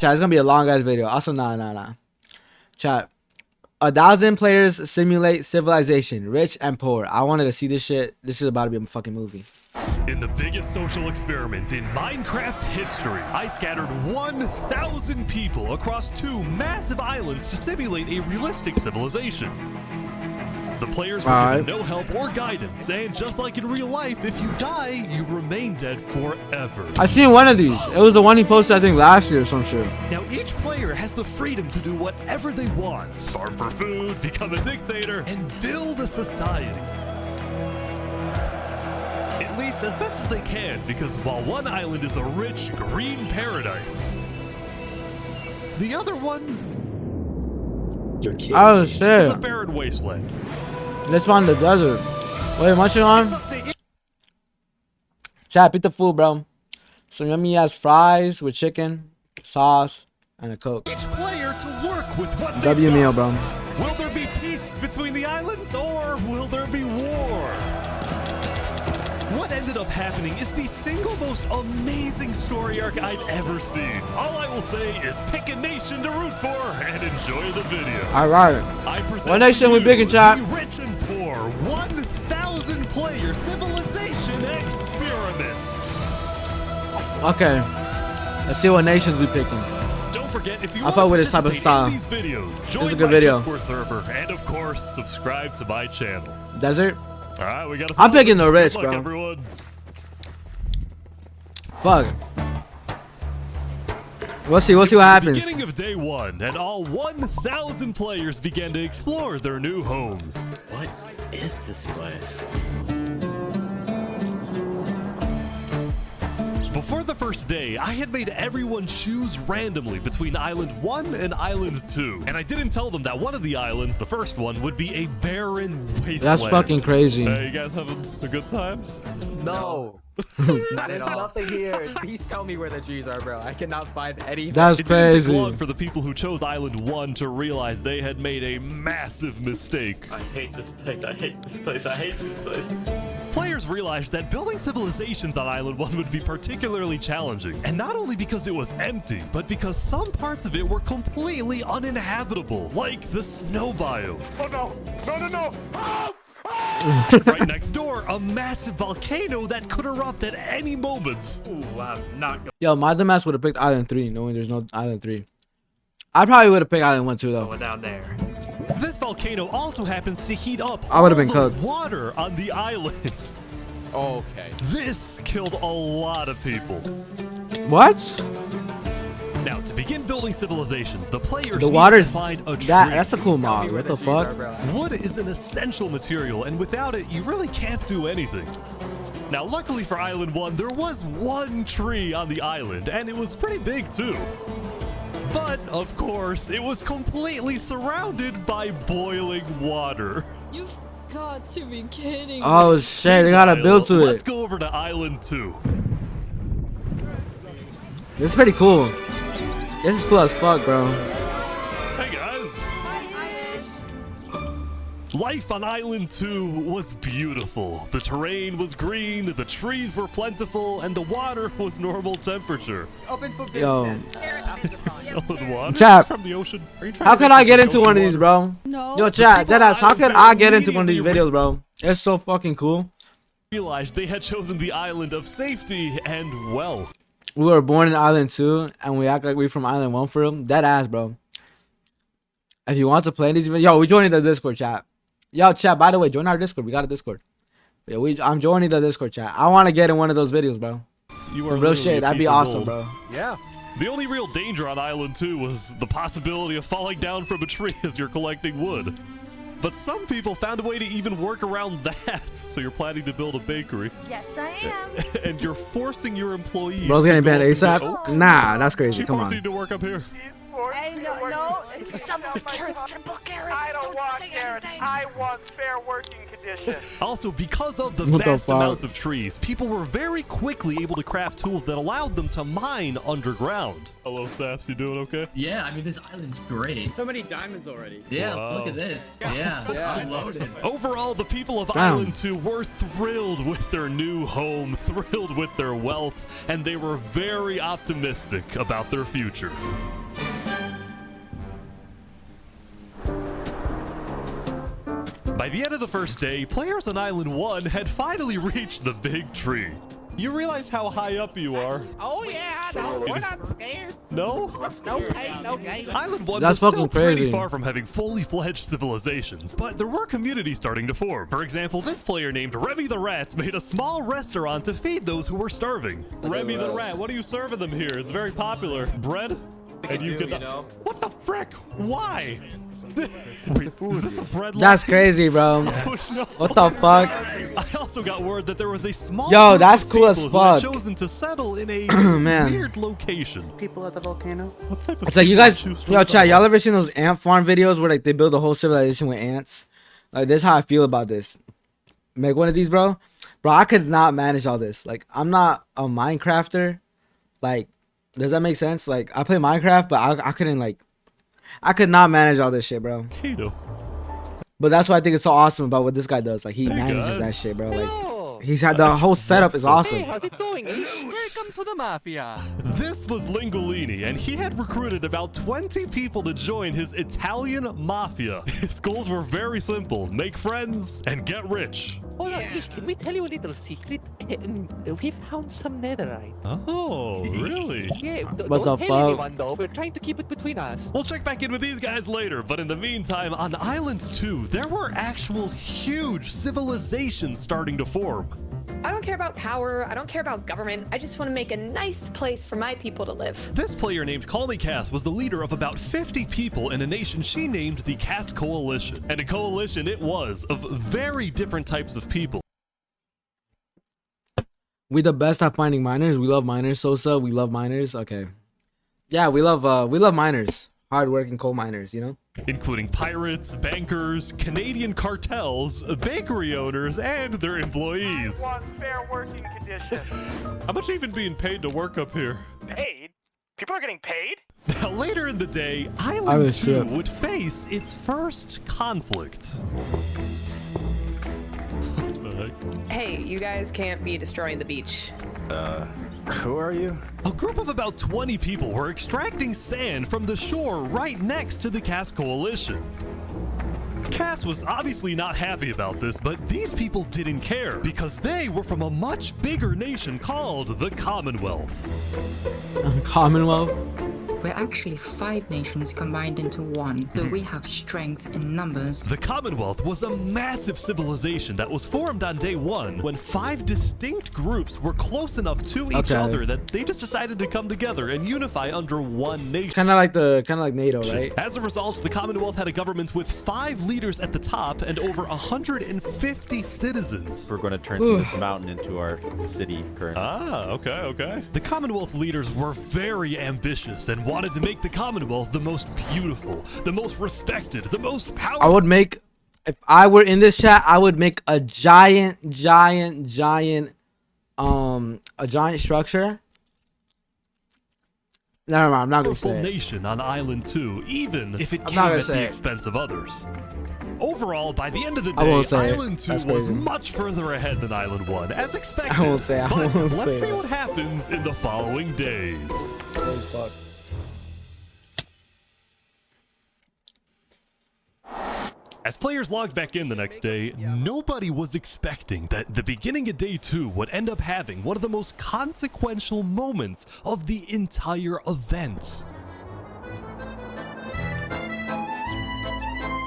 chat. It's gonna be a long ass video. Also, nah. Chat. 1,000 players simulate civilization, rich and poor. I wanted to see this shit. This is about to be a fucking movie. In the biggest social experiment in Minecraft history, I scattered 1,000 people across 2 massive islands to simulate a realistic civilization. The players were given no help or guidance, and just like in real life, if you die, you remain dead forever. I seen one of these. It was the one he posted, I think, last year or some shit. Now, each player has the freedom to do whatever they want. Farm for food, become a dictator, and build a society. At least as best as they can, because while one island is a rich, green paradise, the other one Oh shit. is a barren wasteland. Let's spawn in the desert. Wait, munching on? Chat, eat the food, bro. Some yummy ass fries with chicken, sauce, and a Coke. Each player to work with what W meal, bro. Will there be peace between the islands, or will there be war? What ended up happening is the single most amazing story arc I've ever seen. All I will say is pick a nation to root for and enjoy the video. Alright. What nation we picking, chat? The rich and poor 1,000 player civilization experiment. Okay. Let's see what nations we picking. Don't forget, if you I fuck with this type of style. these videos, join It's a good my video. Discord server, and of course, subscribe to my channel. Desert? All right, we got. I'm picking the rich, Good luck, bro. Everyone. Fuck. We'll see what happens. Beginning of day 1, and all 1,000 players began to explore their new homes. What is this place? Before the first day, I had made everyone choose randomly between Island 1 and Island 2. And I didn't tell them that one of the islands, the first one, would be a barren wasteland. That's fucking crazy. Hey, you guys having a good time? No. There's nothing here. Please tell me where the trees are, bro. I cannot find anything. That's It didn't crazy. take long for the people who chose Island 1 to realize they had made a massive mistake. I hate this place. I hate this place. I hate this place. Players realized that building civilizations on Island 1 would be particularly challenging. And not only because it was empty, but because some parts of it were completely uninhabitable, like the snow biome. Oh no! No! Help! Right next door, a massive volcano that could erupt at any moment. Ooh, I'm not Yo, my dumbass would have picked Island 3, knowing there's no Island 3. I probably would have picked Island 1 too, though. going down there. This volcano also happens to heat up I would've been all the cooked. water on the island. Okay. This killed a lot of people. What? Now, to begin building civilizations, the players The need water's to find a tree. that's a cool Tell me mod. where What the trees are, fuck? bro. Wood is an essential material, and without it, you really can't do anything. Now, luckily for Island 1, there was one tree on the island, and it was pretty big too. But, of course, it was completely surrounded by boiling water. You've got to be kidding me. Oh shit, they gotta build to Let's it. go over to Island 2. This is pretty cool. This is cool as fuck, bro. Hey guys! Life on Island 2 was beautiful. The terrain was green, the trees were plentiful, and the water was normal temperature. Open for business. Yo. Selling water Chat. from the ocean? Are you trying How to can get I get some into ocean one of these, water? bro? No. Yo, chat, people deadass, how on can Island I 2 get into one of these immediately videos, bro? It's so fucking cool. Realized they had chosen the island of safety and wealth. We were born in Island 2, and we act like we're from Island 1 for real. Deadass, bro. If you want to play these videos, yo, we joining the Discord, chat. Yo, chat, by the way, join our Discord. We got a Discord. Yeah, I'm joining the Discord, chat. I want to get in one of those videos, bro. You For are real literally shit, a that'd be piece of awesome, gold. bro. Yeah. The only real danger on Island 2 was the possibility of falling down from a tree as you're collecting wood. But some people found a way to even work around that. So you're planning to build a bakery. Yes, I am. And you're forcing your employees Bro's to getting go banned up into ASAP? oak. Nah, that's crazy. She Come forced on. you to work up here. Hey, no, it's double carrots, triple carrots. I don't want say carrots. anything. I want fair working conditions. Also, because of the What the vast fuck? amounts of trees, people were very quickly able to craft tools that allowed them to mine underground. Hello, Saps, you doing okay? Yeah, I mean, this island's great. So many diamonds already. Yeah, Wow. look at this. Yeah, I'm loaded. Overall, the people of Damn. Island 2 were thrilled with their new home, thrilled with their wealth, and they were very optimistic about their future. By the end of the first day, players on Island 1 had finally reached the big tree. You realize how high up you are? Oh yeah, I know. We're not scared. No? No pain, no gain. Island 1 That's was still fucking pretty crazy. far from having fully fledged civilizations, but there were communities starting to form. For example, this player named Remy the Rats made a small restaurant to feed those who were starving. Remy the Rat, what are you serving them here? It's very popular. Bread? And you could What the frick? Why? Wait, is this a bread That's line? crazy, bro. Oh, no. What the fuck? I also got word that there was a small Yo, group that's of cool as people who had fuck. chosen to settle in a Man. weird location. People at the volcano. What type of It's like you people guys, choose to yo, live chat. on Y'all ever seen those ant farm videos where like they build a whole civilization with ants? Like this is how I feel about this. Make one of these, bro. Bro, I could not manage all this. Like I'm not a Minecrafter. Like, does that make sense? Like I play Minecraft, but I couldn't like, I could not manage all this shit, bro. Kato. But that's why I think it's so awesome about what this guy does. Like he Hey, manages guys. that shit, bro. Hello. Like he's had the whole setup is awesome. Hey, how's it going? Welcome to the mafia. This was Lingolini, and he had recruited about 20 people to join his Italian mafia. His goals were very simple: make friends and get rich. Hold on, Ish, can we tell you a little secret? We found some netherite. Oh, really? Yeah, What don't the tell fuck? anyone though. We're trying to keep it between us. We'll check back in with these guys later, but in the meantime, on Island 2, there were actual huge civilizations starting to form. I don't care about power. I don't care about government. I just want to make a nice place for my people to live. This player named Call Me Cass was the leader of about 50 people in a nation she named the Cass Coalition. And a coalition it was of very different types of people. We the best at finding miners. We love miners, Sosa. We love miners. Okay. Yeah, we love miners. Hardworking coal miners, you know? Including pirates, bankers, Canadian cartels, bakery owners, and their employees. Want fair working conditions. How much even being paid to work up here? Paid? People are getting paid? Now, later in the day, I Island was 2 tripped. would face its first conflict. What the heck? Hey, you guys can't be destroying the beach. Who are you? A group of about 20 people were extracting sand from the shore right next to the Cass Coalition. Cass was obviously not happy about this, but these people didn't care because they were from a much bigger nation called the Commonwealth. Commonwealth. We're actually 5 nations combined into one, so we have strength in numbers. The Commonwealth was a massive civilization that was formed on day 1 when 5 distinct groups were close enough to each Okay. other that they just decided to come together and unify under one nation. Kind of like NATO, right? As a result, the Commonwealth had a government with 5 leaders at the top and over 150 citizens. We're going to turn this mountain into our city currently. Ah, okay. The Commonwealth leaders were very ambitious and wanted to make the Commonwealth the most beautiful, the most respected, the most powerful. I would make, if I were in this chat, I would make a giant structure. Never mind, I'm not gonna say it. Nation on Island 2, even if it I'm came not gonna at the say it. expense of others. Overall, by the end of the I won't day, say it. Island 2 That's was crazy. much further ahead than Island 1, as expected. I won't say it. I But won't let's say see it. what happens in the following days. Oh, fuck. As players logged back in the next day, nobody was expecting that the beginning of day 2 would end up having one of the most consequential moments of the entire event.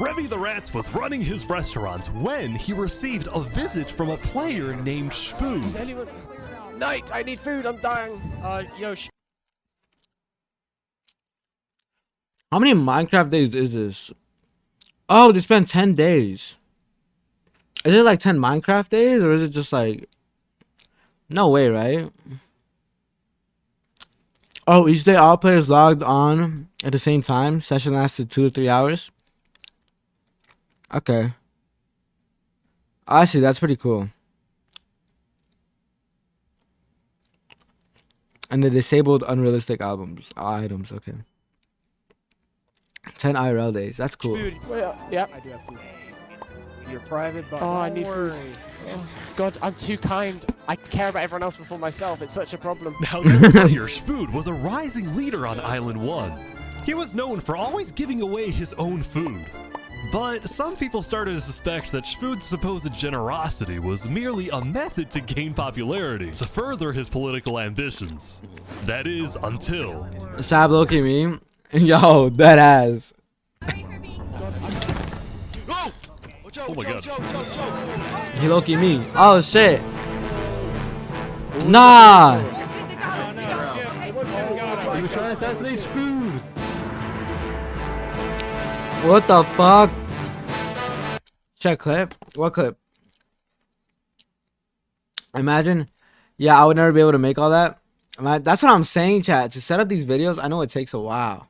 Remy the Rats was running his restaurant when he received a visit from a player named Spoo. Night, I need food. I'm dying. How many Minecraft days is this? Oh, they spent 10 days. Is it like 10 Minecraft days, or is it just like... No way, right? Oh, each day all players logged on at the same time. Session lasted 2 to 3 hours. Okay. Actually, that's pretty cool. And the disabled unrealistic items. Okay. 10 IRL days. That's cool. Well, yeah. I do have food. You're private, but Oh, I don't need food. worry. Oh, God, I'm too kind. I care about everyone else before myself. It's such a problem. Now, this player, Spood, was a rising leader on Island 1. He was known for always giving away his own food. But some people started to suspect that Spood's supposed generosity was merely a method to gain popularity, to further his political ambitions. That is, until... Sab Loki me. Yo, that ass. Oh my god. He Loki me. Oh shit. Nah. He was trying to assassinate Spood. What the fuck? Check clip. What clip? Imagine. Yeah, I would never be able to make all that. That's what I'm saying, chat. To set up these videos, I know it takes a while.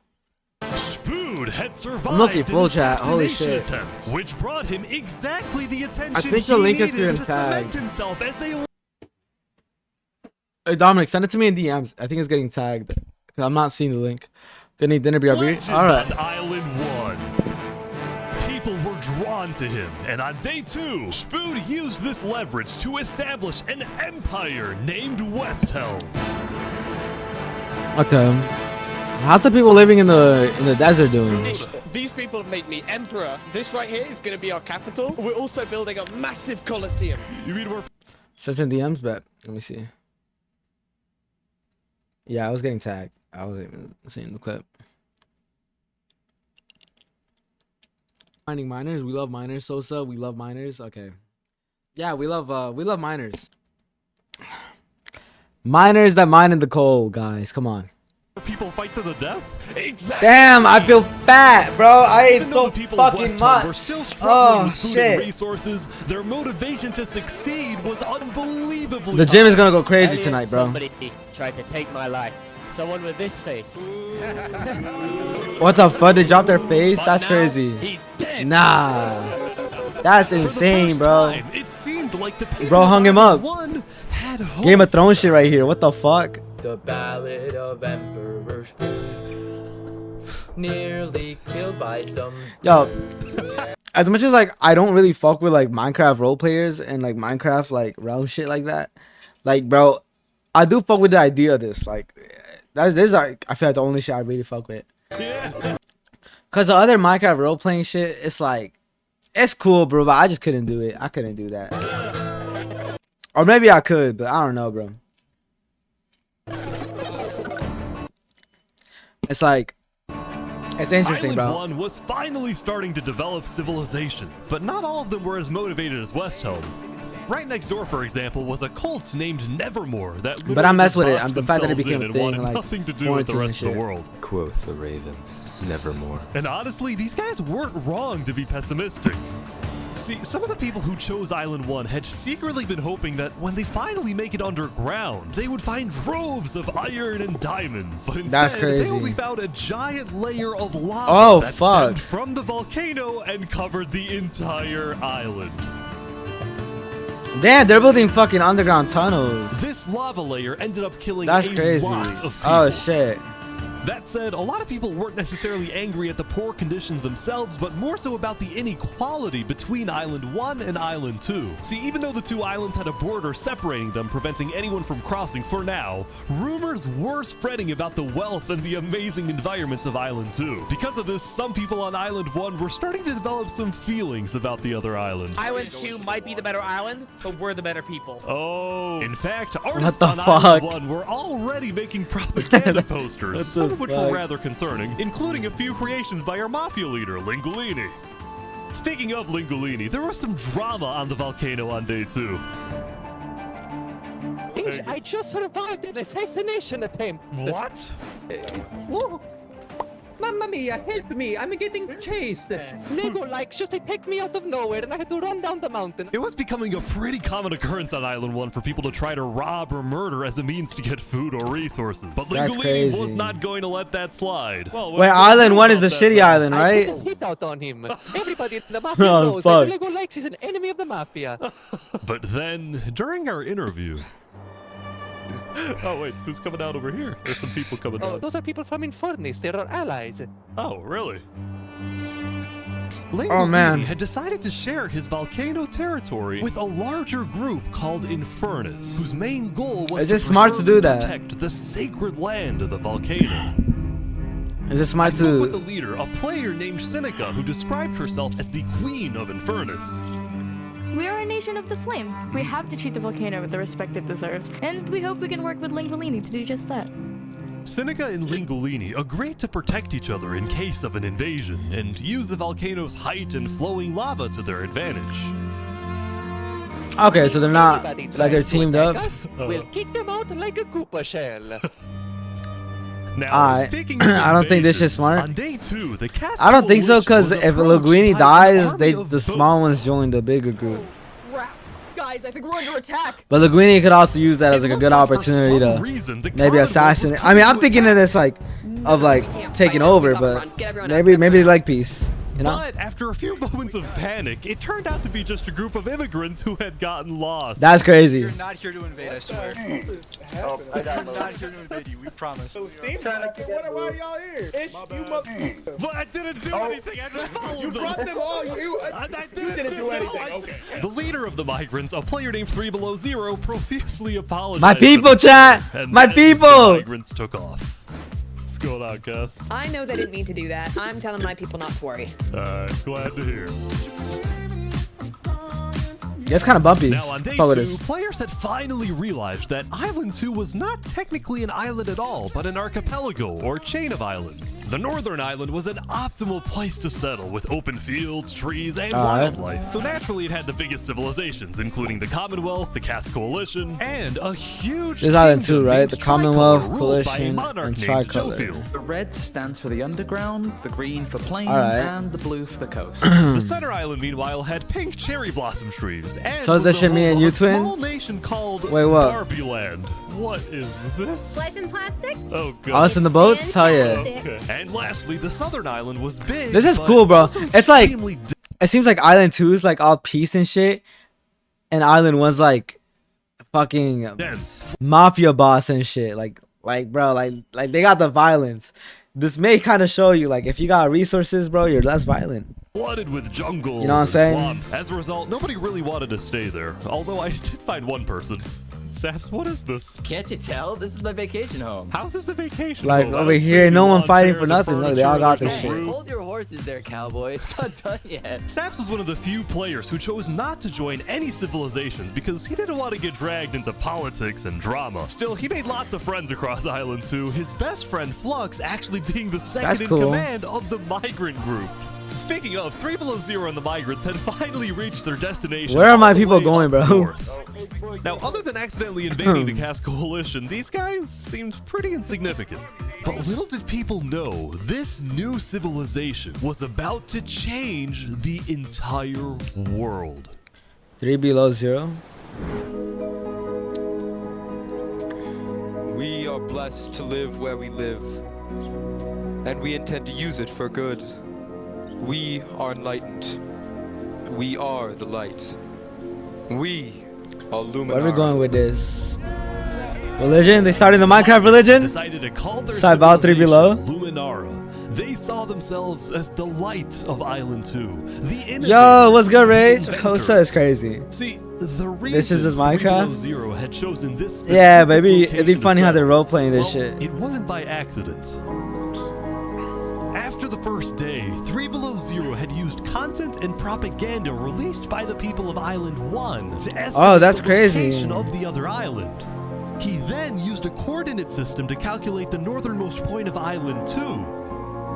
Spood had survived I'm looking full chat. Holy assassination shit. attempt, which brought him exactly the attention I think he the link is needed getting to cement tagged. himself as a Hey, Dominic, send it to me in DMs. I think it's getting tagged. 'Cause I'm not seeing the link. Gonna need dinner, BRB. legend Alright. on Island 1. People were drawn to him, and on day 2, Spood used this leverage to establish an empire named Westhelm. Okay. How's the people living in the desert doing? These people have made me emperor. This right here is going to be our capital. We're also building a massive coliseum. You mean we're Search in DMs, but let me see. Yeah, I was getting tagged. I wasn't even seeing the clip. Finding miners, we love miners. Sosa, we love miners. Okay. Yeah, we love miners. Miners that mine in the coal, guys. Come on. people fight to the death? Exactly. Damn, I feel fat, bro. I ate Even though so the people of fucking West Home much. were still struggling Oh with food shit. and resources, their motivation to succeed was unbelievably The gym is gonna go crazy Earlier, tonight, bro. Somebody tried to take my life. Someone with this face. What the fuck? They dropped their face? But That's now, crazy. He's dead. Nah. That's For the insane, first bro. time, it seemed like the people Bro hung him up. One had hope. Game of Thrones shit right here. What the fuck? The Ballad of Emperor nearly killed by some. Yo, as much as like I don't really fuck with like Minecraft role players and like Minecraft like realm shit like that, like bro, I do fuck with the idea of this. Like, this is like I feel like the only shit I really fuck with. Yeah. Cause the other Minecraft role playing shit, it's like, it's cool, bro, but I just couldn't do it. I couldn't do that. Or maybe I could, but I don't know, bro. It's like, it's interesting, Island bro. 1 was finally starting to develop civilizations, but not all of them were as motivated as Westhelm. Right next door, for example, was a cult named Nevermore that But I mess with it. boxed The fact that it themselves became in a and thing, wanted like, nothing to do with the quarantine rest and of the shit. world. Quoth the raven, nevermore. And honestly, these guys weren't wrong to be pessimistic. See, some of the people who chose Island 1 had secretly been hoping that when they finally make it underground, they would find troves of iron and diamonds. But instead, That's they crazy. only found a giant layer of lava Oh, that fuck. stemmed from the volcano and covered the entire island. Damn, they're building fucking underground tunnels. This lava layer ended up killing That's a crazy. lot of people. Oh shit. That said, a lot of people weren't necessarily angry at the poor conditions themselves, but more so about the inequality between Island 1 and Island 2. See, even though the two islands had a border separating them, preventing anyone from crossing for now, rumors were spreading about the wealth and the amazing environment of Island 2. Because of this, some people on Island 1 were starting to develop some feelings about the other island. Island 2 might be the better island, but we're the better people. Oh, in fact, artists the on fuck? Island 1 were already making propaganda posters, some of which were fuck? rather concerning, including a few creations by our mafia leader, Lingolini. Speaking of Lingolini, there was some drama on the volcano on day 2. I just survived an assassination attempt. What? Woo. Mamma mia, help me! I'm getting chased. Lego likes just take me out of nowhere, and I had to run down the mountain. It was becoming a pretty common occurrence on Island 1 for people to try to rob or murder as a means to get food or resources. But That's Lingolini crazy. was not going to let that slide. Well, Wait, Island 1 is the shitty island, I right? put a hit out on him. Everybody in the mafia Oh, knows fuck. that Lego likes is an enemy of the mafia. But then, during our interview... Oh, wait, who's coming out over here? There's some people coming Oh, out. those are people from Infernus. They're our allies. Oh, really? Oh, man. Lingolini had decided to share his volcano territory with a larger group called Infernus, whose main goal was Is it smart to preserve do and that? protect the sacred land of the volcano. Is it smart I spoke with the to? leader, a player named Seneca, who described herself as the Queen of Infernus. We are a nation of the flame. We have to treat the volcano with the respect it deserves, and we hope we can work with Lingolini to do just that. Seneca and Lingolini agreed to protect each other in case of an invasion, and use the volcano's height and flowing lava to their advantage. Okay, so they're not Anybody like they're tries to teamed attack up. us, we'll kick them out like a Koopa shell. Now, Alright. speaking of I don't think this shit's invasions, smart. On day 2, the Cast I don't think so, Coalition because was if approached Linguini by an dies, army the of small boats. ones join the bigger group. Crap. Guys, I think we're under attack. But Linguini could also use that as It like a looks good like for opportunity some to reason, the maybe Commonwealth was assassinate. I coming mean, I'm to thinking of attack. this like of like taking over, but maybe they like peace. You know? But after a few moments of panic, it turned out to be just a group of immigrants who had gotten lost. That's crazy. We're not here to invade, I swear. Oh, I got We're not here to invade you, we promise. Why are y'all here? It's you mother. But I didn't do anything. I just followed You them. brought them all. I didn't do anything. Okay. The leader of the migrants, a player named 3 Below Zero, profusely apologized. My to people, the chat. speaker, and My then people. The migrants took off. What's going on, Cass? I know they didn't mean to do that. I'm telling my people not to worry. Glad to hear. Yeah, it's kind of bumpy. Now on day Fuck with 2, this. players had finally realized that Island 2 was not technically an island at all, but an archipelago or chain of islands. The northern island was an optimal place to settle with open fields, trees, and wildlife. So naturally it had the biggest civilizations, including the Commonwealth, the Cast Coalition, and a huge This island too, kingdom right? named The Commonwealth, Tricolor, ruled by a Coalition, monarch and named Tricolor. Jofiel. The red stands for the underground, the green for plains, Alright. and the blue for the coast. The center island, meanwhile, had pink cherry blossom trees. And So was this the shit me home and of you a twin? small nation called Wait, what? Barbie Land. What is this? Life in plastic? Oh, God. Us in the boats? Hell yeah. Okay. And lastly, the southern island was big. This is but cool, bro. also It's like extremely it seems like Island 2 is like all peace and shit, and Island 1's like fucking dense. mafia boss and shit. Like bro, like they got the violence. This may kind of show you like if you got resources, bro, you're less violent. Flooded with jungles You know what I'm and saying? swamps. As a result, nobody really wanted to stay there. Although I did find one person. Saps, what is this? Can't you tell? This is my vacation home. How's this a vacation? Like home? I over don't here, see no any one lawn fighting chairs for and nothing. Look, they all furniture. got There's this no shit. room. Hold your horses there, cowboy. It's not done yet. Saps was one of the few players who chose not to join any civilizations because he didn't want to get dragged into politics and drama. Still, he made lots of friends across Island 2, his best friend Flux actually being the second That's in cool. command of the migrant group. Speaking of, 3 Below Zero and the migrants had finally reached their destination. Where are my all the people way going, up bro? north. Now, other than accidentally invading the Cast Coalition, these guys seemed pretty insignificant. But little did people know, this new civilization was about to change the entire world. 3 Below Zero. We are blessed to live where we live, and we intend to use it for good. We are enlightened. We are the light. We are Luminar. Where are we going with this? Religion? They started the Minecraft religion? Decided to call their So about 3 Below? Luminara. They saw themselves as the light of Island 2. The innovators, Yo, what's good, the Rage? inventors. Hosa is crazy. See, the reason This is just 3 Below Minecraft? Zero had chosen this Yeah, specific baby, it'd be location to funny how they're settle. role playing this Well, shit. It wasn't by accident. After the first day, 3 Below Zero had used content and propaganda released by the people of Island 1 to estimate Oh, that's the crazy. location of the other island. He then used a coordinate system to calculate the northernmost point of Island 2.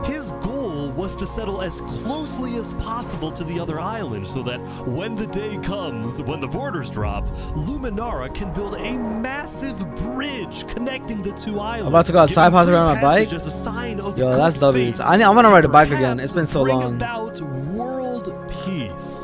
His goal was to settle as closely as possible to the other islands so that when the day comes, when the borders drop, Luminara can build a massive bridge connecting the two islands. I'm about to go outside, giving pass free around my bike. passage as a sign of Yo, that's good W's. faith I want to ride a bike perhaps again. It's been so bring long. about world peace.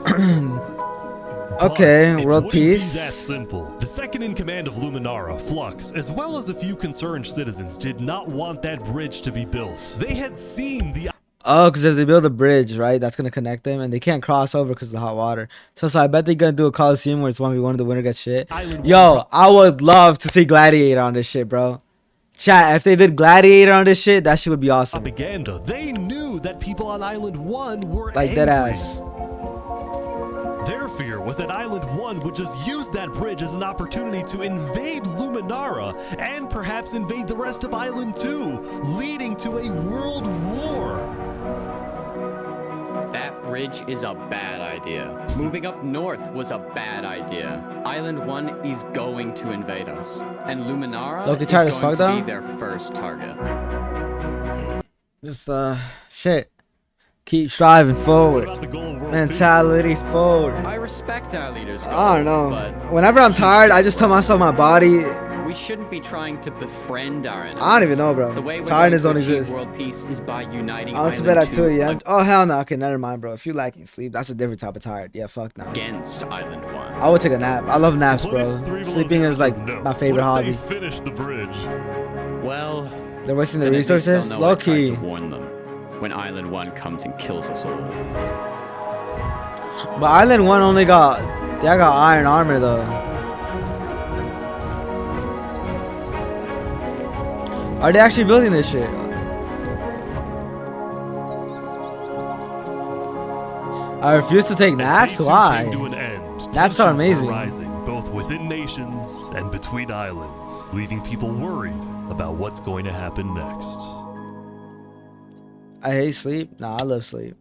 Okay, But it world wouldn't be peace. that simple. The second in command of Luminara, Flux, as well as a few concerned citizens, did not want that bridge to be built. They had seen the Oh, because if they build a bridge, right, that's gonna connect them, and they can't cross over because of the hot water. So I bet they're gonna do a Coliseum where it's 1v1, the winner gets shit. Yo, I would love to see Gladiator on this shit, bro. Chat, if they did Gladiator on this shit, that shit would be awesome. propaganda. They knew that people on Island 1 were Like angry. dead ass. Their fear was that Island 1 would just use that bridge as an opportunity to invade Luminara and perhaps invade the rest of Island 2, leading to a world war. That bridge is a bad idea. Moving up north was a bad idea. Island 1 is going to invade us. And Luminara Loki is tired as going fuck, to be though? their first target. Just shit. Keep striving forward. Mentality forward. I respect our leaders. I don't know. But Whenever I'm tired, I just tell myself my body. we shouldn't be trying to befriend our enemies. I don't even know, bro. The way we're Tiredness going don't to achieve exist. world peace is by uniting I went to Island bed at 2 2 a.m. Oh hell no. Okay, never mind, bro. If you're lacking sleep, that's a different type of tired. Yeah, fuck no. against Island 1. I would take a nap. I love naps, What bro. if 3 below Sleeping zero is like says no? my favorite What hobby. if they finish the bridge? Well, They're wasting the then at least they'll resources. know Low I tried key. to warn them when Island 1 comes and kills us all. But Island 1 only got. They got iron armor though. Are they actually building this shit? I refuse to take naps. Day 2 Why? came to an end. Naps are Tensions were amazing. rising, both within nations and between islands, leaving people worried about what's going to happen next. I hate sleep. Nah, I love sleep.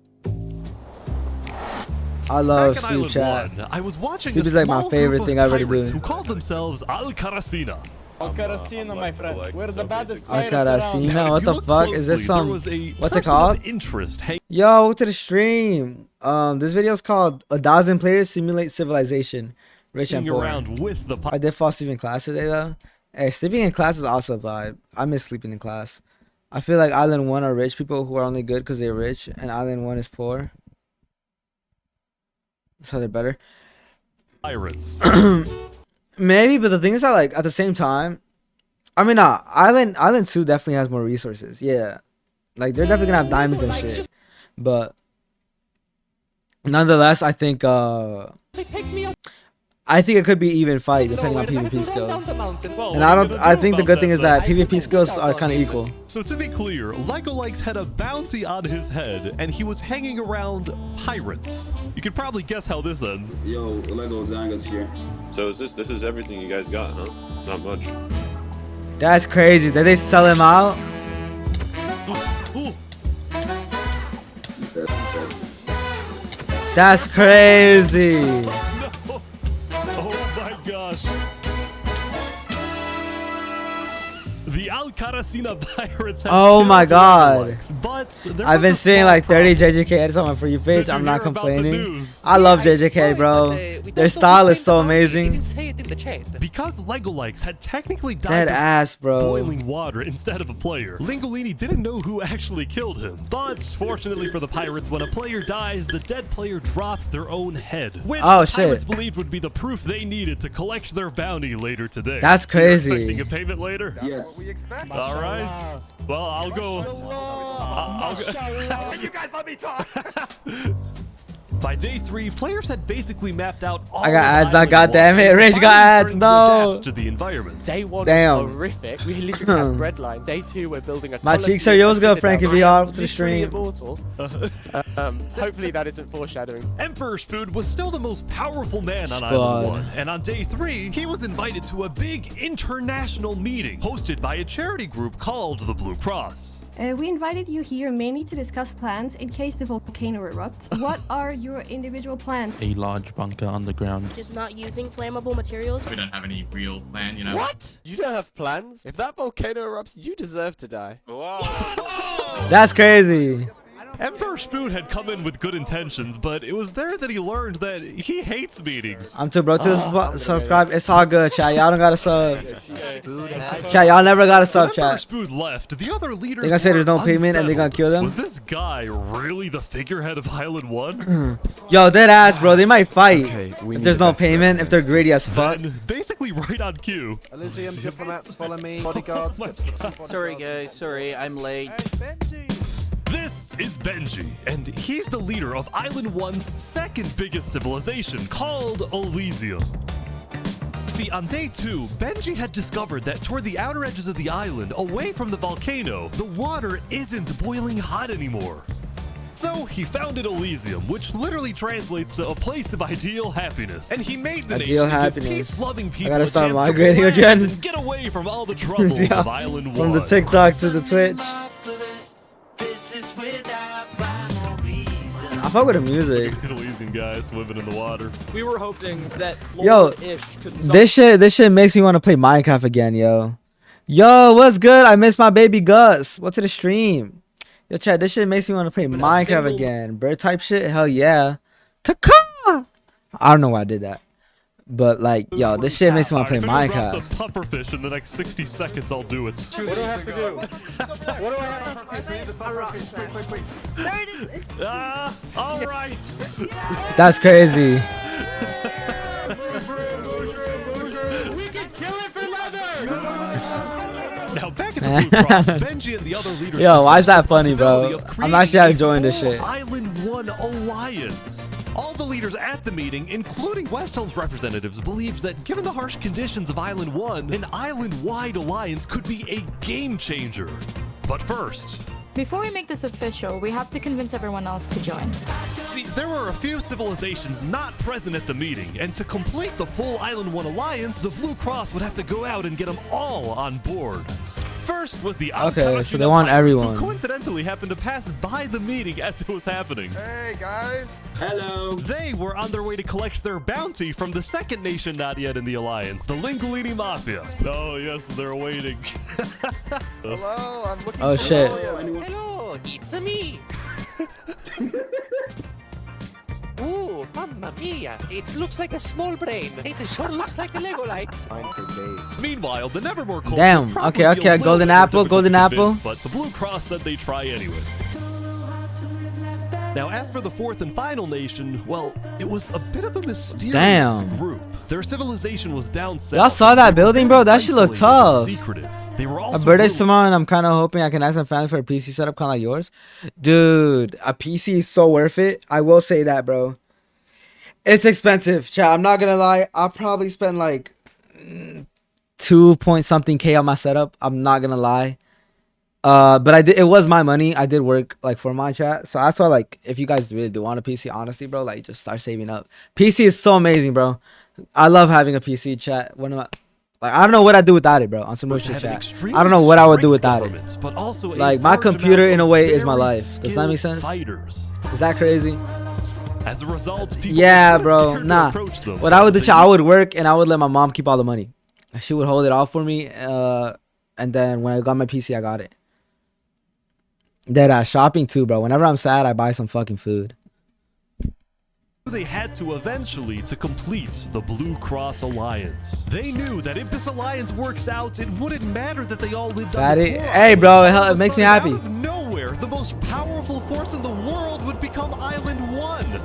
I love Back at sleep, Island chat. 1, I was watching Sleep a is like my small favorite group thing of I ever pirates do. who called themselves Al Karasina. Al Karasina, my friend. We're the baddest Al pirates around. Karasina? Now, What if you the look fuck? Is this closely, there some? was a What's it person of called? interest hanging Yo, to the stream. This video is called "A Thousand Players Simulate Civilization, Rich and Poor." around with the I did fall asleep in class today though. Hey, sleeping in class is also a vibe. I miss sleeping in class. I feel like Island 1 are rich people who are only good because they're rich, and Island 1 is poor. So they're better. pirates. Maybe, but the thing is that like at the same time, I mean, Island 2 definitely has more resources. Yeah, like they're definitely gonna have diamonds and shit. But nonetheless, I think it could be even fight depending on PvP skills. And I think the good thing is that PvP skills are kind of equal. So to be clear, Lego Likes had a bounty on his head, and he was hanging around pirates. You could probably guess how this ends. Yo, Lego Zanga's here. So this is everything you guys got, huh? Not much. That's crazy. Did they sell him out? That's crazy. Oh my gosh. The Al Karasina pirates have Oh my killed God. Legolikes, but there I've was been a seeing small like 30 problem. JJK edits on my For You page. Did you I'm not hear about the complaining. news? I love JJK, bro. Their style is so amazing. Because Legolikes had technically Dead died of ass, bro. boiling water instead of a player, Lingolini didn't know who actually killed him. But fortunately for the pirates, when a player dies, the dead player drops their own head, which Oh, the pirates shit. believed would be the proof they needed to collect their bounty later today. That's So you're crazy. expecting a payment later? Yes. All right. Well, I'll go. I'll go. You guys let me talk. By day 3, players had basically mapped out all I got of ads now, Island goddamn 1 it. and Rage got finally ads, starting to no. adapt to the environment. Day 1 Damn. was horrific. We literally had bread line. Day 2, we're building a My cheeks are Colosseum, yours, a go, citadel. Frankie I am VR, to the literally stream. immortal. Hopefully that isn't foreshadowing. Emperor Spoon was still the most powerful man on Spud. Island 1, and on day 3, he was invited to a big international meeting hosted by a charity group called the Blue Cross. We invited you here mainly to discuss plans in case the volcano erupts. What are your individual plans? A large bunker underground. Just not using flammable materials. We don't have any real plan, you know. What? You don't have plans? If that volcano erupts, you deserve to die. Wow. That's crazy. Emperor Spoon had come in with good intentions, but it was there that he learned that he hates meetings. I'm too broke to subscribe. It's all good, chat. Y'all don't gotta sub. Chat, y'all never gotta sub, When Emperor chat. Spoon left, the other leaders They gonna say there's no were payment and they gonna kill them? Was this guy really the figurehead of Island 1? Yo, dead ass, bro. They might fight if need there's a no best payment, if they're greedy as fuck. Then, basically right on cue. Elysium diplomats, follow me. Bodyguards. Sorry guys, sorry, I'm late. This is Benji, and he's the leader of Island 1's second biggest civilization, called Elysium. See, on day 2, Benji had discovered that toward the outer edges of the island, away from the volcano, the water isn't boiling hot anymore. So he founded Elysium, which literally translates to a place of ideal happiness. And he made the Ideal nation to give happiness. peace-loving I people gotta a start chance migrating to relax again. and get away from all the troubles Yeah. of Island 1. From the TikTok to the Twitch. I fuck with the music. These Elysium guys swimming in the water. We were hoping that Yo, Lord-ish could this shit makes me want to play Minecraft again, yo. Yo, what's good? I miss my baby Gus. What's to the stream? Yo, chat, this shit makes me want to play Minecraft again. Bird type shit? Hell yeah. Caca! I don't know why I did that. But like, yo, this shit makes me want to play If it drops Minecraft. some puffer fish in the next 60 seconds, I'll do it. What do I have to do? What do I have to do? We need the puffer fish. Quick. There it is. All right. That's crazy. We can kill it for leather. Now back at the Blue Cross, Benji and the other leaders. Yo, why is that discussed the funny, bro? possibility of I'm actually creating a enjoying this full shit. Island 1 alliance. All the leaders at the meeting, including Westhelm's representatives, believed that given the harsh conditions of Island 1, an island-wide alliance could be a game changer. But first, Before we make this official, we have to convince everyone else to join. see, there were a few civilizations not present at the meeting, and to complete the full Island 1 alliance, the Blue Cross would have to go out and get them all on board. First was the Okay, so they want everyone. who coincidentally happened to pass by the meeting as it was happening. Hey guys. Hello. They were on their way to collect their bounty from the second nation not yet in the alliance, the Linguini Mafia. Oh yes, they're waiting. Hello, I'm looking Oh, for shit. Hello, It's me. Ooh, mamma mia! It looks like a small brain. It sure looks like the Lego lights. Meanwhile, the Nevermore culture Damn, probably okay, be a okay, little golden bit more apple, difficult golden to apple. convince, but the Blue Cross said they'd try anyway. Now, as for the fourth and final nation, well, it was a bit of a mysterious Damn. group. Their civilization was down south. Y'all saw that building, bro? That shit look isolated and tough. secretive. They were My also birthday's really- tomorrow, and I'm kind of hoping I can ask my family for a PC setup, kind of like yours. Dude, a PC is so worth it. I will say that, bro. It's expensive, chat. I'm not gonna lie. I'll probably spend like 2-point-something K on my setup. I'm not gonna lie. But I did. It was my money. I did work like for my chat, so that's why, like, if you guys really do want a PC, honestly, bro, like, just start saving up. PC is so amazing, bro. I love having a PC, chat. When like, I don't know what I'd do without it, bro. On some real shit, have an chat. extremely I don't know what I would do strict without it. government, but also a Like, my large computer, amount in a of way, is my very life. Does that make skilled sense? Fighters. Is that crazy? As a result, people Yeah, were kinda bro. scared to Nah. approach them. What I would do, They chat, I would work and I would let my mom keep all the money. She would hold it all for me. And then when I got my PC, I got it. Dead shopping too, bro. Whenever I'm sad, I buy some fucking food. They had to eventually to complete the Blue Cross Alliance. They knew that if this alliance works out, it wouldn't matter that they all lived on Fatty. the floor. Hey, bro, All it of a makes me sudden, happy. Out of nowhere, the most powerful force in the world would become Island 1.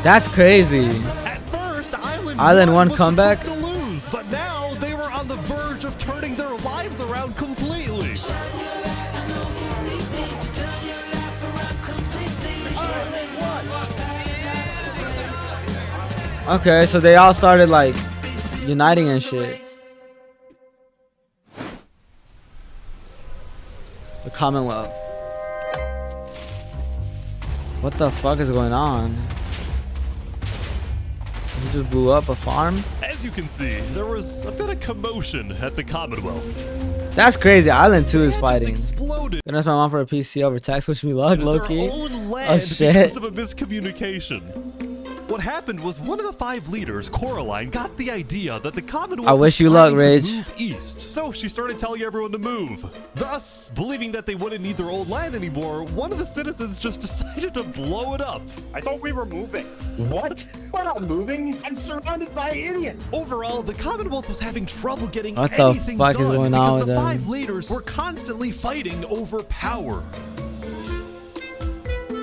That's crazy. At first, Island 1 was comeback? supposed to lose, but now they were on the verge of turning their lives around completely. Okay, so they all started like uniting and shit. The Commonwealth. What the fuck is going on? He just blew up a farm? As you can see, there was a bit of commotion at the Commonwealth. That's crazy. Island 2 is fighting. Exploded Gonna ask my mom for a PC over text. Wish me luck, in low their key. own Oh land shit. because of a miscommunication. What happened was one of the 5 leaders, Coraline, got the idea that the Commonwealth I wish you was luck, planning to Rage. move east. So she started telling everyone to move. Thus, believing that they wouldn't need their old land anymore, one of the citizens just decided to blow it up. I thought we were moving. What? We're not moving. I'm surrounded by idiots. Overall, the Commonwealth was having trouble getting What the anything fuck done is going because on the with them? 5 leaders were constantly fighting over power.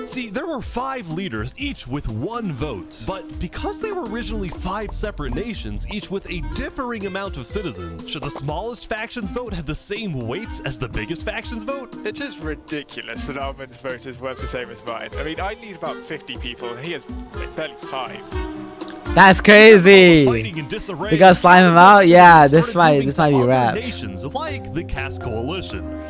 See, there were 5 leaders, each with 1 vote. But because they were originally 5 separate nations, each with a differing amount of citizens, should the smallest faction's vote have the same weight as the biggest faction's vote? It is ridiculous that Armin's vote is worth the same as mine. I mean, I need about 50 people, and he has like, barely 5. That's crazy. We gotta slime him out. Yeah, this might be rap. Nations like the Cass Coalition.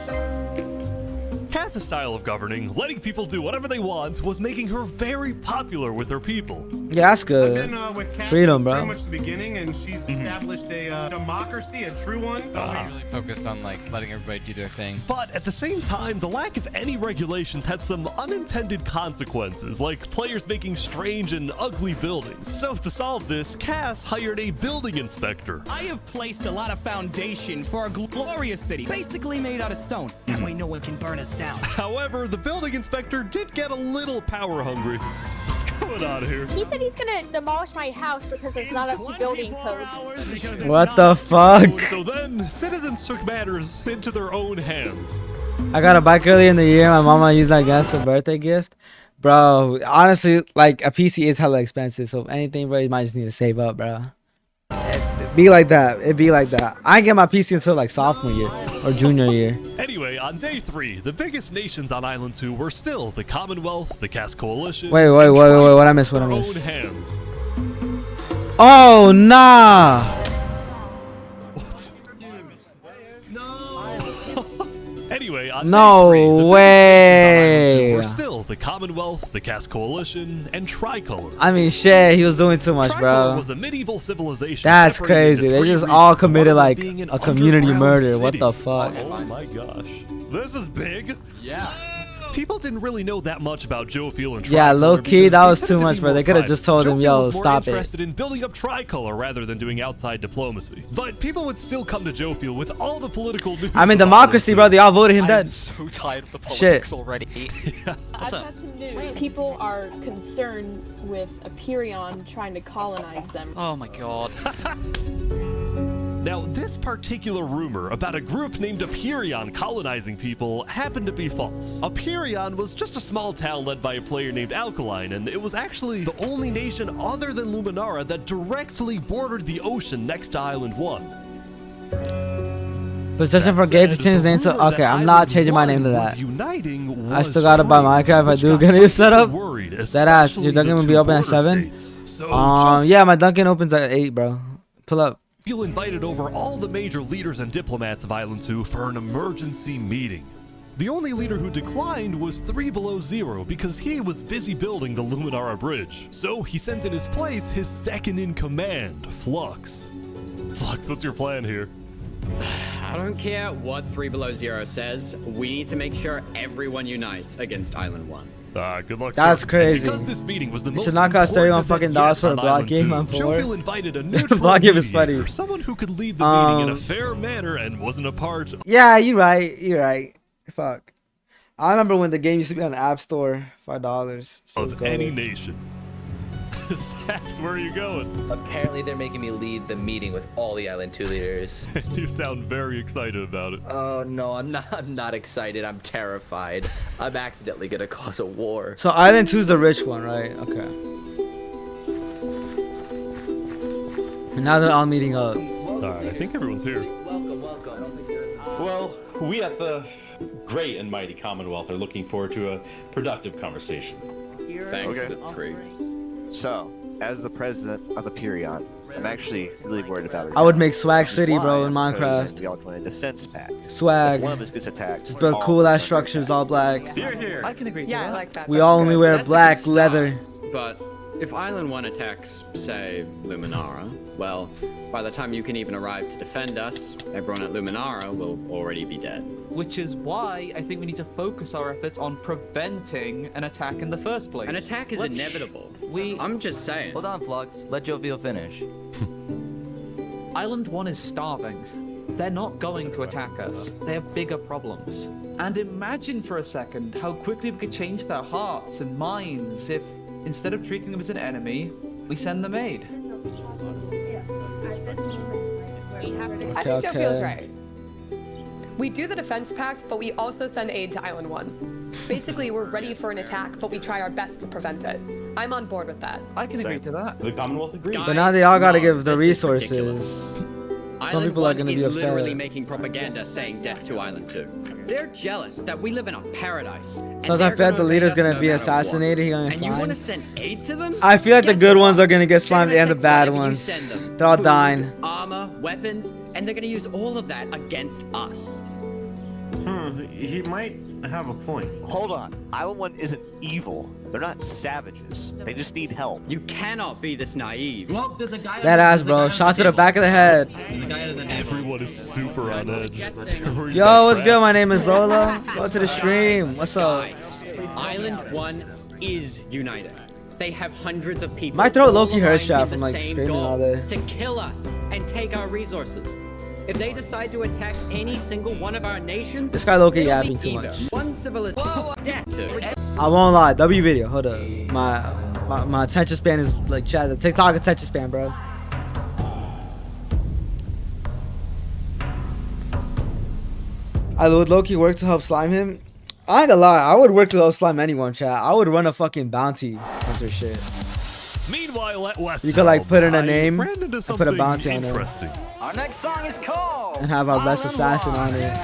Cass's style of governing, letting people do whatever they want, was making her very popular with her people. Yeah, that's good. I've been with Cass Freedom, since bro. pretty much the beginning, and she's established a democracy, a true one. Really focused on like letting everybody do their thing. But at the same time, the lack of any regulations had some unintended consequences, like players making strange and ugly buildings. So to solve this, Cass hired a building inspector. I have placed a lot of foundation for a glorious city, basically made out of stone. That way no one can burn us down. However, the building inspector did get a little power hungry. What's going on here? He said he's gonna demolish my house because it's not up to building code. What the fuck? So then, citizens took matters into their own hands. I got a bike earlier in the year. My mama used that against a birthday gift. Bro, honestly, like a PC is hella expensive. So if anything, bro, you might just need to save up, bro. It'd be like that. It'd be like that. I didn't get my PC until like sophomore year or junior year. Anyway, on day 3, the biggest nations on Island 2 were still the Commonwealth, the Cass Coalition. Wait. What I missed? What I their missed? own hands. Oh nah. What? Anyway, on No day 3, the way. biggest nations on Island 2 were still the Commonwealth, the Cass Coalition, and Tricolor. I mean, shit, he was doing too much, Tricolor bro. was a medieval civilization. That's separated into crazy. They 3 just regions, all committed one of like them being an a community underground murder. What city. the fuck? Oh my gosh. This is big. Yeah. People didn't really know that much about Jofiel and Tricolor. Yeah, low key, because that they was tended too to much, be bro. more They could have private. just told him, Jofiel yo, was more stop it. interested in building up Tricolor rather than doing outside diplomacy. But people would still come to Jofiel with all the political news. I mean, of democracy, bro. They all voted him dead. So tired of the Shit. politics already. I've got some news. People are concerned with Aperion trying to colonize them. Oh my god. Now, this particular rumor about a group named Aperion colonizing people happened to be false. Aperion was just a small town led by a player named Alkaline, and it was actually the only nation other than Luminara that directly bordered the ocean next to Island 1. Position for Gage to change his name to. Okay, I'm not changing my name to that. I still gotta buy Minecraft if I do get it set up. That ass. Your Dunkin' will be open at 7. Yeah, my Dunkin' opens at 8, bro. Pull up. Jofiel invited over all the major leaders and diplomats of Island 2 for an emergency meeting. The only leader who declined was 3 Below Zero because he was busy building the Luminara Bridge. So he sent in his place his second in command, Flux. Flux, what's your plan here? I don't care what 3 Below Zero says. We need to make sure everyone unites against Island 1. Good luck. That's sir. crazy. Because this meeting was the You most should not cost $31 fucking important dollars for a event block yet game on on Island 2. 4. Jofiel invited a neutral Block game is mediator, funny. someone who could lead the meeting in a fair manner and wasn't a part. Yeah, you're right. You're right. Fuck. I remember when the game used to be on the App Store, $5. Of any nation. Saps, where are you going? Apparently they're making me lead the meeting with all the Island 2 leaders. You sound very excited about it. Oh no, I'm not excited. I'm terrified. I'm accidentally gonna cause a war. So Island 2 is the rich one, right? Okay. And now they're all meeting up. Alright, I think everyone's here. Welcome. Well, we at the great and mighty Commonwealth are looking forward to a productive conversation. Thanks, it's great. So, as the president of Aperion, I'm actually really worried about it. I would make Swag City, bro, in Minecraft. We all join a defense pact. Swag. If one of us gets attacked, Just build cool ass structures, all black. I can agree. Yeah, I like that. We all only wear black leather. But if Island 1 attacks, say, Luminara, well, by the time you can even arrive to defend us, everyone at Luminara will already be dead. Which is why I think we need to focus our efforts on preventing an attack in the first place. An attack is inevitable. I'm just saying. Hold on, Flux. Let Jovial finish. Island 1 is starving. They're not going to attack us. They have bigger problems. And imagine for a second how quickly we could change their hearts and minds if, instead of treating them as an enemy, we send them aid. I think Joe feels right. We do the defense pact, but we also send aid to Island 1. Basically, we're ready for an attack, but we try our best to prevent it. I'm on board with that. I can agree to that. The Commonwealth agrees. But now they all gotta give the resources. Some Island people are 1 gonna be is upset. literally making propaganda saying death to Island 2. They're jealous that we live in a paradise. Because I bet the leader's gonna be assassinated. He gonna And you want to slime. send aid to them? I feel like the good ones are gonna get slimed They're and the gonna take bad whatever you ones. send them. They're all Food, dying. Armor, weapons, and they're gonna use all of that against us. He might have a point. Hold on. Island 1 isn't evil. They're not savages. They just need help. You cannot be this naive. Well, there's a guy. That ass, bro. Shot to the back of the head. Everyone is super on edge. Yo, what's good? My name is Lola. Go to the stream. What's up? Guys, Island 1 is united. They have hundreds of people. My throat low-key all hurts, aligned chat, with from, the like, same screaming goal, all day. to kill us and take our resources. If they decide to attack any single one of our nations, This guy low-key it'll yapping be too either much. one civilization death to. I won't lie. W video. Hold up. My attention span is like chat. The TikTok attention span, bro. I would low-key work to help slime him. I ain't gonna lie. I would work to help slime anyone, chat. I would run a fucking bounty hunter shit. Meanwhile, at West, You could like put in a I name ran into and put a something bounty on it interesting. Our next song is called. and have our best assassin on it.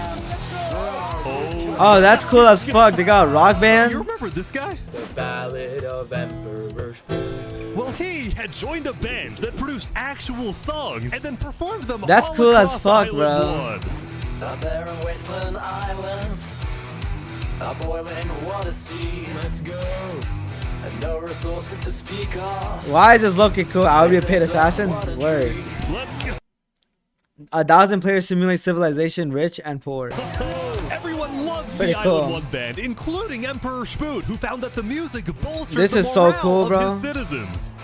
Oh, that's cool as fuck. They got rock band. You remember this guy? The Ballad of Emperor Spoon. Well, he had joined a band that produced actual songs and then performed them That's all cool as across fuck, Island bro. 1. A barren wasteland island. A boiling water sea. Let's go. And no resources to speak of. Why is this looking cool? I would be a paid assassin. Word. Let's go. 1,000 players simulate civilization, rich and poor. Everyone loved Pretty the cool. Island 1 band, including Emperor Spoot, who found that the music bolstered This the is so morale cool, of bro. his citizens.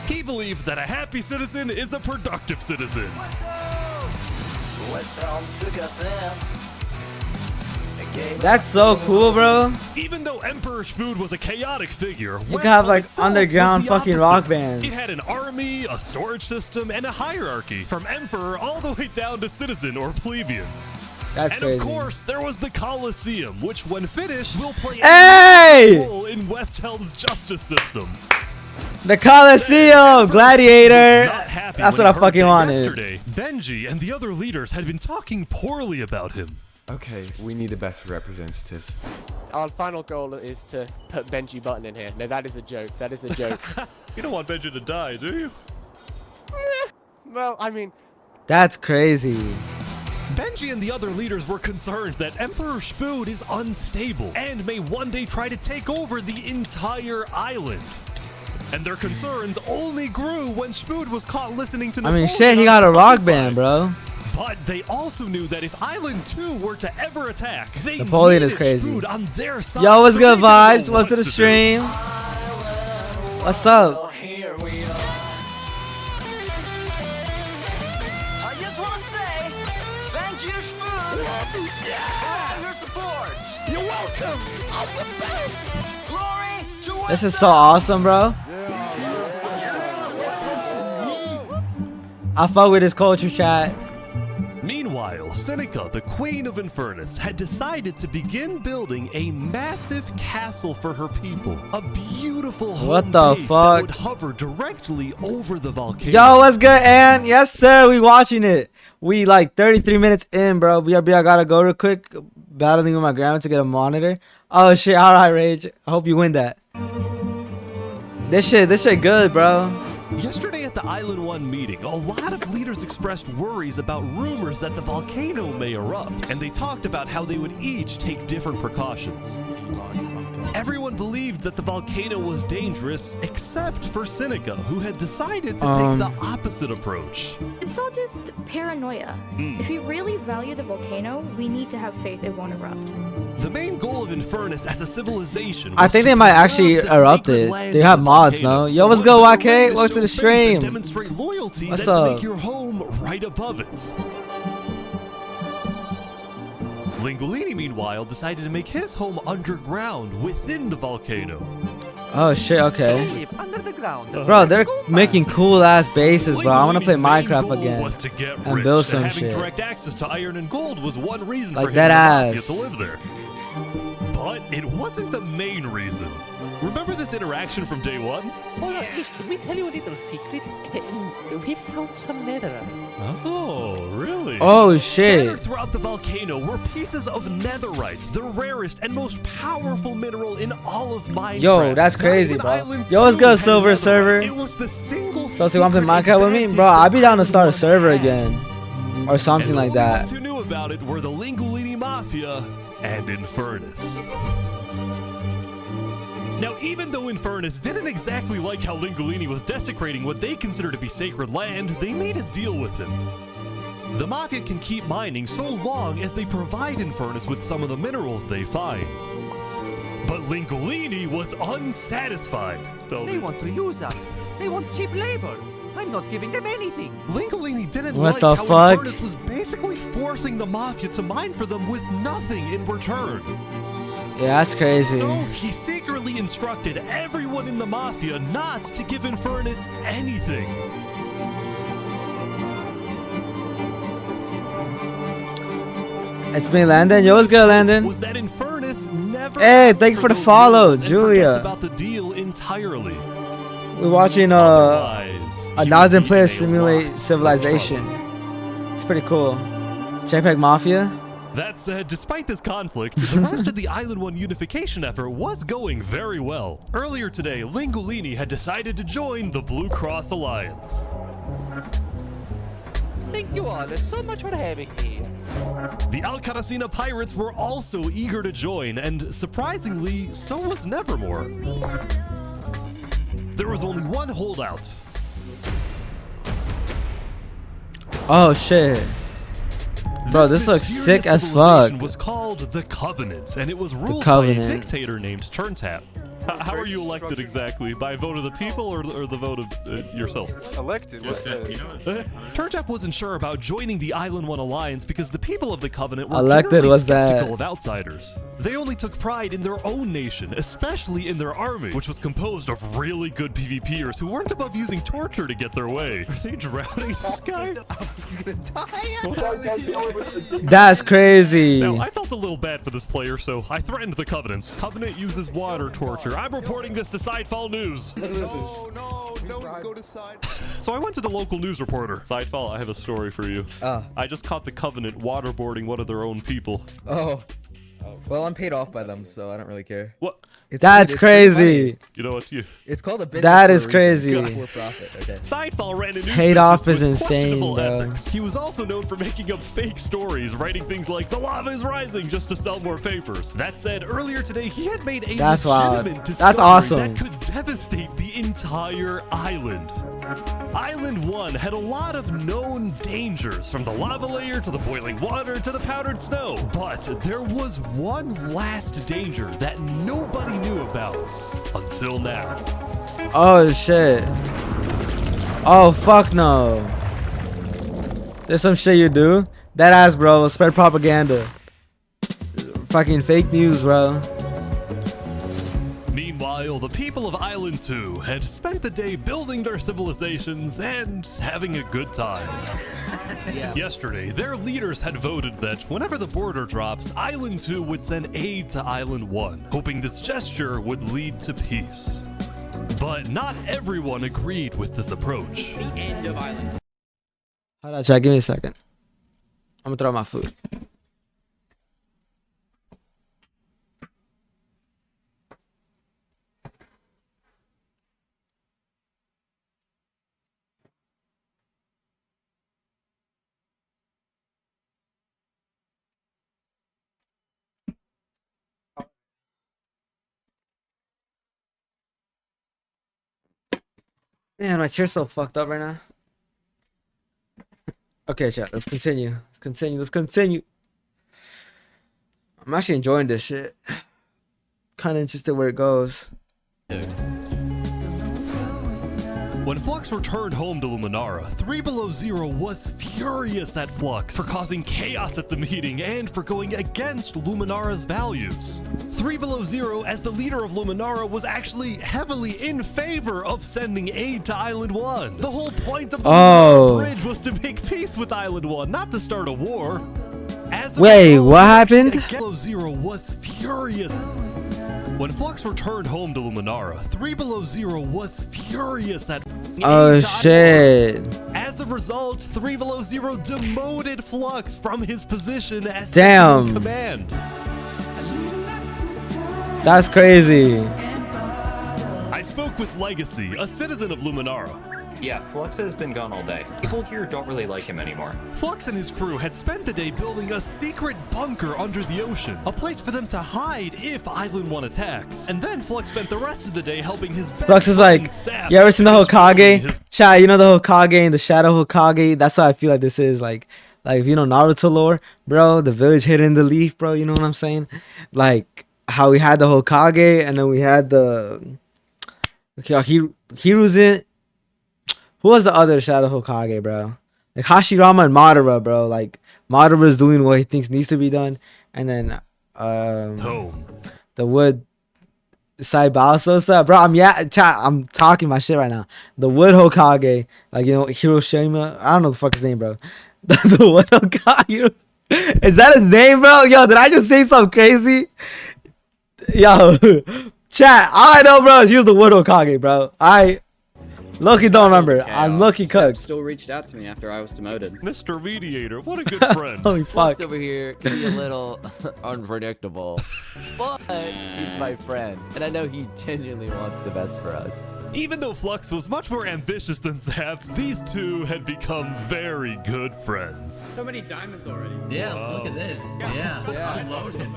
He believed that a happy citizen is a productive citizen. West Elm took us in. That's so cool, bro. Even though Emperor Spoot was a chaotic figure, You can have like underground fucking rock bands. It had an army, a storage system, and a hierarchy, from emperor all the way down to citizen or plebeian. That's and crazy. of course, there was the Colosseum, which when finished will play Hey! a role in West Helm's justice system. The Colosseum, Gladiator. Not happy That's when what I he heard fucking that wanted. Yesterday, Benji and the other leaders had been talking poorly about him. Okay, we need the best representative. Our final goal is to put Benji Button in here. No, that is a joke. That is a joke. You don't want Benji to die, do you? Well, I mean... That's crazy. Benji and the other leaders were concerned that Emperor Spoot is unstable and may one day try to take over the entire island. And their concerns only grew when Spoot was caught listening to I mean, Napoleon shit, he on got a rock Spotify. band, bro. But they also knew that if Island 2 were to ever attack, they Napoleon is needed crazy. Spoot on their side. Yo, what's so good, they didn't know vibes? what Welcome to the do. stream. What's up? Here we are. I just want to say thank you, Spoon, for all your support. You're welcome. I'm the best. Glory to West This is so awesome, bro. I fuck with this culture, chat. Meanwhile, Seneca, the Queen of Infernus, had decided to begin building a massive castle for her people. A beautiful home What the base fuck? that would hover directly over the volcano. Yo, what's good, Ann? Yes, sir. We watching it. We like 33 minutes in, bro. BRB, I gotta go real quick. Battling with my grandma to get a monitor. Oh shit! All right, Rage. I hope you win that. This shit good, bro. Yesterday at the Island 1 meeting, a lot of leaders expressed worries about rumors that the volcano may erupt, and they talked about how they would each take different precautions. Everyone believed that the volcano was dangerous, except for Seneca, who had decided to take the opposite approach. It's all just paranoia. If we really value the volcano, we need to have faith it won't erupt. The main goal of Infernus as a civilization I think they might actually erupt it. They have mods, no? Yo, what's good, YK? Welcome to the stream. Demonstrate loyalty What's than up? to make your home right above it. Lingolini, meanwhile, decided to make his home underground within the volcano. Oh shit, okay. Under the ground. Bro, they're making cool ass bases, bro. I want to play Minecraft again Was to get and rich, build some having shit. direct access to iron and gold was one reason Like for him that and the ass. Mafia to live there. But it wasn't the main reason. Remember this interaction from day one? Hold on, Ish, can we tell you a little secret? We found some netherite. Oh, really? Oh shit. Scattered throughout the volcano were pieces of netherite, the rarest and most powerful mineral in all of Minecraft. Yo, that's crazy, bro. Yo, what's good, Silver server? It was the single So, you want to play Minecraft with me? Bro, I'd be down to start a server again. Or something like that. Who knew about it were the Lingolini Mafia and Infernus. Now, even though Infernus didn't exactly like how Lingolini was desecrating what they consider to be sacred land, they made a deal with him. The Mafia can keep mining so long as they provide Infernus with some of the minerals they find. But Lingolini was unsatisfied. They want to use us. They want cheap labor. I'm not giving them anything. Lingolini didn't What like the how fuck? Infernus was basically forcing the Mafia to mine for them with nothing in return. Yeah, that's crazy. So he secretly instructed everyone in the Mafia not to give Infernus anything. It's me, Landon. Yo, what's good, Landon? Was that Infernus never Hey, asked thank you for the those follow, minerals and Julia. forgets about the deal entirely. We're watching Otherwise, a he 1,000 would be players in a simulate lot of civilization. It's pretty cool. JPEG Mafia. That said, despite this conflict, the rest of the Island 1 unification effort was going very well. Earlier today, Lingolini had decided to join the Blue Cross Alliance. Thank you all so much for having me. The Alcaracina pirates were also eager to join, and surprisingly, so was Nevermore. There was only one holdout. Oh shit. Bro, this looks sick as fuck. Civilization was called the Covenant, and it was ruled by a Covenant. dictator named Turntap. How are you elected exactly? By vote of the people or the vote of yourself? Elected? Turntap wasn't sure about joining the Island 1 Alliance because the people of the Covenant were Elected generally was skeptical that- of outsiders. They only took pride in their own nation, especially in their army, which was composed of really good PvPers who weren't above using torture to get their way. Are they drowning this guy? He's gonna die. That's crazy. Now, I felt a little bad for this player, so I threatened the Covenants. Covenant uses water torture. I'm reporting this to Sidefall News. No, go to side. So I went to the local news reporter. Sidefall, I have a story for you. I just caught the Covenant waterboarding one of their own people. Oh. Well, I'm paid off by them, so I don't really care. What? That's crazy. You know what? It's called a business. That for a is reason. crazy. For profit. Okay. Sidefall ran a news Paid off business is with insane, questionable bro. ethics. He was also known for making up fake stories, writing things like "the lava is rising" just to sell more papers. That said, earlier today he had made a That's wild. legitimate That's discovery awesome. that could devastate the entire island. Island 1 had a lot of known dangers, from the lava layer to the boiling water to the powdered snow. But there was one last danger that nobody knew about until now. Oh shit. Oh fuck no. There's some shit you do. That ass, bro. Spread propaganda. Fucking fake news, bro. Meanwhile, the people of Island 2 had spent the day building their civilizations and having a good time. Yesterday, their leaders had voted that whenever the border drops, Island 2 would send aid to Island 1, hoping this gesture would lead to peace. But not everyone agreed with this approach. The end of Island. Hold on, chat. Give me a second. I'm gonna throw out my food. Man, my chair's so fucked up right now. Okay, chat. Let's continue. Let's continue. I'm actually enjoying this shit. Kind of interested where it goes. When Flux returned home to Luminara, 3 Below Zero was furious at Flux for causing chaos at the meeting and for going against Luminara's values. 3 Below Zero, as the leader of Luminara, was actually heavily in favor of sending aid to Island 1. The whole point of the Luminara Bridge was to make peace with Island 1, not to start a war. Wait, what happened? Below Zero was furious. When Flux returned home to Luminara, 3 Below Zero was furious at Oh shit. As a result, 3 Below Zero demoted Flux from his position as Damn. second in command. That's crazy. I spoke with Legacy, a citizen of Luminara. Yeah, Flux has been gone all day. People here don't really like him anymore. Flux and his crew had spent the day building a secret bunker under the ocean, a place for them to hide if Island 1 attacks. And then Flux spent the rest of the day helping his best Flux is like, Sap you ever seen the Hokage? Chat, you know the Hokage and the Shadow Hokage? That's how I feel like this is. Like if you know Naruto lore, bro, the village hidden in the leaf, bro, you know what I'm saying? Like how we had the Hokage and then we had the Hiruzen. Who was the other Shadow Hokage, bro? Like Hashirama and Madara, bro. Like Madara's doing what he thinks needs to be done, and then the Wood Ilovesosa, bro. I'm talking my shit right now. The Wood Hokage, like you know Hiroshima. I don't know the fuck his name, bro. The Wood Hokage. Is that his name, bro? Yo, did I just say something crazy? Yo, chat. All I know, bro, is he was the Wood Hokage, bro. Loki don't remember. I'm Loki cooked. Still reached out to me after I was demoted. Mr. Mediator, what a good friend. Holy fuck. Over here can be a little unpredictable, but he's my friend, and I know he genuinely wants the best for us. Even though Flux was much more ambitious than Zaps, these two had become very good friends. So many diamonds already. Yeah, look at this. Yeah. Loaded.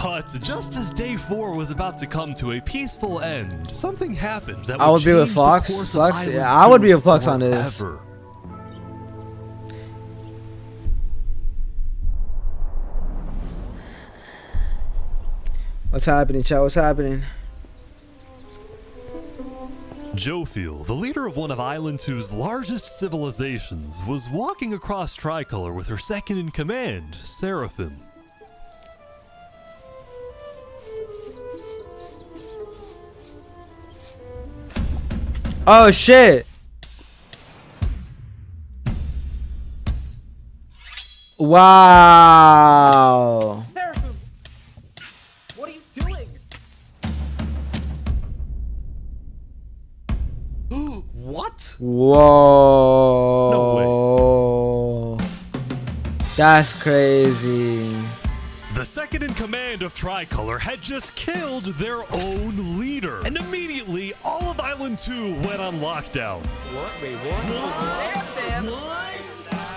But just as day 4 was about to come to a peaceful end, something happened that I would be with Flux. Yeah, I would be with Flux on this. What's happening, chat? What's happening? Jofiel, the leader of one of Island 2's largest civilizations, was walking across Tricolor with her second in command, Seraphim. Oh shit! Wow! Seraphim, what are you doing? What? Whoa! No way. That's crazy. The second in command of Tricolor had just killed their own leader. And immediately, all of Island 2 went on lockdown. What? Wait, what?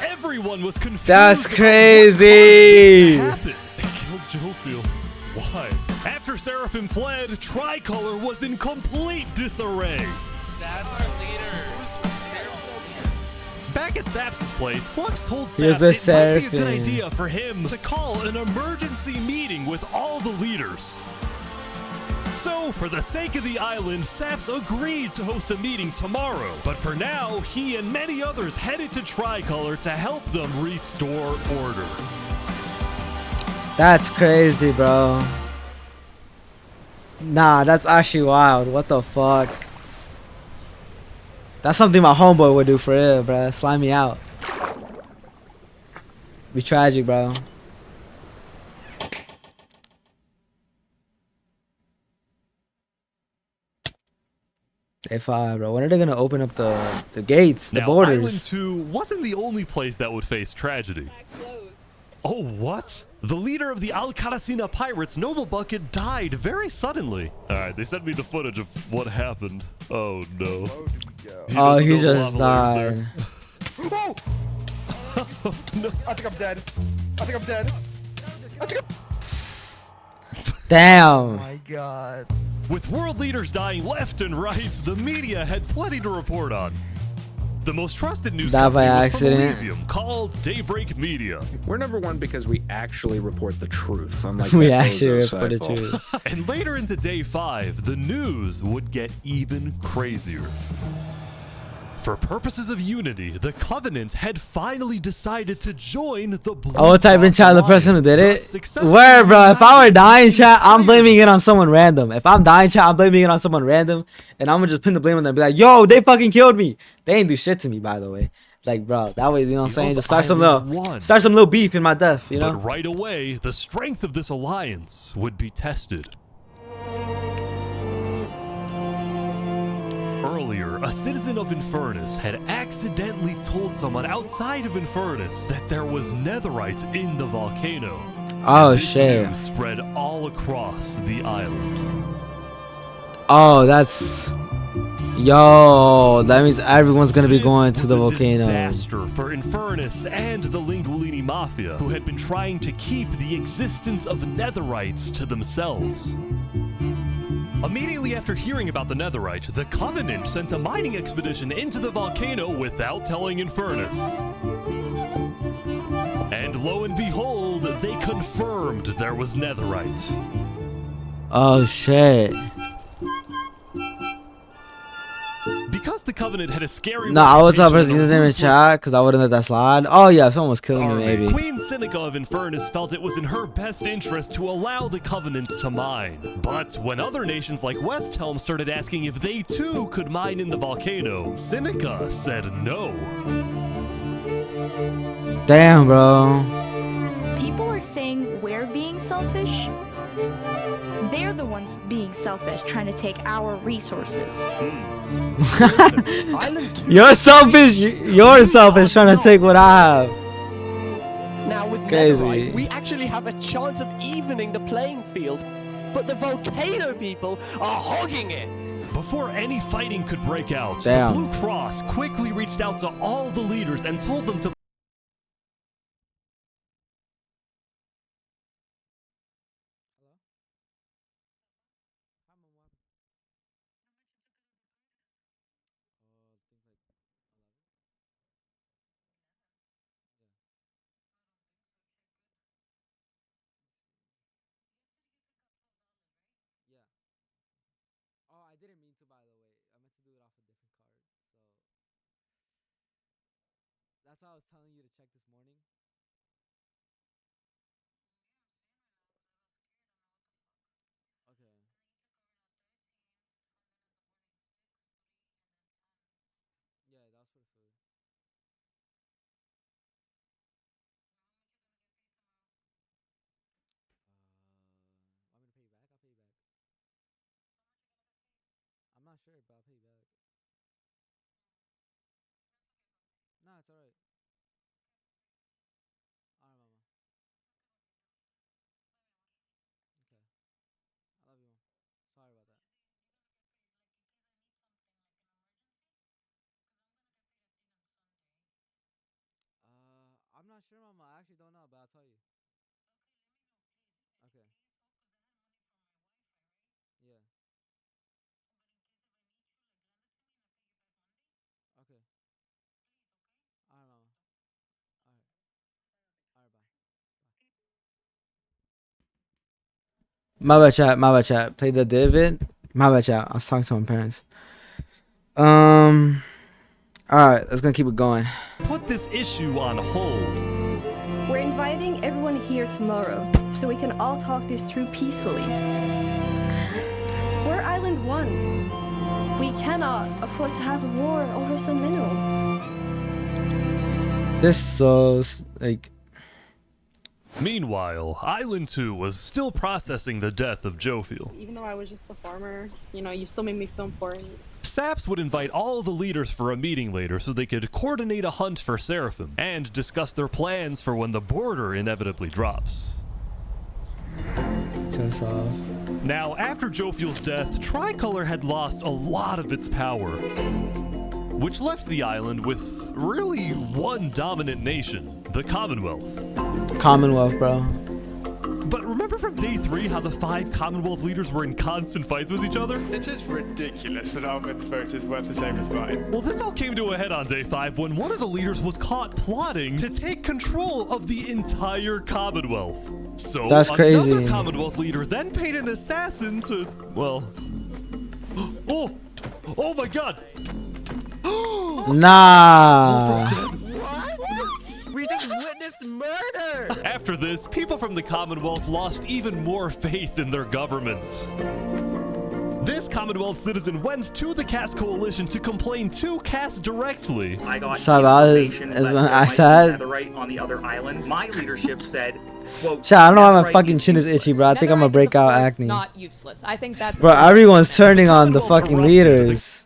Everyone was confused. That's crazy. What happened? They killed Jofiel. Why? After Seraphim fled, Tricolor was in complete disarray. That's our leader. Back at Saps' place, Flux told Here's Saps a it might be a good Seraphim. idea for him to call an emergency meeting with all the leaders. So, for the sake of the island, Saps agreed to host a meeting tomorrow. But for now, he and many others headed to Tricolor to help them restore order. That's crazy, bro. Nah, that's actually wild. What the fuck? That's something my homeboy would do for real, bro. Slime me out. Be tragic, bro. Day 5, bro. When are they gonna open up the gates, the Now, borders? Island 2 wasn't the only place that would face tragedy. Oh, what? The leader of the Alcaracina Pirates, Noble Bucket, died very suddenly. Alright, they sent me the footage of what happened. Oh, no. Oh, he doesn't know just the lava layer's died. there. No. I think I'm dead. I think I'm dead. I think I'm... Damn. Oh my god. With world leaders dying left and right, the media had plenty to report on. The most trusted news That by company was from accident. Elysium, called Daybreak Media. We're number one because we actually report the truth. Unlike We that actually bozo report the side. truth. And later into day 5, the news would get even crazier. For purposes of unity, the Covenant had finally decided to join the Blue I will type in chat the person who did it. successfully Where, bro? If I were dying chat, I'm blaming it on someone random. If I'm dying chat, I'm blaming it on someone random. And I'm gonna just pin the blame on them. Be like, yo, they fucking killed me. They ain't do shit to me, by the way. Like, bro, that way, you know what I'm saying? Just start some little beef in my death, you know? But right away, the strength of this alliance would be tested. Earlier, a citizen of Infernus had accidentally told someone outside of Infernus that there was netherite in the volcano. Oh, And this shit. news spread all across the island. Oh, that's... Yo, that means everyone's gonna be going to the volcano. Disaster for Infernus and the Lingualini Mafia, who had been trying to keep the existence of netherites to themselves. Immediately after hearing about the netherite, the Covenant sent a mining expedition into the volcano without telling Infernus. And lo and behold, they confirmed there was netherite. Oh, shit. Because the Covenant had a scary No, I was up as reputation username in chat because I wouldn't let that slide. Oh, yeah, someone was killing me, maybe. Queen Seneca of Infernus felt it was in her best interest to allow the Covenant to mine. But when other nations like Westhelm started asking if they too could mine in the volcano, Seneca said no. Damn, bro. People are saying we're being selfish. They're the ones being selfish, trying to take our resources. You're selfish. You're selfish trying to take what I have. Now with Crazy. netherite, we actually have a chance of evening the playing field, but the volcano people are hogging it. Before any fighting could break out, Damn. the Blue Cross quickly reached out to all the leaders and told them to Oh, I didn't mean to, by the way. I meant to do it off a different card. So that's why I was telling you to check this morning. Okay. Yeah, that was for the food. Want me to pay you back? I'll pay you back. I'm not sure, but I'll pay you back. No, it's alright. Alright, mama. Okay. I love you, mom. Sorry about that. I'm not sure, mama. I actually don't know, but I'll tell you. Okay. Yeah. Okay. Alright, mama. Alright. Alright, bye. My bad, chat. My bad, chat. Play the David. My bad, chat. I was talking to my parents. Alright, let's gonna keep it going. put this issue on hold. We're inviting everyone here tomorrow, so we can all talk this through peacefully. We're Island 1. We cannot afford to have a war over some mineral. This so like. Meanwhile, Island 2 was still processing the death of Jofiel. Even though I was just a farmer, you know, you still made me feel important. Saps would invite all the leaders for a meeting later so they could coordinate a hunt for Seraphim and discuss their plans for when the border inevitably drops. Now, after Jofiel's death, Tricolor had lost a lot of its power, which left the island with really one dominant nation, the Commonwealth. Commonwealth, bro. But remember from day 3 how the 5 Commonwealth leaders were in constant fights with each other? It is ridiculous that Ahmed's vote is worth the same as mine. Well, this all came to a head on day 5 when one of the leaders was caught plotting to take control of the entire Commonwealth. So that's crazy. Another Commonwealth leader then paid an assassin to, well, oh my God. Nah. We just witnessed murder! After this, people from the Commonwealth lost even more faith in their governments. This Commonwealth citizen went to the Cass Coalition to complain to Cass directly. I got information that I said netherite on the other island. My leadership said, quote, Chat, I don't know why my fucking chin is itchy, bro. I think I'm gonna break out acne. Not useless. I think that's. Bro, everyone's turning on the fucking leaders.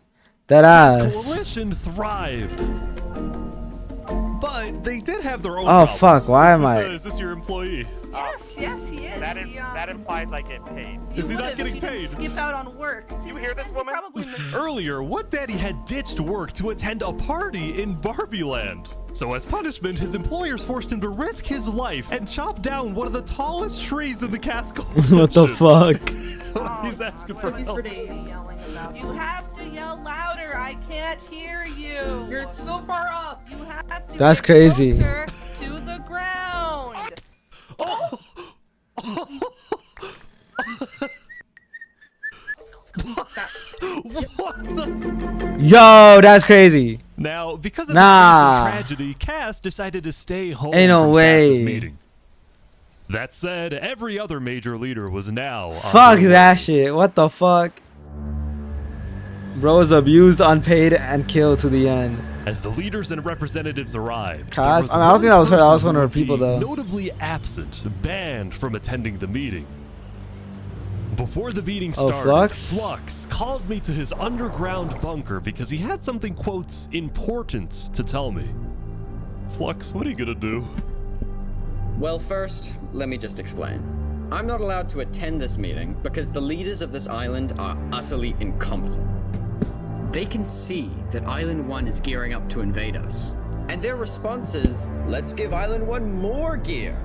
That ass. Coalition thrived. But they did have their own Oh problems. fuck, why am I? Is this your employee? Yes, he is. That implies I get paid. Is he not getting paid? Skip out on work. You hear this woman? Earlier, What Daddy had ditched work to attend a party in Barbie Land. So as punishment, his employers forced him to risk his life and chop down one of the tallest trees in the Cass Coalition. What the fuck? He's asking for help. You have to yell louder. I can't hear you. You're so far up. You have to. That's get crazy. Closer to the ground. Oh. What the? Yo, that's crazy. Now, because of Nah. the recent tragedy, Cass decided to stay home Ain't no from way. Sass's meeting. That said, every other major leader was now on Fuck their that way. shit. What the fuck? Bro was abused, unpaid, and killed to the end. As the leaders and representatives arrived, Cass? there was I mean, I don't think that was her. That one was one of her person who people, would be though. Notably absent, banned from attending the meeting. Before the meeting Oh, started, Flux? called me to his underground bunker because he had something, quotes, important to tell me. Flux, what are you gonna do? Well, first, let me just explain. I'm not allowed to attend this meeting because the leaders of this island are utterly incompetent. They can see that Island 1 is gearing up to invade us. And their response is, let's give Island 1 more gear.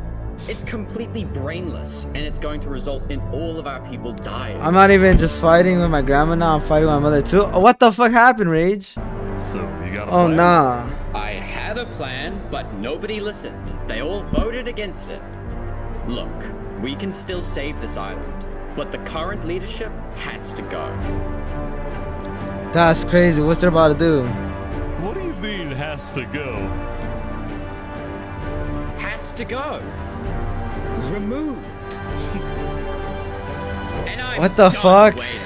It's completely brainless, and it's going to result in all of our people dying. I'm not even just fighting with my grandma now. I'm fighting with my mother too. Oh, what the fuck happened, Rage? So, you got a Oh, plan? nah. I had a plan, but nobody listened. They all voted against it. Look, we can still save this island, but the current leadership has to go. That's crazy. What's they about to do? What do you mean, has to go? Has to go. Removed. And I'm What the done fuck? waiting.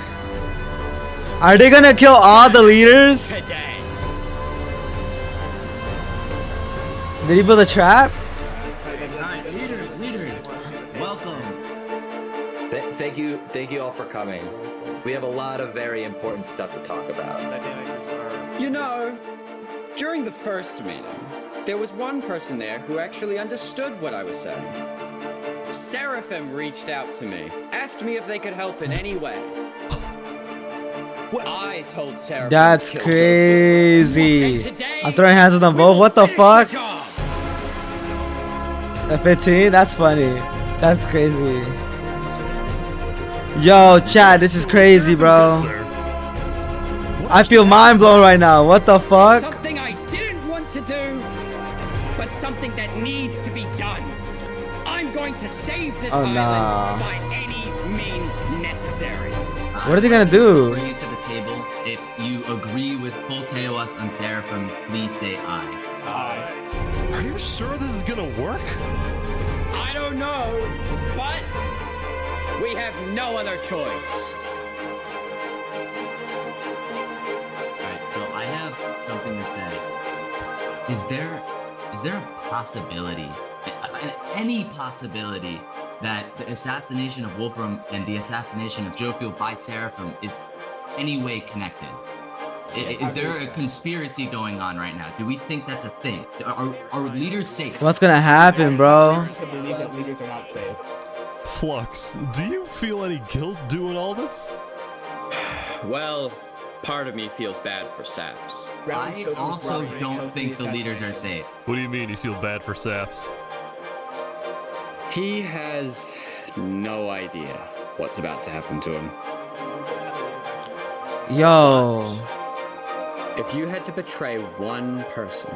Are they gonna kill all the leaders? Today. Did he build a trap? Alright, leaders, welcome. Thank you all for coming. We have a lot of very important stuff to talk about. You know, during the first meeting, there was one person there who actually understood what I was saying. Seraphim reached out to me, asked me if they could help in any way. I told Seraphim That's to kill crazy. And today, I'm throwing hands on them both. What the fuck? At 15? That's funny. That's crazy. Yo, chat, this is crazy, bro. I feel mind blown right now. What the fuck? Something I didn't want to do, but something that needs to be done. I'm going to save this Oh, island nah. by any means necessary. What are they gonna do? Bring it to the table. If you agree with full KOS on Seraphim, please say aye. Aye. Are you sure this is gonna work? I don't know, but we have no other choice. Alright, so I have something to say. Is there a possibility, any possibility, that the assassination of Wolfram and the assassination of Jofield by Seraphim is any way connected? Is there a conspiracy going on right now? Do we think that's a thing? Are leaders safe? What's gonna happen, bro? To believe that leaders are not safe. Flux, do you feel any guilt doing all this? Well, part of me feels bad for Saps. I also don't think the leaders are safe. What do you mean you feel bad for Saps? He has no idea what's about to happen to him. Yo. If you had to betray one person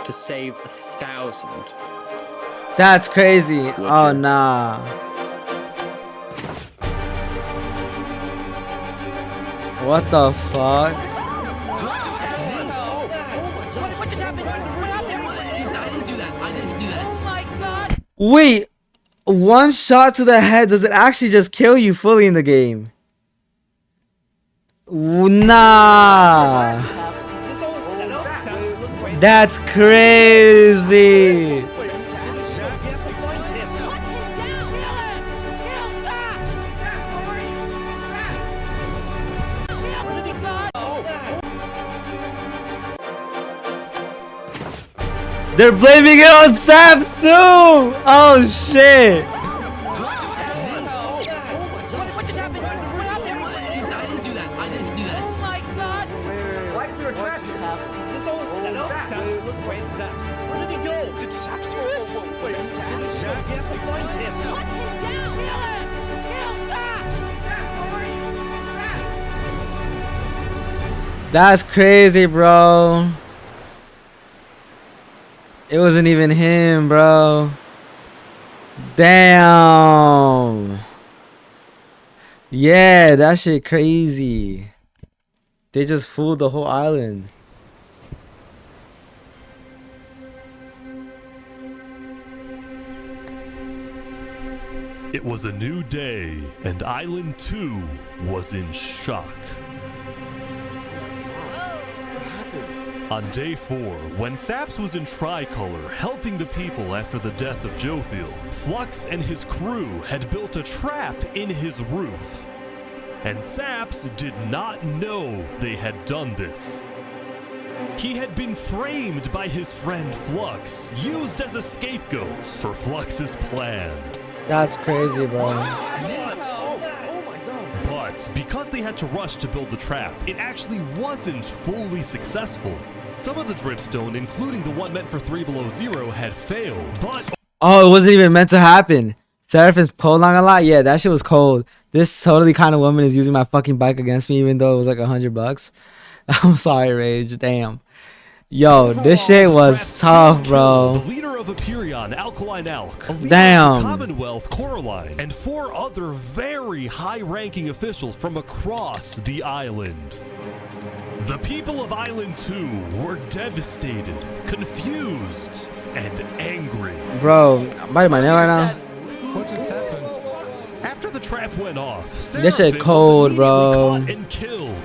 to save 1,000, That's crazy. Oh, nah. What the fuck? What just happened? What happened? I didn't do that. I didn't do that. Oh my god! Wait. One shot to the head, does it actually just kill you fully in the game? Nah. That's crazy. They're blaming it on Saps too! Oh shit! What just happened? What happened? I didn't do that. I didn't do that. Oh my god! Why is there a trap? Is this all a setup? Saps, look, where's Saps? Where did he go? Did Saps do this? Wait, Saps? Yeah, we have to find him. Hunt him down! Kill Saps! That's crazy, bro. It wasn't even him, bro. Damn. Yeah, that shit crazy. They just fooled the whole island. It was a new day, and Island 2 was in shock. On day 4, when Saps was in Tricolor helping the people after the death of Jofiel, Flux and his crew had built a trap in his roof. And Saps did not know they had done this. He had been framed by his friend Flux, used as a scapegoat for Flux's plan. That's crazy, bro. But because they had to rush to build the trap, it actually wasn't fully successful. Some of the dripstone, including the one meant for 3 Below Zero, had failed, but... Oh, it wasn't even meant to happen. Seraphim's cold on a lot? Yeah, that shit was cold. This totally kind of woman is using my fucking bike against me, even though it was like $100. I'm sorry, Rage. Damn. Yo, this shit was tough, bro. The leader of Aperion, Alkaline Alk, a leader Damn. of the Commonwealth, Coraline, and 4 other very high-ranking officials from across the island. The people of Island 2 were devastated, confused, and angry. Bro, I'm biting my nail right now. What just happened? After the trap went off, This shit Seraphim cold, was bro. immediately caught and killed.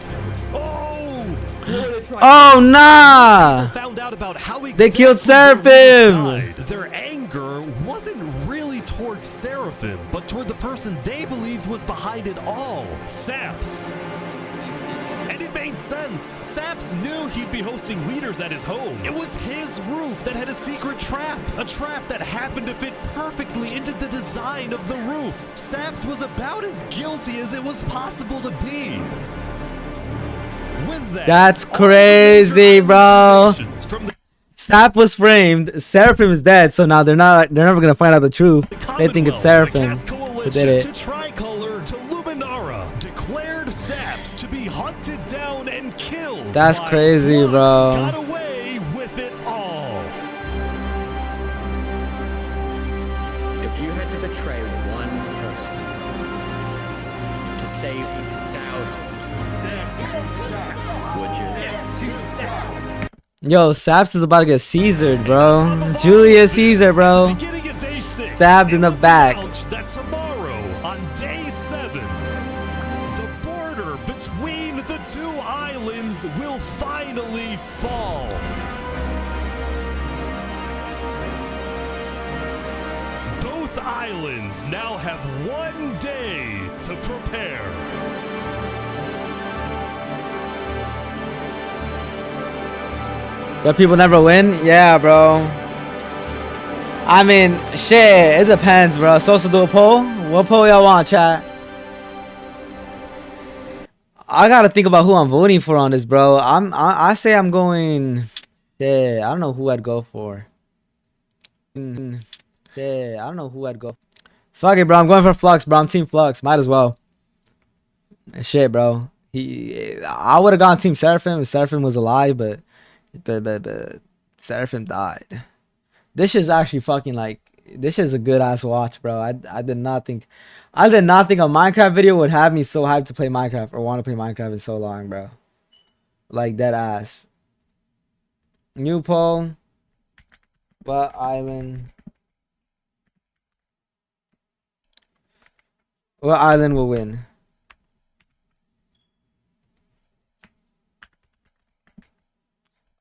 Oh, nah! Found out about how They killed exactly Seraphim! their anger wasn't really towards Seraphim, but toward the person they believed was behind it all, Saps. And it made sense. Saps knew he'd be hosting leaders at his home. It was his roof that had a secret trap. A trap that happened to fit perfectly into the design of the roof. Saps was about as guilty as it was possible to be. With that, That's crazy, bro. Sap was framed. Seraphim is dead, so now they're never gonna find out the truth. They think it's Seraphim who did it. To Tricolor to Luminara declared Saps to be hunted down and killed. That's while crazy, Flux bro. Got away with it all. If you had to betray one person to save 1,000, would you? Yo, Saps is about to get Caesared, bro. Julius Caesar, bro. Stabbed in the back. That tomorrow, on day 7, the border between the 2 islands will finally fall. Both islands now have 1 day to prepare. But people never win? Yeah, bro. I mean, shit, it depends, bro. Supposed to do a poll? What poll y'all want, chat? I gotta think about who I'm voting for on this, bro. I say I'm going. Yeah, I don't know who I'd go for. Yeah, I don't know who I'd go. Fuck it, bro. I'm going for Flux, bro. I'm Team Flux. Might as well. Shit, bro. I would have gone Team Seraphim if Seraphim was alive, but Seraphim died. This is actually fucking like, this is a good ass watch, bro. I did not think a Minecraft video would have me so hyped to play Minecraft or want to play Minecraft in so long, bro. Like dead ass. New poll. What island? What island will win?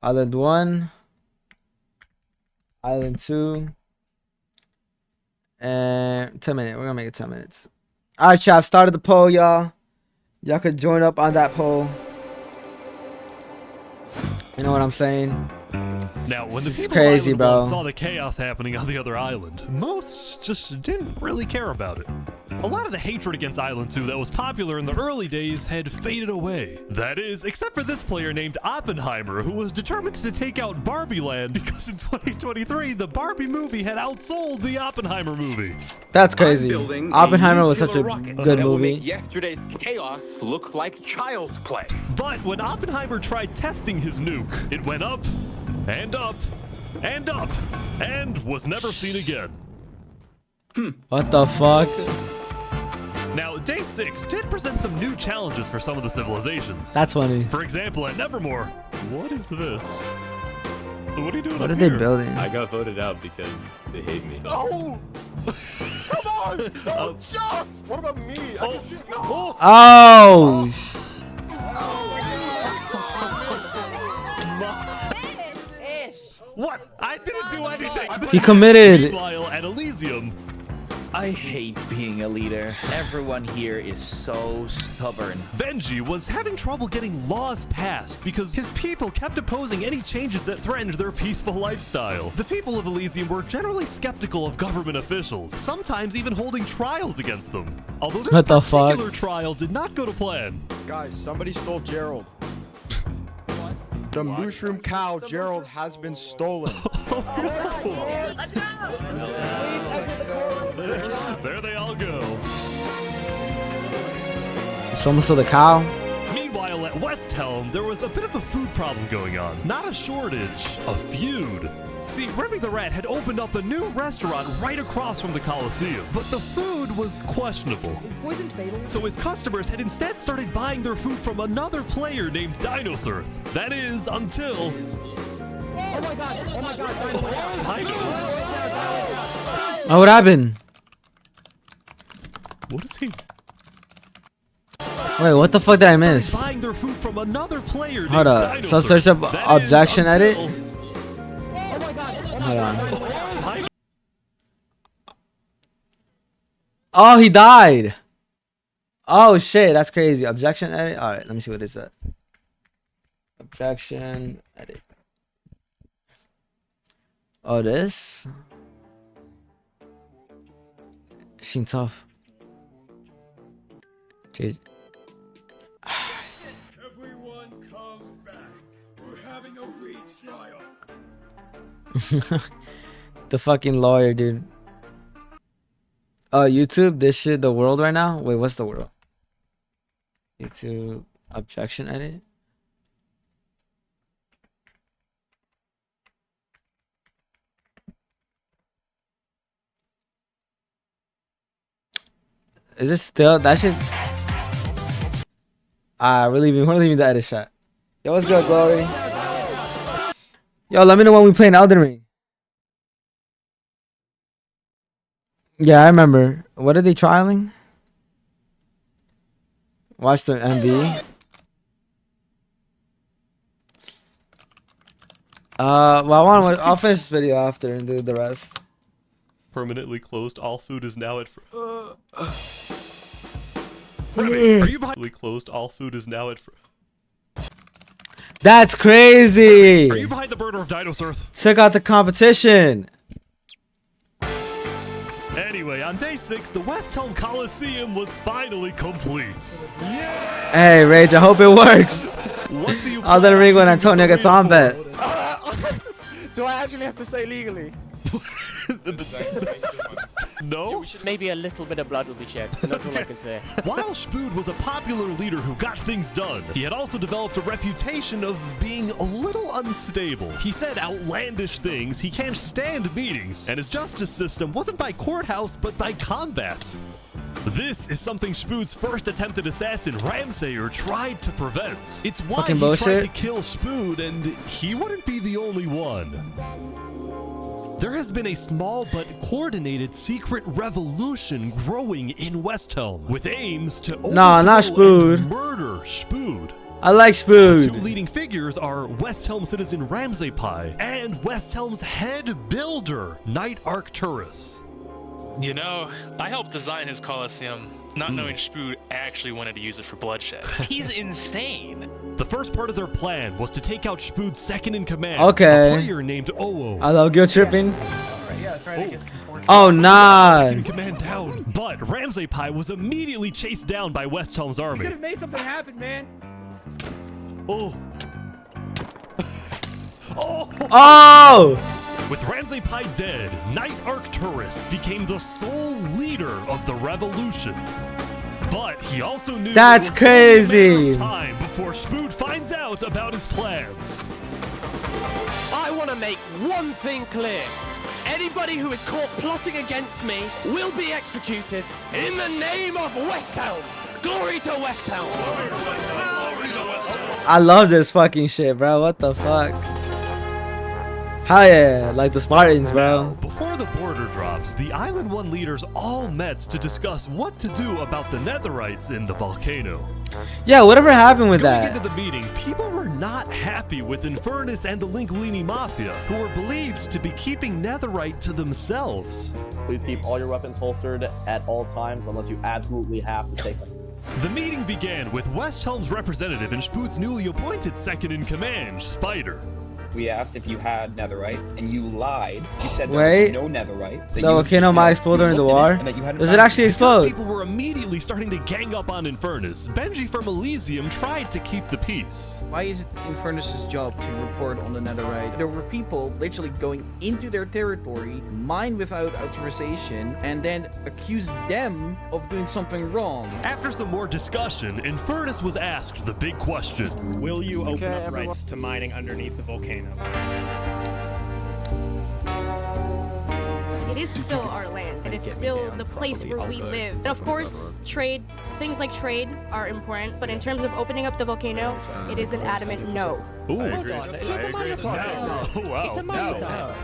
Island 1, Island 2, and 10 minutes. We're gonna make it 10 minutes. All right, chat. I've started the poll, y'all. Y'all could join up on that poll. You know what I'm saying? Now, when the This is people of crazy, Island bro. 1 saw the chaos happening on the other island, most just didn't really care about it. A lot of the hatred against Island 2 that was popular in the early days had faded away. That is, except for this player named Oppenheimer, who was determined to take out Barbie Land because in 2023, the Barbie movie had outsold the Oppenheimer movie. That's crazy. Oppenheimer was such a good movie. Yesterday's chaos looked like child's play. But when Oppenheimer tried testing his nuke, it went up, and up, and up, and was never seen again. What the fuck? Now, Day 6 did present some new challenges for some of the civilizations. That's funny. For example, at Nevermore, what is this? What are you doing What up are they here? building? I got voted out because they hate me. No! Come on! Don't jump! What about me? I can shoot. No! Oh! What? I didn't do anything. He committed. Meanwhile, at Elysium, I hate being a leader. Everyone here is so stubborn. Benji was having trouble getting laws passed because his people kept opposing any changes that threatened their peaceful lifestyle. The people of Elysium were generally skeptical of government officials, sometimes even holding trials against them. Although this What the particular fuck? trial did not go to plan. Guys, somebody stole Gerald. The mushroom cow, Gerald, has been stolen. Let's go! There they all go. Someone stole the cow. Meanwhile, at West Helm, there was a bit of a food problem going on. Not a shortage, a feud. See, Remy the Rat had opened up a new restaurant right across from the Coliseum, but the food was questionable. Is poison fatal? So his customers had instead started buying their food from another player named Dinosaur. That is, until... Oh my god! Oh my god! Oh, what happened? What is he? Wait, what the fuck did I miss? Buying their food from another player named Hold up. So Dinosaur. search up That objection is, edit. until- Hold on. Oh, he died. Oh shit, that's crazy. Objection edit. All right, let me see what is that. Objection edit. Oh, this seemed tough. Dude. Everyone come back. We're having a retrial. The fucking lawyer, dude. Oh, YouTube, this shit, the world right now? Wait, what's the world? YouTube, objection edit? Is this still, that shit? We're leaving the edit shot. Yo, what's good, Glory? Yo, let me know when we playing Elden Ring. Yeah, I remember. What are they trialing? Watch the MV. Well, I'll finish this video after and do the rest. Permanently closed. All food is now at. Remy, are you behind? Closed. All food is now at. That's crazy. Are you behind the burner of Dinosaur? Took out the competition. Anyway, on day 6, the West Helm Coliseum was finally complete. Yeah! Hey, Rage, I hope it works. What do you Elden Ring when Antonio gets on bet. Do I actually have to say legally? No? Maybe a little bit of blood will be shed, and that's all I can say. While Spood was a popular leader who got things done, he had also developed a reputation of being a little unstable. He said outlandish things, he can't stand meetings, and his justice system wasn't by courthouse, but by combat. This is something Spood's first attempted assassin, Ramsayer, tried to prevent. It's why Fucking he bullshit. tried to kill Spood, and he wouldn't be the only one. There has been a small but coordinated secret revolution growing in Westhelm, with aims to Nah, not overthrow and Spood. murder Spood. I like The Spood. two leading figures are Westhelm citizen Ramsay Pie and Westhelm's head builder, Knight Arcturus. You know, I helped design his Colosseum, not knowing Spood actually wanted to use it for bloodshed. He's insane. The first part of their plan was to take out Spood's second in command, Okay. a player named Oo. I love guilt tripping. Yeah, that's right. Against the force. Oh nah. Second in command down, but Ramsay Pie was immediately chased down by Westhelm's You army. could have made something happen, man. Oh. Oh! With Ramsay Pie dead, Knight Arcturus became the sole leader of the revolution. But he also knew That's it was only a matter crazy. of time before Spood finds out about his plans. I want to make one thing clear. Anybody who is caught plotting against me will be executed in the name of Westhelm. Glory to Westhelm. I love this fucking shit, bro. What the fuck? Hell yeah, like the Spartans, bro. Before the border drops, the Island 1 leaders all met to discuss what to do about the Netherites in the volcano. Yeah, whatever happened with Going that? into the meeting, people were not happy with Infernus and the Linguini Mafia, who were believed to be keeping Netherite to themselves. Please keep all your weapons holstered at all times unless you absolutely have to take them. The meeting began with Westhelm's representative and Spood's newly appointed second in command, Spider. We asked if you had netherite, and you lied. You said there Wait. was no netherite. The volcano might explode during the war? Does it actually Because explode? people were immediately starting to gang up on Infernus, Benji from Elysium tried to keep the peace. Why is it Infernus's job to report on the netherite? There were people literally going into their territory, mine without authorization, and then accuse them of doing something wrong. After some more discussion, Infernus was asked the big question. Will you open up rights to mining underneath the volcano? It is still our land. It is still the place where we live. And of course, trade, things like trade are important, but in terms of opening up the volcano, it is an adamant no. Ooh. I agree. Oh, wow.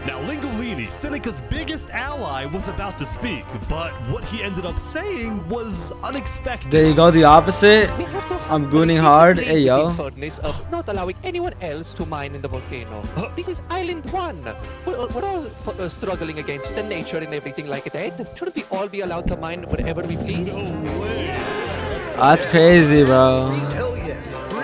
Now, Lingolini, Seneca's biggest ally, was about to speak, but what he ended up saying was unexpected. There you go, the opposite. I'm gooning hard. Hey, yo. Furnace of not allowing anyone else to mine in the volcano. This is Island 1. We're all struggling against the nature and everything like that. Shouldn't we all be allowed to mine wherever we please? That's crazy, bro.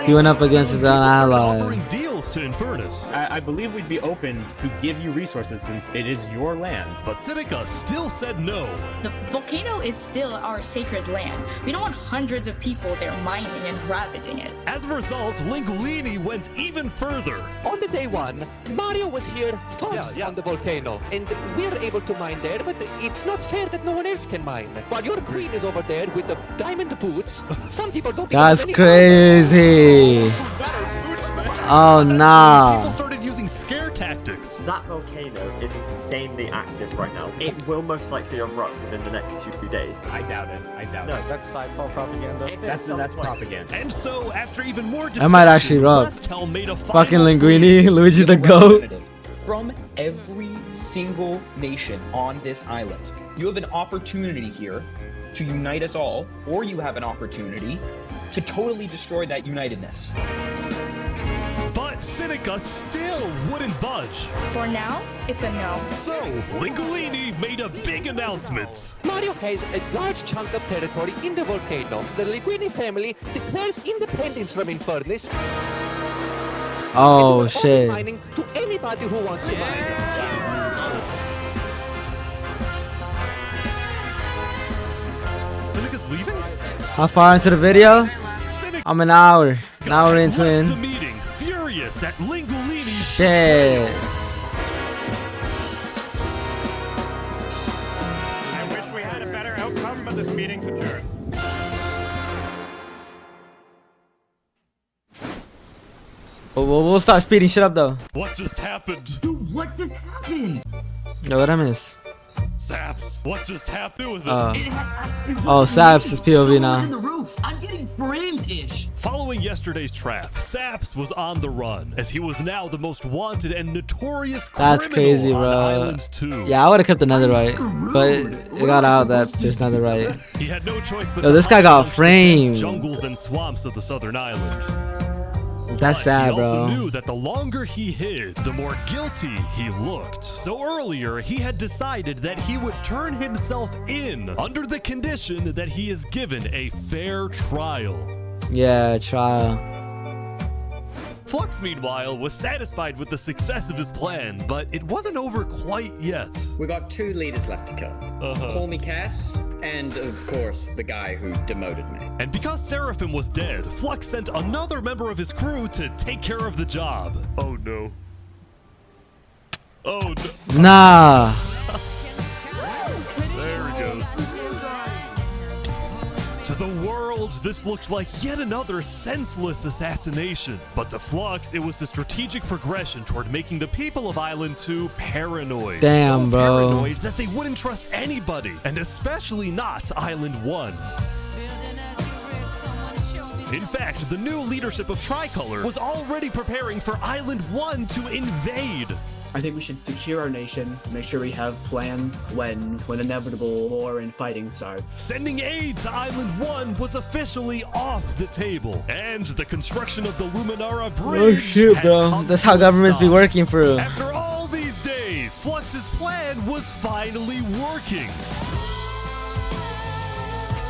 He went up against his own ally. Offering deals to Infernus. I believe we'd be open to give you resources since it is your land. But Seneca still said no. The volcano is still our sacred land. We don't want hundreds of people there mining and ravaging it. As a result, Lingolini went even further. On the day one, Mario was here first on the volcano, and we're able to mine there, but it's not fair that no one else can mine. While your queen is over there with the diamond boots, some people don't even That's have any crazy. Oh, nah. People started using scare tactics. That volcano is insanely active right now. It will most likely erupt within the next 2 days. I doubt it. I doubt No. it. That's sci-fi propaganda. That's propaganda. And so, after even more I might actually rub. Westhelm made a Fucking final Linguini, Luigi the Goat. From every single nation on this island. You have an opportunity here to unite us all, or you have an opportunity to totally destroy that unitedness. But Seneca still wouldn't budge. For now, it's a no. So, Lingolini made a big announcement. Mario has a large chunk of territory in the volcano. The Linguini family declares independence from Infernus. Oh, Only shit. mining to anybody who wants to mine. Seneca's leaving? How far into the video? I'm an hour. An hour into Left the it. meeting, furious at Lingolini's Shit. I wish Meeting's adjourned. We'll start speeding shit up though. What just happened? Dude, what just happened? Yo, what I miss? Saps, what just happened with it? Oh, Saps is POV in now. the roof. I'm getting framed-ish. Following yesterday's trap, Saps was on the run, as he was now the most wanted and notorious criminal That's crazy, on bro. Island 2. Yeah, I would have kept the netherite, but it got out that there's netherite. He had no choice but Yo, this guy got to framed. jungles and swamps of the southern island. That's But sad, he also bro. knew that the longer he hid, the more guilty he looked. So earlier, he had decided that he would turn himself in under the condition that he is given a fair trial. Yeah, trial. Flux, meanwhile, was satisfied with the success of his plan, but it wasn't over quite yet. We got 2 leaders left to kill. Call me Cass, and of course, the guy who demoted me. And because Seraphim was dead, Flux sent another member of his crew to take care of the job. Oh no. Oh no. Nah. There we go. To the world, this looked like yet another senseless assassination. But to Flux, it was a strategic progression toward making the people of Island 2 paranoid. Damn, so bro. paranoid that they wouldn't trust anybody, and especially not Island 1. In fact, the new leadership of Tricolor was already preparing for Island 1 to invade. I think we should secure our nation, make sure we have plans when inevitable war and fighting starts. Sending aid to Island 1 was officially off the table, and the construction of the Luminara Bridge. Oh shit, had bro. come That's to how a governments be stop. working for real. After all these days, Flux's plan was finally working.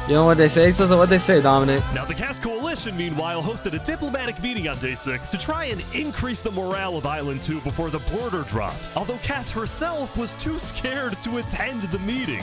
You know what they say? So what they say, Dominic? Now, the Cass Coalition, meanwhile, hosted a diplomatic meeting on Day 6 to try and increase the morale of Island 2 before the border drops. Although Cass herself was too scared to attend the meeting.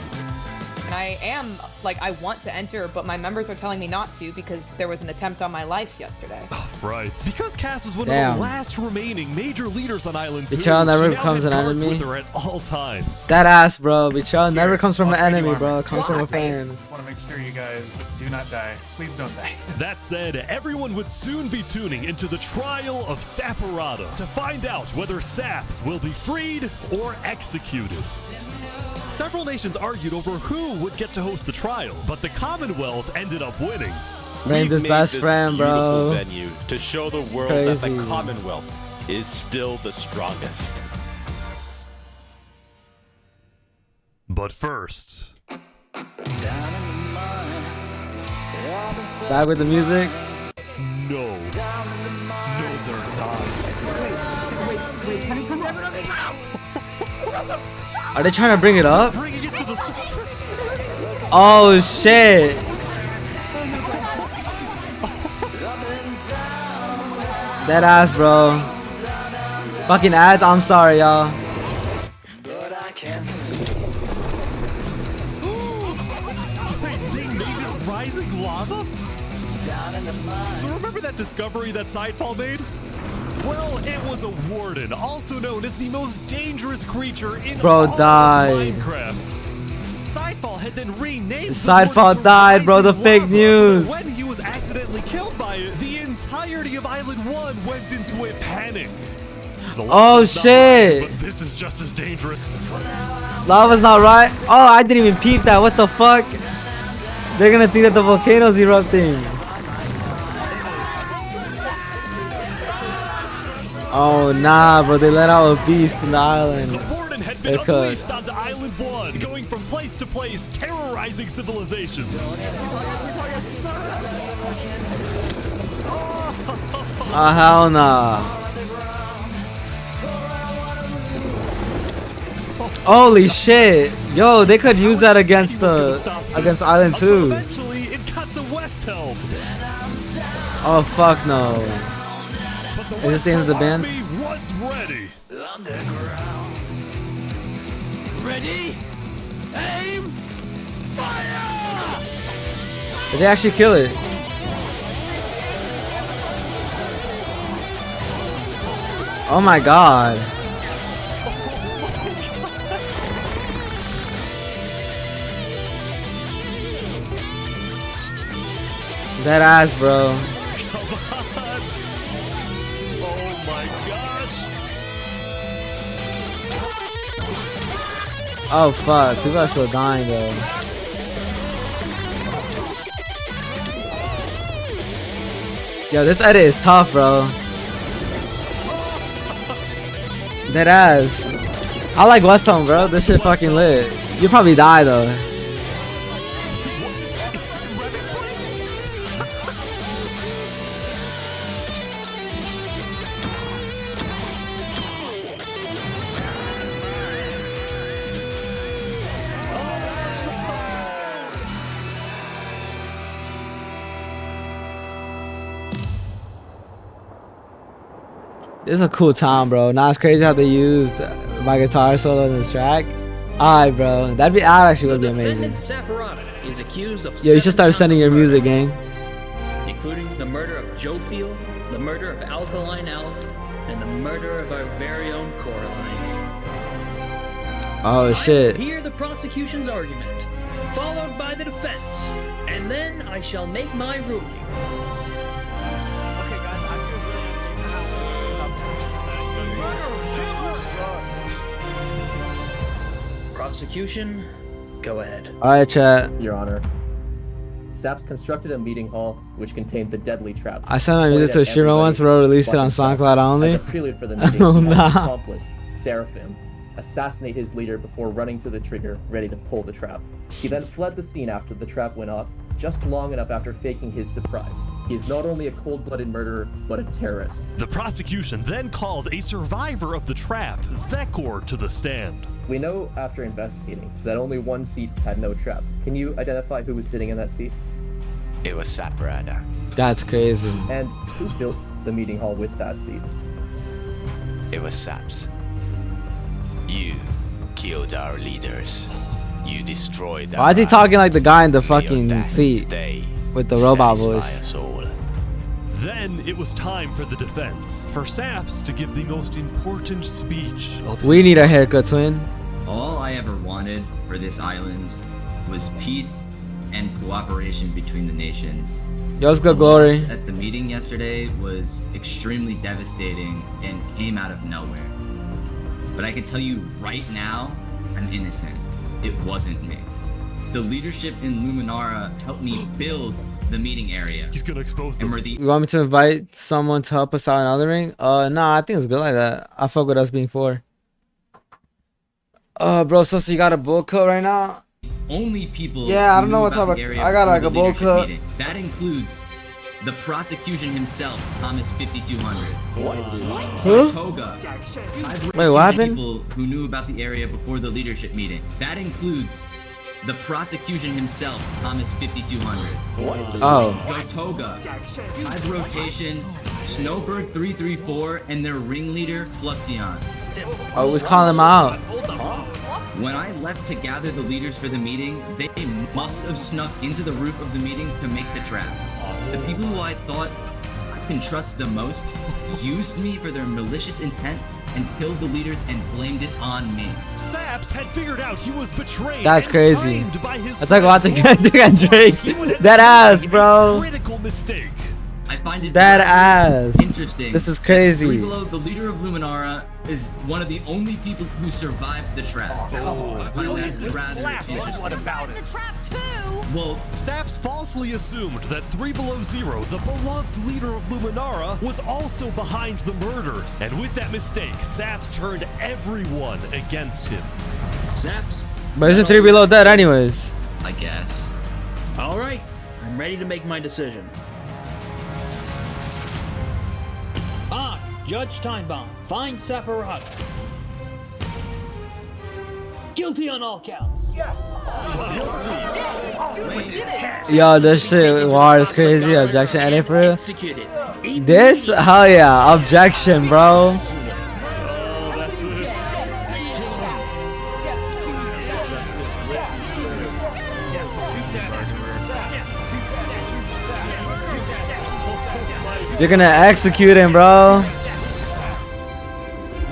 And I am, like, I want to enter, but my members are telling me not to because there was an attempt on my life yesterday. Right. Because Cass was one Damn. of the last remaining major leaders on Island 2, Betrayal never she now becomes had an guards enemy. with her at all times. That ass, bro. Betrayal never comes from an enemy, bro. It comes from a fan. I want to make sure you guys do not die. Please don't die. That said, everyone would soon be tuning into the trial of Saparata to find out whether Saps will be freed or executed. Several nations argued over who would get to host the trial, but the Commonwealth ended up winning. Named his We've best made this friend, bro. beautiful venue to show the world Crazy. that the Commonwealth is still the strongest. But first, Back with the music. no. No, they're not. Wait, can you come down? Are they trying to bring it up? Bringing it to the surface. Oh shit. That ass, bro. Fucking ads. I'm sorry, y'all. They made it rising lava? So remember that discovery that Sidefall made? Well, it was a warden, also known as the most dangerous creature in Bro all died. of Minecraft. Sidefall had then renamed the Sidefall warden to died, bro. The Rising fake Lava, news. So that when he was accidentally killed by it, the entirety of Island 1 went into a panic. The Oh lava's not shit. rising, but this is just as dangerous. Lava's not right. Oh, I didn't even peep that. What the fuck? They're gonna think that the volcano's erupting. Oh nah, bro. They let out a beast in the island. The warden had been They're cooked. unleashed onto Island 1, going from place to place, terrorizing civilizations. Ah, hell nah. Holy shit. Yo, they could use that against Island 2. Eventually, it got to West Helm. Oh fuck no. Is this the end of the band? Army was ready. Ready? Aim! Fire! Did they actually kill it? Oh my god. That ass, bro. Come on. Oh my gosh. Oh fuck, people are still dying though. Yo, this edit is tough, bro. That ass. I like West Home, bro. This shit fucking lit. You probably die though. This is a cool town, bro. Nah, it's crazy how they used my guitar solo in this track. Alright, bro. That actually would be amazing. Is accused of Yo, you should start sending your music, gang. including the murder of Joe Field, the murder of Alkaline Al, and the murder of our very own Coraline. Oh shit. Hear the prosecution's argument, followed by the defense, and then I shall make my ruling. Prosecution, go ahead. Alright, chat. Your Honor. SAPS constructed a meeting hall which contained the deadly trap. I sent my music to Shiro once, bro. Released it on SoundCloud only. As a prelude for the meeting, Oh, he had his nah. accomplice, Seraphim, assassinate his leader before running to the trigger, ready to pull the trap. He then fled the scene after the trap went off, just long enough after faking his surprise. He is not only a cold-blooded murderer, but a terrorist. The prosecution then called a survivor of the trap, Zekor, to the stand. We know after investigating that only one seat had no trap. Can you identify who was sitting in that seat? It was Saprada. That's crazy. And who built the meeting hall with that seat? It was Saps. You killed our leaders. You destroyed our Why is he talking like the guy in the fucking that seat day. with the robot Satisfy voice? us all. Then it was time for the defense, for Saps to give the most important speech of We his need a life. haircut, twin. All I ever wanted for this island was peace and cooperation between the nations. Yo, what's good, The loss Glory? at the meeting yesterday was extremely devastating and came out of nowhere. But I can tell you right now, I'm innocent. It wasn't me. The leadership in Luminara helped me build the meeting area. He's gonna expose them. And we're the You want me to invite someone to help us out in Elden Ring? Nah, I think it's good like that. I fuck with us being 4. Bro, so you got a bull cut right now? only people. Yeah, I don't who know knew what about type the of- area I got before like the a bowl leadership cut. meeting. That includes the prosecution himself, Thomas 5200. Who? Toga. Wait, what happened? People who knew about the area before the leadership meeting. That includes the prosecution himself, Thomas 5200. Oh. Toga. Five Rotation, Snowbird 334, and their ringleader, Fluxion. I was calling him out. When I left to gather the leaders for the meeting, they must have snuck into the roof of the meeting to make the trap. The people who I thought I can trust the most used me for their malicious intent and killed the leaders and blamed it on me. Saps had figured out he was betrayed. That's and crazy. framed by his That's like watching friends. Drake. That ass, bro. Critical mistake. I find it That very ass. interesting. This is that crazy. Below, the leader of Luminara, is one of the only people who survived the trap. I find that rather interesting. What about it? Well, Saps falsely assumed that 3 Below Zero, the beloved leader of Luminara, was also behind the murders. And with that mistake, Saps turned everyone against him. Saps? But isn't 3 Below dead anyways? I guess. All right, I'm ready to make my decision. Judge Timebomb, find Saparata. Guilty on all counts. Yo, this shit war is crazy. Objection, edit for real. This? Hell yeah. Objection, bro. You're gonna execute him, bro.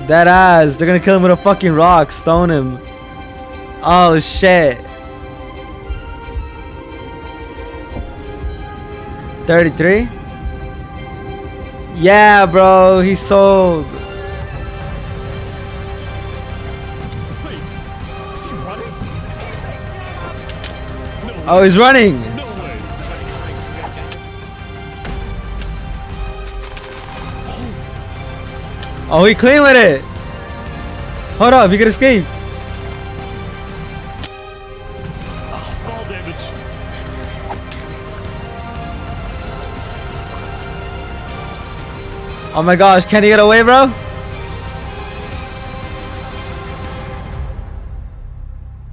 That ass. They're gonna kill him with a fucking rock. Stone him. Oh, shit. 33? Yeah, bro, he sold. Wait, is he running? Oh, he's running. No way. Oh, he clean with it. Hold up, he could escape. Fall damage. Oh my gosh, can he get away, bro?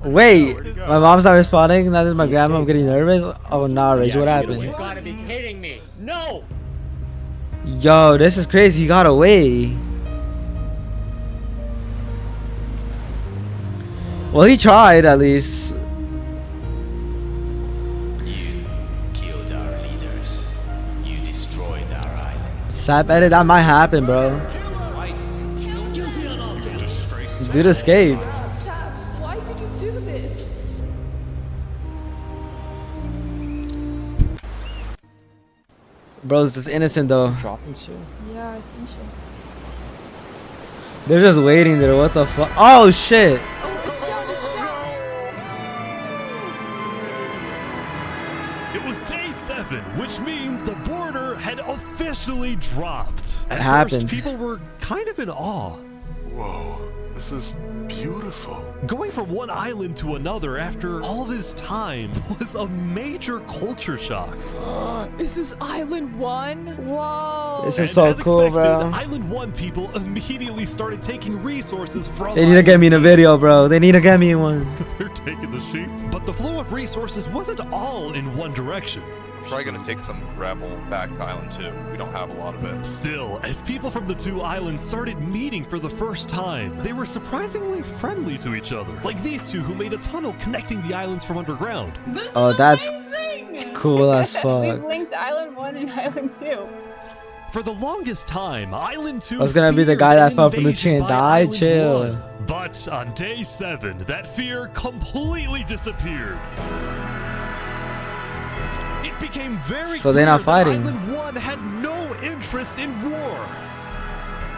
Wait, my mom's not responding. That is my grandma. I'm getting nervous. Oh no, Rage, what happened? You gotta be kidding me. No! Yo, this is crazy. He got away. Well, he tried at least. You killed our leaders. You destroyed our island. Sap edit, that might happen, bro. Dude escaped. Saps, why did you do this? Bro's just innocent though. Dropping soon. Yeah, I think so. They're just waiting there. What the fuck? Oh shit! It was day 7, which means the border had officially dropped. It At happened. first, people were kind of in awe. Whoa, this is beautiful. Going from one island to another after all this time was a major culture shock. This is Island 1? Whoa. This And is so as cool, expected, bro. Island 1 people immediately started taking resources from They need to get me in a video, bro. They need to get me in one. They're taking the sheep. But the flow of resources wasn't all in one direction. We're probably gonna take some gravel back to Island 2. We don't have a lot of it. Still, as people from the two islands started meeting for the first time, they were surprisingly friendly to each other. Like these two who made a tunnel connecting the islands from underground. Oh, that's cool as We've fuck. linked Island 1 and Island 2. For the longest time, Island 2 I was gonna be the guy that fell from the tree and by died. Island Chill. 1. But on day 7, that fear completely disappeared. It became very So they're not clear that fighting. Island 1 had no interest in war.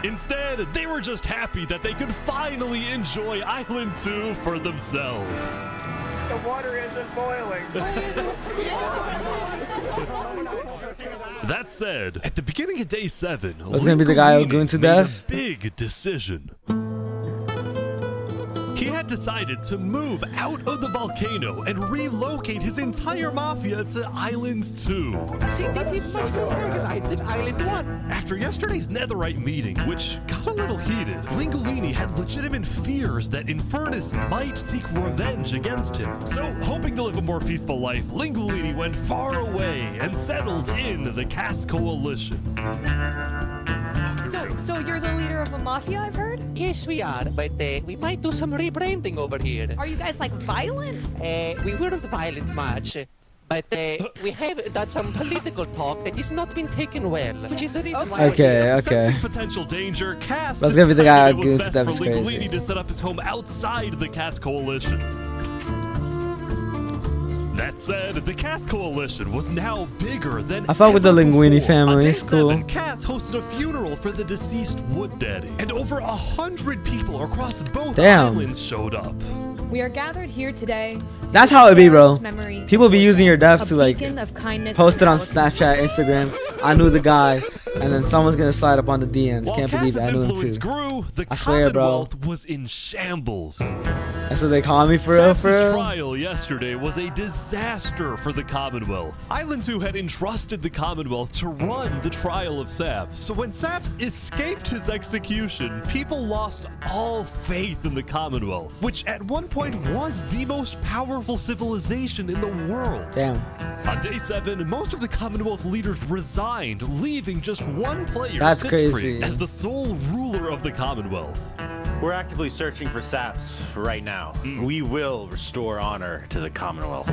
Instead, they were just happy that they could finally enjoy Island 2 for themselves. The water isn't boiling. That said, at the beginning of day 7, I was gonna be the guy who Linguini gooned to made a death. big decision. He had decided to move out of the volcano and relocate his entire mafia to Island 2. See, this is much more organized than Island 1. After yesterday's netherite meeting, which got a little heated, Lingolini had legitimate fears that Infernus might seek revenge against him. So, hoping to live a more peaceful life, Lingolini went far away and settled in the Caste Coalition. So you're the leader of a mafia, I've heard? Yes, we are, but we might do some rebranding over here. Are you guys like violent? We weren't violent much, but we have done some political talk that has not been taken well, which is the reason why. Okay, okay. Sensing potential danger, Caste That's gonna be the guy decided who it goons was to best death for is crazy. Lingolini to set up his home outside the Caste Coalition. That said, the Caste Coalition was now bigger than I fuck with the ever Linguini before. family, On day it's cool. 7, Cass hosted a funeral for the deceased Wood Daddy, and over 100 people across both Damn. islands showed up. We are gathered here today. That's how it be, bro. Memory People be using your death to like beacon of kindness post it on and Snapchat, Instagram. I knew the guy, and then someone's gonna slide up on the DMs. Can't believe it. I knew him Influence too. grew, the I swear, bro. Commonwealth was in shambles. That's what they call me for real, Saps' for real. trial yesterday was a disaster for the Commonwealth. Island 2 had entrusted the Commonwealth to run the trial of Saps. So when Saps escaped his execution, people lost all faith in the Commonwealth, which at one point was the most powerful civilization in the world. Damn. On day 7, most of the Commonwealth leaders resigned, leaving just one player, That's Sitzkrieg, crazy. as the sole ruler of the Commonwealth. We're actively searching for saps right now. We will restore honor to the Commonwealth.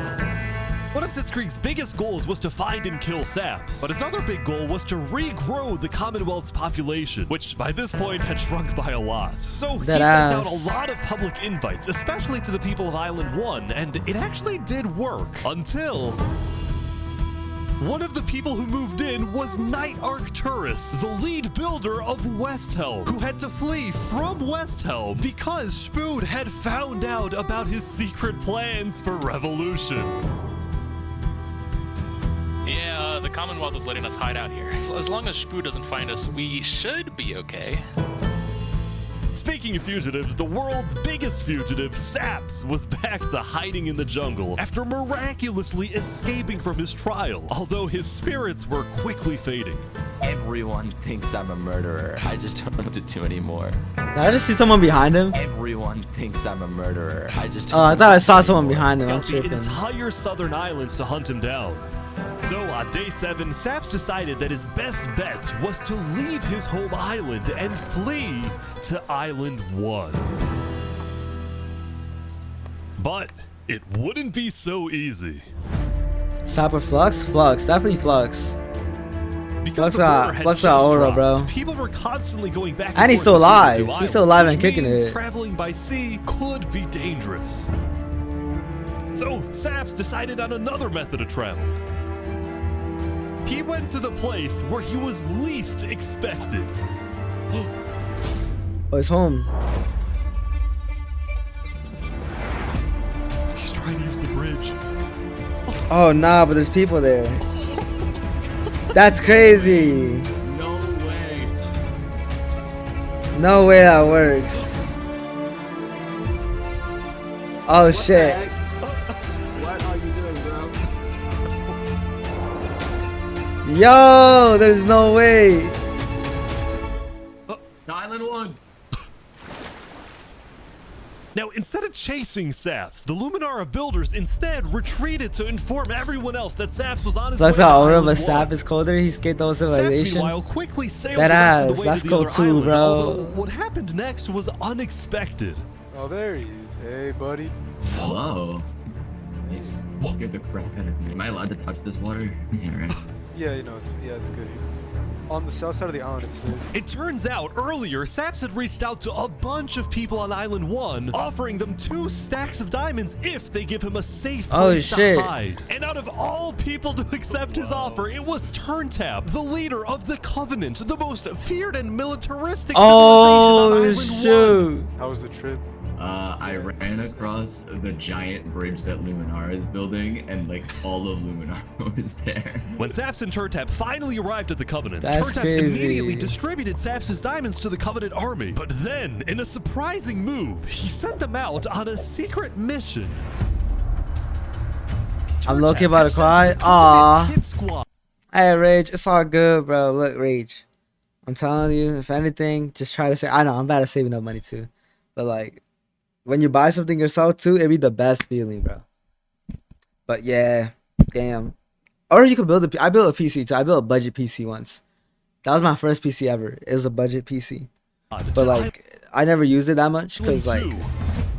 One of Sitzkrieg's biggest goals was to find and kill saps, but his other big goal was to regrow the Commonwealth's population, which by this point had shrunk by a lot. So he That sent out ass. a lot of public invites, especially to the people of Island 1, and it actually did work until One of the people who moved in was Knight Arcturus, the lead builder of Westhelm, who had to flee from Westhelm because Spood had found out about his secret plans for revolution. Yeah, the Commonwealth is letting us hide out here. So as long as Spood doesn't find us, we should be okay. Speaking of fugitives, the world's biggest fugitive, Saps, was back to hiding in the jungle after miraculously escaping from his trial, although his spirits were quickly fading. Everyone thinks I'm a murderer. I just don't know what to do anymore. Did I just see someone behind him? Everyone thinks I'm a murderer. I just don't Oh, I know thought what I to saw do someone anymore. behind him. I'm Scout the tripping. entire southern islands to hunt him down. So on day 7, Saps decided that his best bet was to leave his home island and flee to Island 1. But it wouldn't be so easy. Sap or Flux? Flux. Definitely Flux. Because Flux the border out. had Flux just out aura, dropped, bro. People were constantly going back And he's forth still between the alive. two He's still islands, alive and which kicking means it. traveling by sea could be dangerous. So Saps decided on another method of travel. He went to the place where he was least expected. Oh, it's home. He's trying to use the bridge. Oh, nah, but there's people there. That's crazy. No way. No way that works. Oh, shit. What are you doing, bro? Yo, there's no way. Island 1. Now, instead of chasing Saps, the Luminara builders instead retreated to inform everyone else that Saps was on his way Flux to out aura, Island but 1. Sap is colder. He escaped the whole Saps, civilization. meanwhile, quickly sailed That the rest of ass. the way That's to the cool other too, island, bro. although what happened next was unexpected. Oh, there he is. Hey, buddy. Whoa. You scared the crap out of me. Am I allowed to touch this water? Yeah, right. Yeah, you know, it's good here. On the south side of the island, it's safe. It turns out earlier, Saps had reached out to a bunch of people on Island 1, offering them 2 stacks of diamonds if they give him a safe place shit. to hide. And out of all people to accept his offer, it was Turntap, the leader of the Covenant, the most feared and militaristic Oh, civilization on Island shoot. 1. How was the trip? I ran across the giant bridge that Luminara is building, and like all of Luminara was there. When Saps and Turntap finally arrived at the Covenant, That's Turntap crazy. immediately distributed Saps' diamonds to the Covenant army. But then, in a surprising move, he sent them out on a secret mission. I'm low-key about to cry. Aw. Hey, Rage. It's all good, bro. Look, Rage. I'm telling you, if anything, just try to save. I know, I'm bad at saving up money, too. But, like, when you buy something yourself, too, it'd be the best feeling, bro. But, yeah. Damn. Or you could build I built a PC, too. I built a budget PC once. That was my first PC ever. It was a budget PC. But, like, I never used it that much because, like,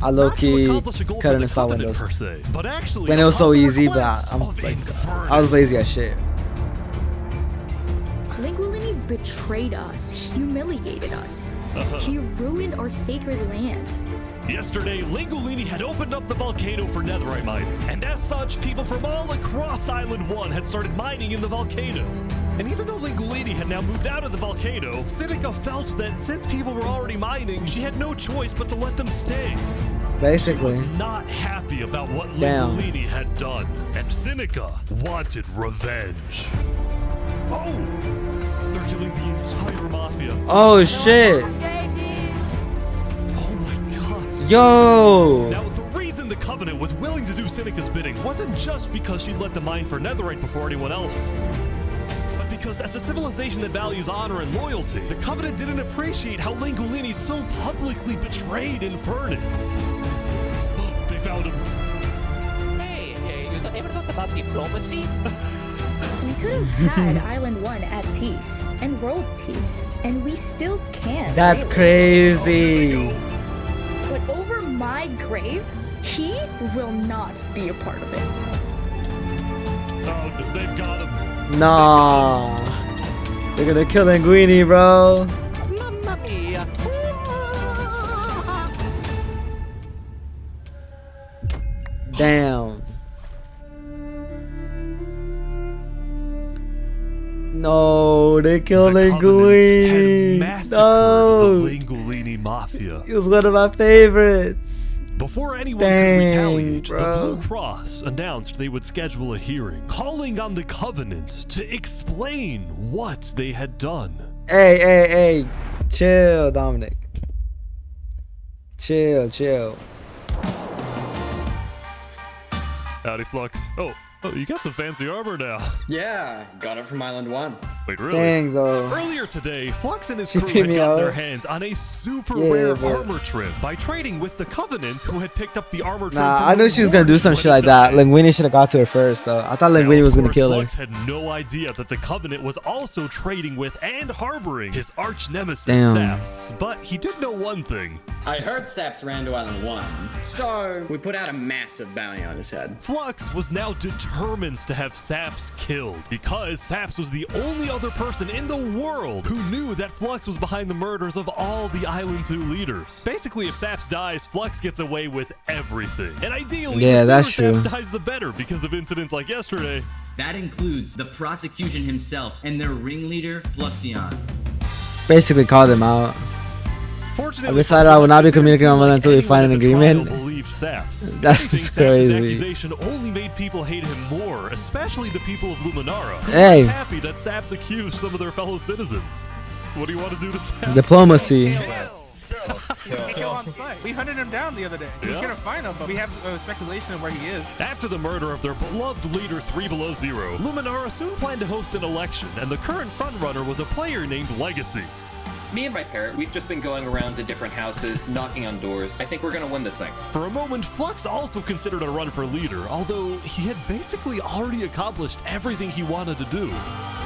I low-key couldn't install Windows. But actually, When it was so easy, but I was lazy as shit. Lingualini betrayed us, humiliated us. He ruined our sacred land. Yesterday, Lingolini had opened up the volcano for netherite mining, and as such, people from all across Island 1 had started mining in the volcano. And even though Lingolini had now moved out of the volcano, Sinica felt that since people were already mining, she had no choice but to let them stay. Basically. She was not happy about what Damn. Lingolini had done, and Sinica wanted revenge. Oh! They're killing the entire mafia. Oh, shit. Yo! Now, the reason the Covenant was willing to do Sinica's bidding wasn't just because she let them mine for netherite before anyone else, but because as a civilization that values honor and loyalty, the Covenant didn't appreciate how Lingolini so publicly betrayed Infernus. They found him. Hey, you ever thought about diplomacy? We could have had Island 1 at peace and world peace, and we still can. That's really. crazy. But over my grave, he will not be a part of it. Oh, they've got him. Nah. They're gonna kill Linguini, bro. Mamma mia. Damn. No, they killed The Covenant had Linguini. massacred No. the Linguini Mafia. He was one of my favorites. Before anyone Dang, could retaliate, bro. the Blue Cross announced they would schedule a hearing, calling on the Covenant to explain what they had done. Hey. Chill, Dominic. Chill. Howdy, Flux. Oh, you got some fancy armor now. Yeah, got it from Island 1. Wait, really? Dang, though. Earlier today, Flux and his She crew beat had me gotten out. their hands on a super Yeah, rare but- armor trim by trading with the Covenant, who had picked up the armor trim. Nah, from I knew she was gonna do some Linguini shit like that. Linguini should have got to her first, though. I thought Linguini was gonna kill her. Flux had no idea that the Covenant was also trading with and harboring his arch nemesis, Damn. Saps. But he did know one thing. I heard Saps ran to Island 1, so we put out a massive bounty on his head. Flux was now determined to have Saps killed, because Saps was the only other person in the world who knew that Flux was behind the murders of all the Island 2 leaders. Basically, if Saps dies, Flux gets away with everything. And ideally, Yeah, the that's sooner true. Saps dies, the better, because of incidents like yesterday. That includes the prosecution himself and their ringleader, Fluxion. Basically called him out. I Fortunately, decided I would not be communicating with him until we find an anyone at the agreement. trial believed Saps. That's Anything, Saps' crazy. accusation only made people hate him more, especially the people of Luminara, who Hey. weren't happy that Saps accused some of their fellow citizens. What do you want to do to Saps? Diplomacy. Kill on site. We hunted him down the other day. We Yeah. couldn't find him, but we have speculation of where he is. After the murder of their beloved leader 3 Below Zero, Luminara soon planned to host an election, and the current frontrunner was a player named Legacy. Me and my parrot, we've just been going around to different houses, knocking on doors. I think we're gonna win this thing. For a moment, Flux also considered a run for leader, although he had basically already accomplished everything he wanted to do.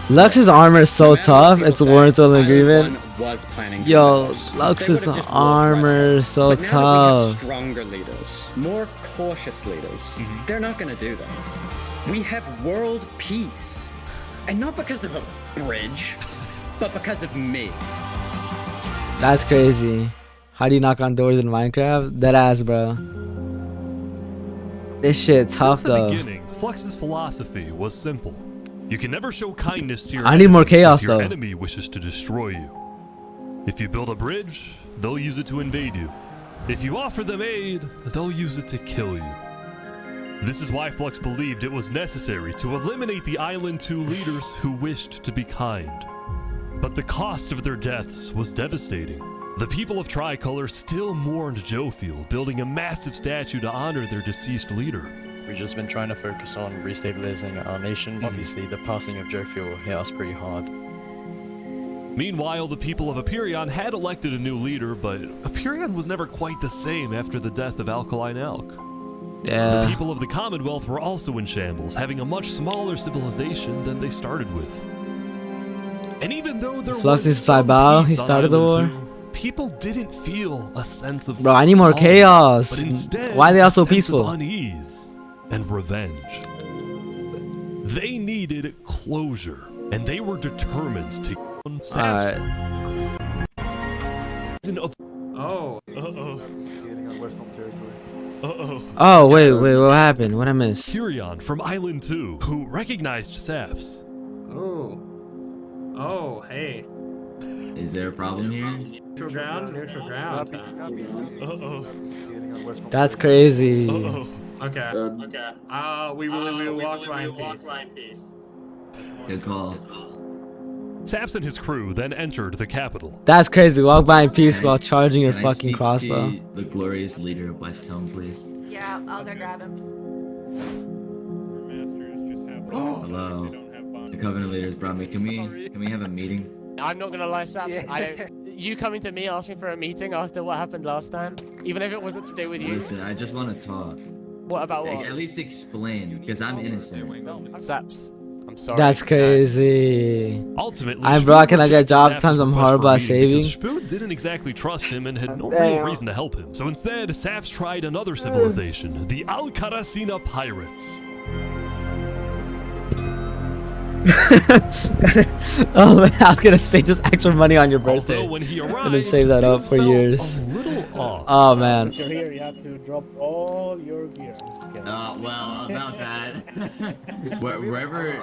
Lux's armor is so tough, it's warranted an agreement. Was planning to Yo, win this. Lux's They would've just walked armor is so But now that we have tough. stronger leaders, more cautious leaders, Mm-hmm. they're not gonna do that. We have world peace. And not because of a bridge, but because of me. That's crazy. How do you knock on doors in Minecraft? That ass, bro. This shit tough Since the though. beginning, Flux's philosophy was simple. You can never show kindness to your I need more enemy chaos, if your though. enemy wishes to destroy you. If you build a bridge, they'll use it to invade you. If you offer them aid, they'll use it to kill you. This is why Flux believed it was necessary to eliminate the Island 2 leaders who wished to be kind. But the cost of their deaths was devastating. The people of Tricolor still mourned Jofiel, building a massive statue to honor their deceased leader. We've just been trying to focus on restabilizing our nation. Obviously, the passing of Jofiel hit us pretty hard. Meanwhile, the people of Aperion had elected a new leader, but Aperion was never quite the same after the death of Alkaline Elk. Yeah. The people of the Commonwealth were also in shambles, having a much smaller civilization than they started with. And even though there Flux was is some Saibao, peace he on started the Island war. 2, people didn't feel a sense of Bro, I need more calm, chaos. But instead, Why are they all a so sense of peaceful? unease and revenge. They needed closure, and they were determined to Alright. Oh. Uh-oh. Oh, wait, what happened? What I missed? Kyrion from Island 2, who recognized Saps. Oh, hey. Is there a problem here? Neutral ground. Uh-oh. That's crazy. Okay. We will walk by in peace. Good call. Saps and his crew then entered the capital. That's crazy. Walk by in peace while charging your Can I fucking speak crossbow. to the glorious leader of West Helm, please? Yeah, I'll go grab him. Hello. The Covenant leaders brought me. Can we have a meeting? I'm not gonna lie, Saps. You coming to me asking for a meeting after what happened last time, even if it wasn't to do with you. Listen, I just want to talk. What about what? At least explain, because I'm innocent. Saps, I'm sorry. That's crazy. Ultimately, I'm bro, can I get rejected job Saps' times I'm request horrible for a at meeting saving? because Spoon didn't exactly trust him and had no real Damn. reason to help him. So instead, Saps tried another civilization, the Alcaracina Pirates. Oh man, I was gonna say just extra money on your birthday. Although when he And then arrived, save that up things for felt years. a little off. Oh man. Since you're here, you have to drop all your gear. I'm just kidding. Well, about that. Wherever you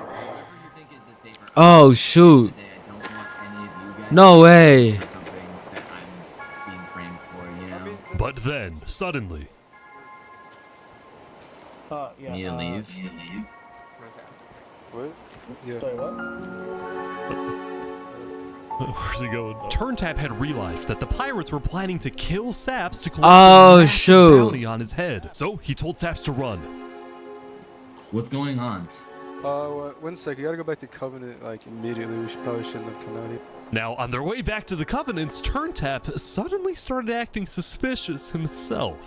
think is the Oh shoot! No way! But then, suddenly, Yeah. Need to leave. What? Yeah. where's he going? Turntap had realized that the pirates were planning to kill Saps to collect Oh, a massive shoot. bounty on his head. So he told Saps to run. What's going on? 1 sec. You gotta go back to Covenant like immediately. We probably shouldn't have come out here. Now, on their way back to the Covenants, Turntap suddenly started acting suspicious himself.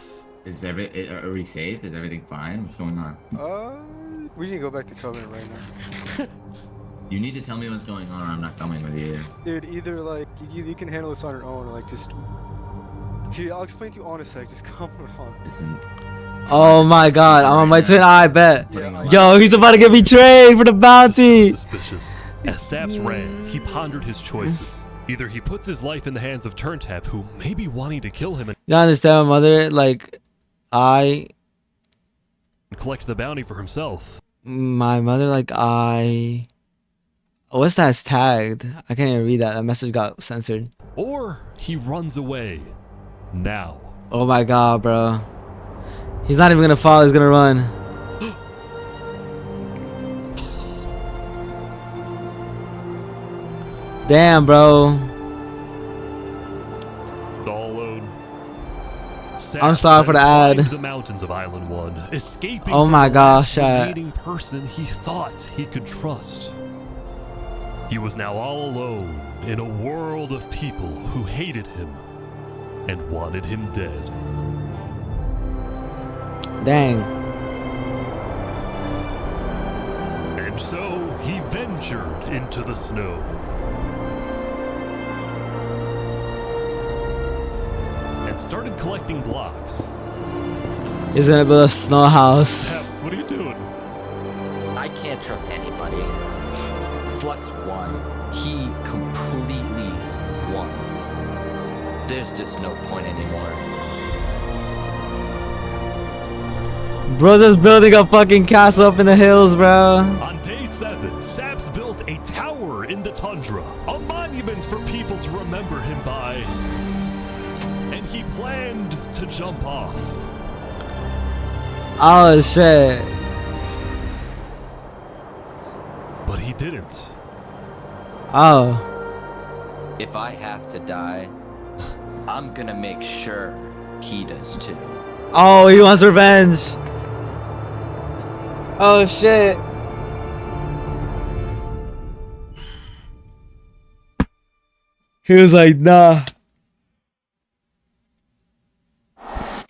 Are we safe? Is everything fine? What's going on? We need to go back to Covenant right now. You need to tell me what's going on or I'm not coming with you. Dude, either like you can handle this on your own, or like just. Here, I'll explain to you on a sec. Just come on. Listen. Oh my god, I'm on my twin. I bet. Yeah, Yo, he's about to get betrayed for the bounty. Suspicious. As Saps ran, he pondered his choices. Either he puts his life in the hands of Turntap, who may be wanting to kill him, and You understand, my mother? Like, collect the bounty for himself. my mother, like, what's that tagged? I can't even read that. That message got censored. Or he runs away. Now. Oh my god, bro. He's not even gonna fall. He's gonna run. Damn, bro. It's all alone. I'm sorry for the ad. Climbed the mountains of Island 1, escaping Oh from my the gosh, last chat. remaining person he thought he could trust. He was now all alone in a world of people who hated him and wanted him dead. Dang. And so he ventured into the snow. And started collecting blocks. He's gonna build a snow house. Saps, what are you doing? I can't trust anybody. Flux won. He completely won. There's just no point anymore. Bro's just building a fucking castle up in the hills, bro. On day 7, Saps built a tower in the tundra, a monument for people to remember him by. And he planned to jump off. Oh shit. But he didn't. Oh. If I have to die, I'm gonna make sure he does too. Oh, he wants revenge. Oh shit. He was like, nah.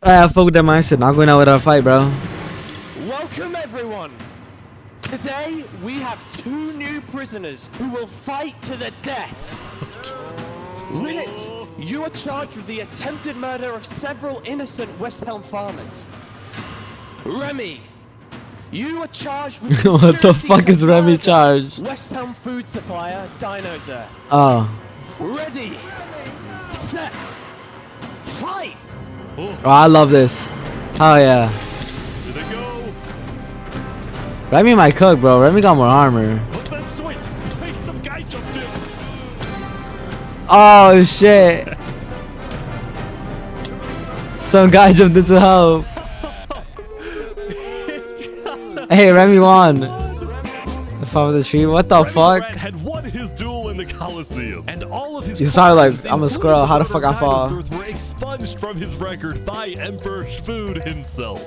I fuck with that mindset. Not going out without a fight, bro. Welcome everyone! Today we have 2 new prisoners who will fight to the death. Linnet, you are charged with the attempted murder of several innocent West Helm farmers. Remy, you are charged with What the fuck is Remy charged? West Helm food supplier Dinosaur. Oh. Ready, set, fight! Oh, I love this. Oh yeah. Here they go. Remy might cook, bro. Remy got more armor. Look at that switch. Wait, some guy jumped in. Oh shit. Some guy jumped into help. Hey, Remy won. The fall of the tree. What the fuck? Rat had won his duel in the Coliseum, and all of his He's probably like, crimes, I'm a squirrel. How the fuck I fall? dinosaurs were expunged from his record by Emperor Shfood himself.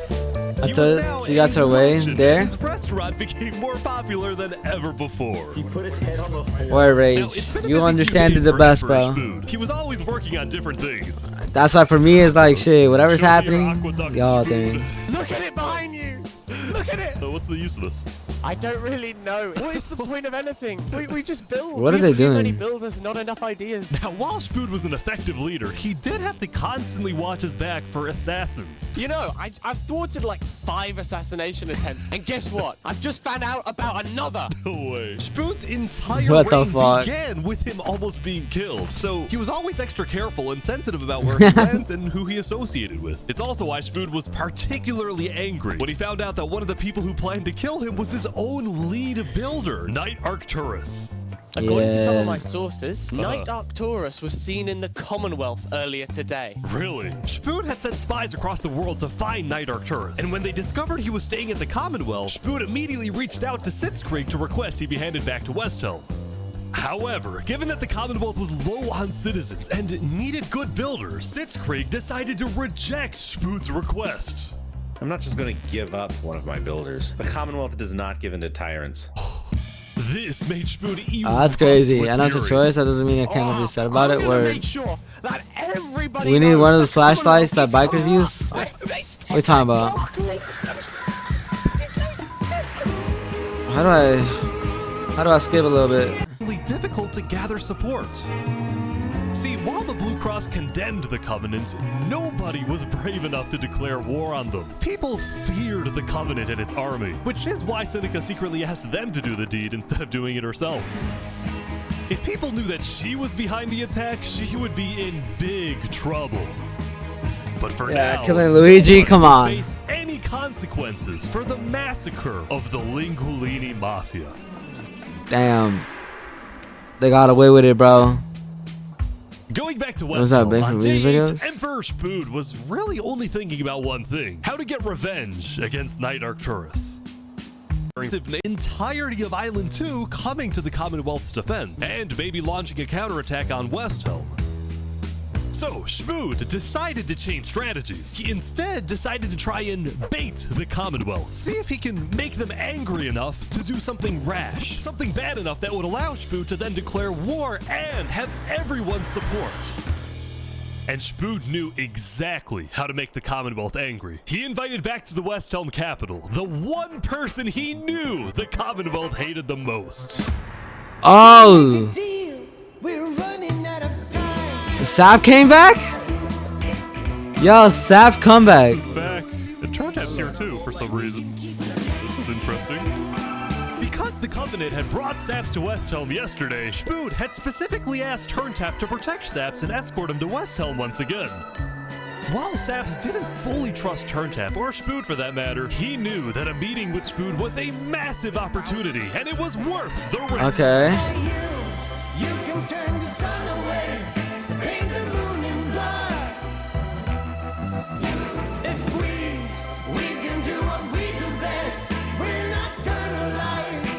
Until she got her way there. His restaurant became more popular than ever before. He put his head on the floor. Boy, Rage. You understand it the best, bro. He was always working on different things. That's why for me it's like shit. Whatever's happening, y'all think. Look at it behind you! Look at it! So what's the use of this? I don't really know. What is the point of anything? We just build. What are they Too many doing? builders, not enough ideas. Now, while Shfood was an effective leader, he did have to constantly watch his back for assassins. You know, I've thwarted like 5 assassination attempts, and guess what? I've just found out about another. No way. Shfood's entire What the reign fuck? began with him almost being killed, so he was always extra careful and sensitive about where he went and who he associated with. It's also why Shfood was particularly angry when he found out that one of the people who planned to kill him was his own lead builder, Knight Arcturus. According to some of my sources, Knight Arcturus was seen in the Commonwealth earlier today. Really? Spood had sent spies across the world to find Knight Arcturus, and when they discovered he was staying at the Commonwealth, Spood immediately reached out to Sitzkrieg to request he be handed back to Westhelm. However, given that the Commonwealth was low on citizens and needed good builders, Sitzkrieg decided to reject Spood's request. I'm not just going to give up one of my builders. The Commonwealth does not give in to tyrants. This made Spood even that's crazy. I know it's a choice. That doesn't mean I can't be upset about it. Where we need one of those flashlights that bikers use. What are you talking about? How do I skip a little bit? Difficult to gather support. See, while the Blue Cross condemned the Covenant, nobody was brave enough to declare war on them. People feared the Covenant and its army, which is why Seneca secretly asked them to do the deed instead of doing it herself. If people knew that she was behind the attack, she would be in big trouble. But for now, killing Luigi, come on. Face any consequences for the massacre of the Lingulini Mafia. Damn. They got away with it, bro. Going back to Was that big on from day these 8, videos? Emperor Spood was really only thinking about one thing: how to get revenge against Knight Arcturus. The entirety of Island 2 coming to the Commonwealth's defense, and maybe launching a counterattack on Westhelm. So, Spood decided to change strategies. He instead decided to try and bait the Commonwealth. See if he can make them angry enough to do something rash. Something bad enough that would allow Spood to then declare war and have everyone's support. And Spood knew exactly how to make the Commonwealth angry. He invited back to the Westhelm capital the one person he knew the Commonwealth hated the most. Oh! Sap came back? Yo, Sap comeback. Is back. And Turntap's here too for some reason. This is interesting. Because the Covenant had brought Saps to Westhelm yesterday, Spood had specifically asked Turntap to protect Saps and escort him to Westhelm once again. While Saps didn't fully trust Turntap, or Spood for that matter, he knew that a meeting with Spood was a massive opportunity, and it was worth the risk. Okay. You can turn the sun away. Paint the moon in blood. If we can do what we do best. We're nocturnal light.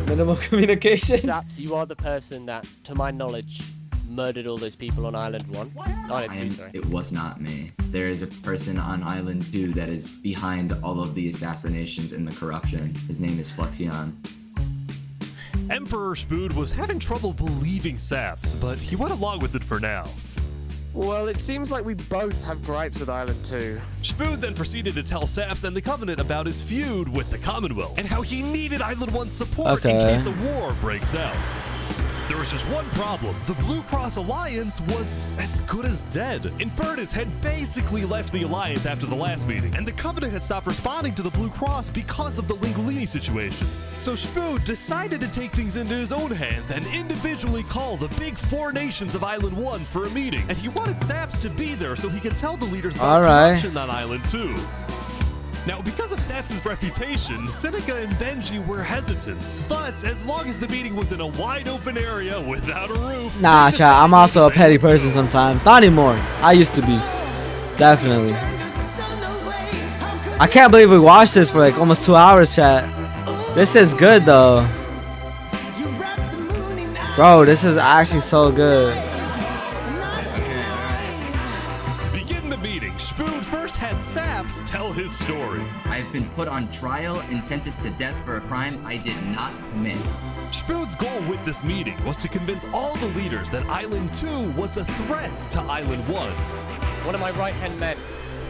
Minimal communication. Saps, you are the person that, to my knowledge, murdered all those people on Island 1. Island 2, sorry. It was not me. There is a person on Island 2 that is behind all of the assassinations and the corruption. His name is Flexion. Emperor Spood was having trouble believing Saps, but he went along with it for now. Well, it seems like we both have gripes with Island 2. Spood then proceeded to tell Saps and the Covenant about his feud with the Commonwealth, and how he needed Island 1's support in case a war breaks out. There was just one problem. The Blue Cross Alliance was as good as dead. Infernus had basically left the Alliance after the last meeting, and the Covenant had stopped responding to the Blue Cross because of the Lingulini situation. So Spood decided to take things into his own hands and individually call the big 4 nations of Island 1 for a meeting. And he wanted Saps to be there so he could tell the leaders about corruption on Island 2. Now, because of Saps' reputation, Seneca and Benji were hesitant. But as long as the meeting was in a wide open area without a roof... Nah, chat, I'm also a petty person sometimes. Not anymore. I used to be. Definitely. I can't believe we watched this for like almost 2 hours, chat. This is good, though. Bro, this is actually so good. To begin the meeting, Spood first had Saps tell his story. I've been put on trial and sentenced to death for a crime I did not commit. Spood's goal with this meeting was to convince all the leaders that Island 2 was a threat to Island 1. One of my right-hand men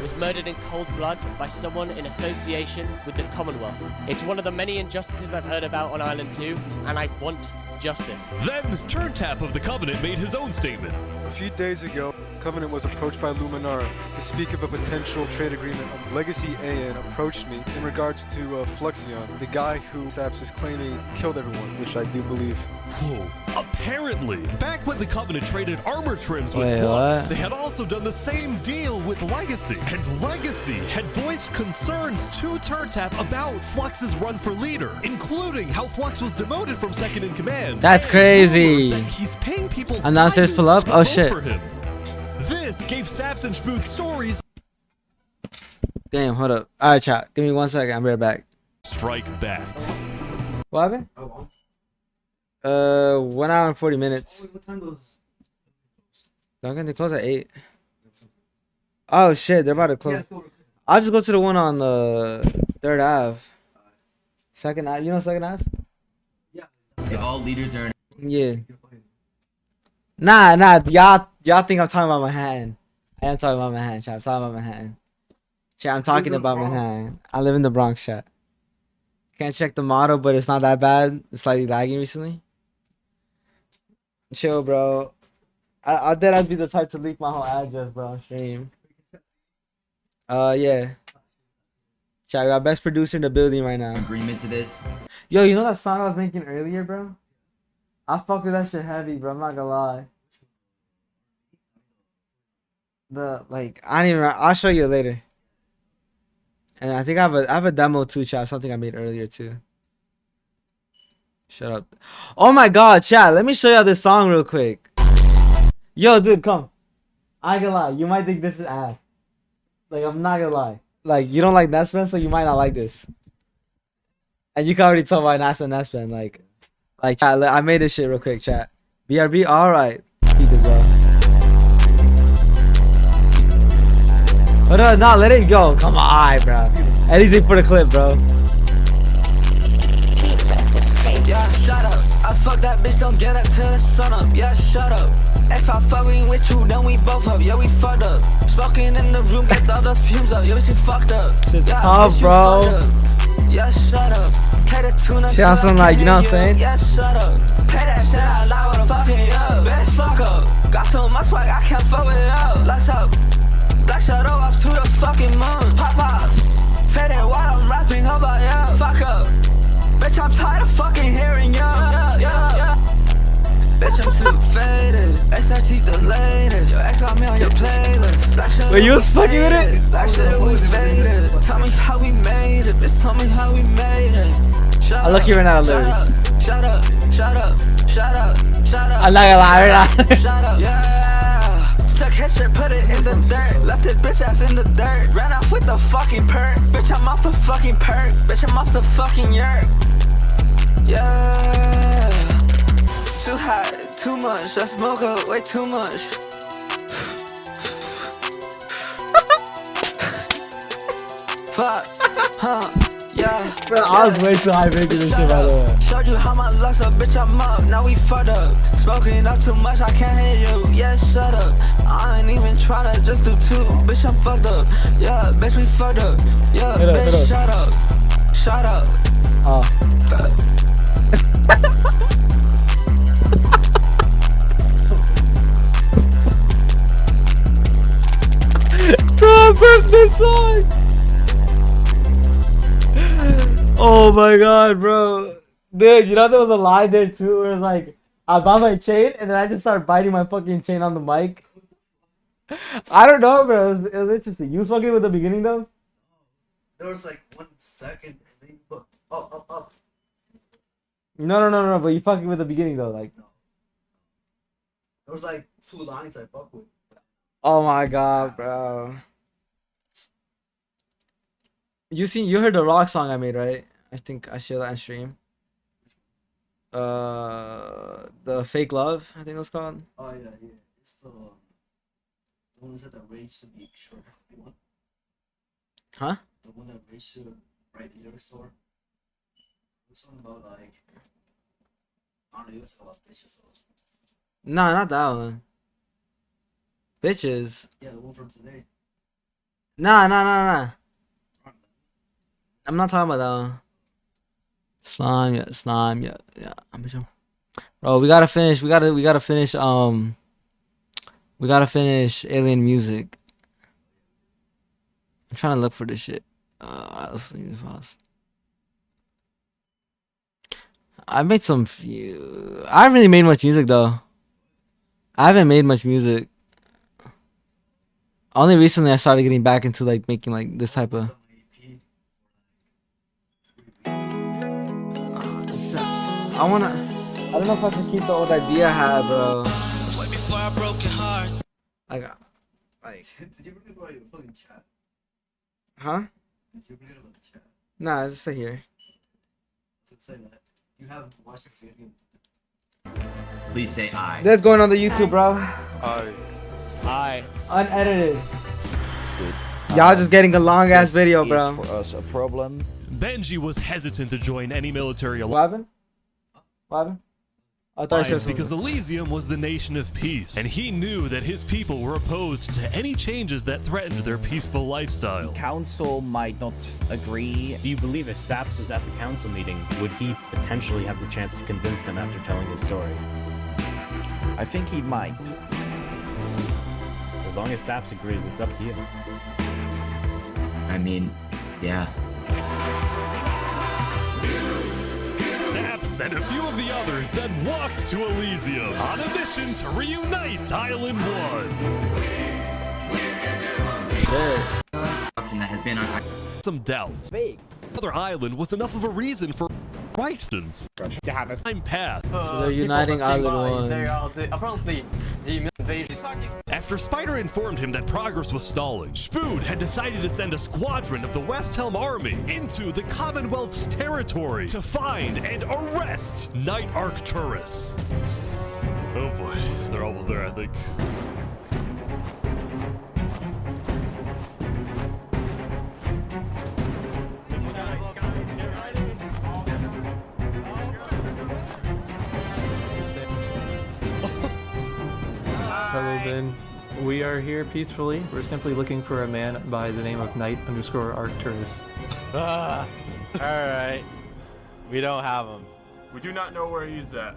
was murdered in cold blood by someone in association with the Commonwealth. It's one of the many injustices I've heard about on Island 2, and I want justice. Then, Turntap of the Covenant made his own statement. few days ago, Covenant was approached by Luminara to speak of a potential trade agreement. Legacy AN approached me in regards to Fluxion, the guy who Saps is claiming killed everyone, which I do believe. Whoa. Apparently, back when the Covenant traded armor trims with Wait, Flux, what? they had also done the same deal with Legacy. And Legacy had voiced concerns to TurnTap about Flux's run for leader, including how Flux was demoted from second in command. That's and crazy. rumors that he's paying people I'm downstairs, pull up. diamonds Oh to vote shit. for him. This gave Saps and Schmoot stories. Damn, hold up. Alright, chat. Give me 1 second. I'll be right back. Strike back. What happened? 1 hour and 40 minutes. What time goes? Duncan, they close at 8. Oh shit, they're about to close. I'll just go to the one on the 3rd Ave. Second Ave. You know Second Ave? Okay, all leaders are in. Yeah. Nah. Y'all think I'm talking about Manhattan. I am talking about Manhattan, chat. I'm talking about Manhattan. Chat, I'm talking about Manhattan. I live in the Bronx, chat. Can't check the model, but it's not that bad. It's slightly lagging recently. Chill, bro. I thought I'd be the type to leak my whole address, bro, on stream. Yeah. Chat, we got best producer in the building right now. Agreement to this. Yo, you know that song I was making earlier, bro? I fuck with that shit heavy, bro. I'm not gonna lie. I don't even. I'll show you later. And I think I have a demo too, chat. Something I made earlier too. Shut up. Oh my god, chat. Let me show y'all this song real quick. Yo, dude, come. I ain't gonna lie. You might think this is ass. Like, I'm not gonna lie. Like, you don't like Nespen, so you might not like this. And you can already tell why Nasa Nespen. Like, chat. I made this shit real quick, chat. BRB, alright. Keep this, bro. But no, let it go. Come on, bro. Anything for the clip, bro. Yeah, shut up. I fuck that bitch, don't get up till the sun up. Yeah, shut up. If I fucking with you, then we both up. Yeah, we fucked up. Smoking in the room, get all the fumes up. Yeah, we shit fucked up. Shit's Yeah, tough, bitch, you bro. fucked up. Yeah, shut up. Pay the tune up. Shit on some, like, you know what I'm saying? Yeah, shut up. Pay that shit out loud when I'm fucking up. Bitch, fuck up. Got so much swag, I can't fuck with it up. Lights up. Black shadow off to the fucking moon. Pop up. Faded while I'm rapping about yeah. Fuck up. Bitch, I'm tired of fucking hearing yeah. Bitch, I'm too faded. SRT the latest. Your ex got me on your playlist. Black shadow. Wait, you was fucking with it? Black shadow, we faded. Tell me how we made it. Bitch, tell me how we made it. Shut I look you right now, lyrics. Shut up. Shut up. Shut up. Shut up. I'm not gonna lie, right now. Shut up. Yeah. Took his shit, put it in the dirt. Left his bitch ass in the dirt. Ran off with the fucking perk. Bitch, I'm off the fucking perk. Bitch, I'm off the fucking yerk. Yeah. Too hot, too much. I smoke up way too much. Fuck, huh? Yeah. Bro, I was way too high making this shit, by the way. Showed you how my luck's up, bitch, I'm up. Now we fucked up. Smoking up too much, I can't hear you. Yeah, shut up. I ain't even tryna just do two. Bitch, I'm fucked up. Yeah, bitch, we fucked up. Yeah, bitch, shut up. Shut up. Bro, birthday song. Oh my god, bro. Dude, you know there was a line there too where it's like, I bought my chain and then I just started biting my fucking chain on the mic. I don't know, bro. It was interesting. You was fucking with the beginning though? There was like 1 second and then you put up. No, but you fucking with the beginning though, like. There was like 2 lines I fuck with. Oh my god, bro. You heard the rock song I made, right? I think I shared that on stream. The Fake Love, I think it was called. Oh yeah. It's the one that rage to be sure. Huh? The one that rage to right here store. It was something about like I don't know, it was about bitches though. Nah, not that one. Bitches. Yeah, the one from today. Nah. I'm not talking about that one. Slime, yeah. I'm sure. Bro, we gotta finish. We gotta finish. We gotta finish Alien Music. I'm trying to look for this shit. Let's see this fast. I made some few. I haven't really made much music though. I haven't made much music. Only recently I started getting back into like making like this type of. I don't know if I can keep the old idea I had, bro. I got like. Did you forget about your fucking chat? Huh? Did you forget about the chat? Nah, just stay here. Let's say that you have watched the video. Please say I. That's going on the YouTube, bro. Hi. Unedited. Y'all just getting a long ass video, bro. For us a problem. Benji was hesitant to join any military alliance. What happened? What happened? I thought you said Because something. Elysium was the nation of peace, and he knew that his people were opposed to any changes that threatened their peaceful lifestyle. Council might not agree. Do you believe if Saps was at the council meeting, would he potentially have the chance to convince them after telling his story? I think he might. As long as Saps agrees, it's up to you. I mean, yeah. Saps and a few of the others then walked to Elysium on a mission to reunite Island 1. That has been on. Some doubts. Other island was enough of a reason for Crichtons to have a time path. So they're uniting Island 1. Apparently, the invasion. After Spider informed him that progress was stalling, Spood had decided to send a squadron of the West Helm army into the Commonwealth's territory to find and arrest Night Arcturus. Oh boy, they're almost there, I think. Hello, Ben. We are here peacefully. We're simply looking for a man by the name of Knight_Arcturus. Alright. We don't have him. We do not know where he's at.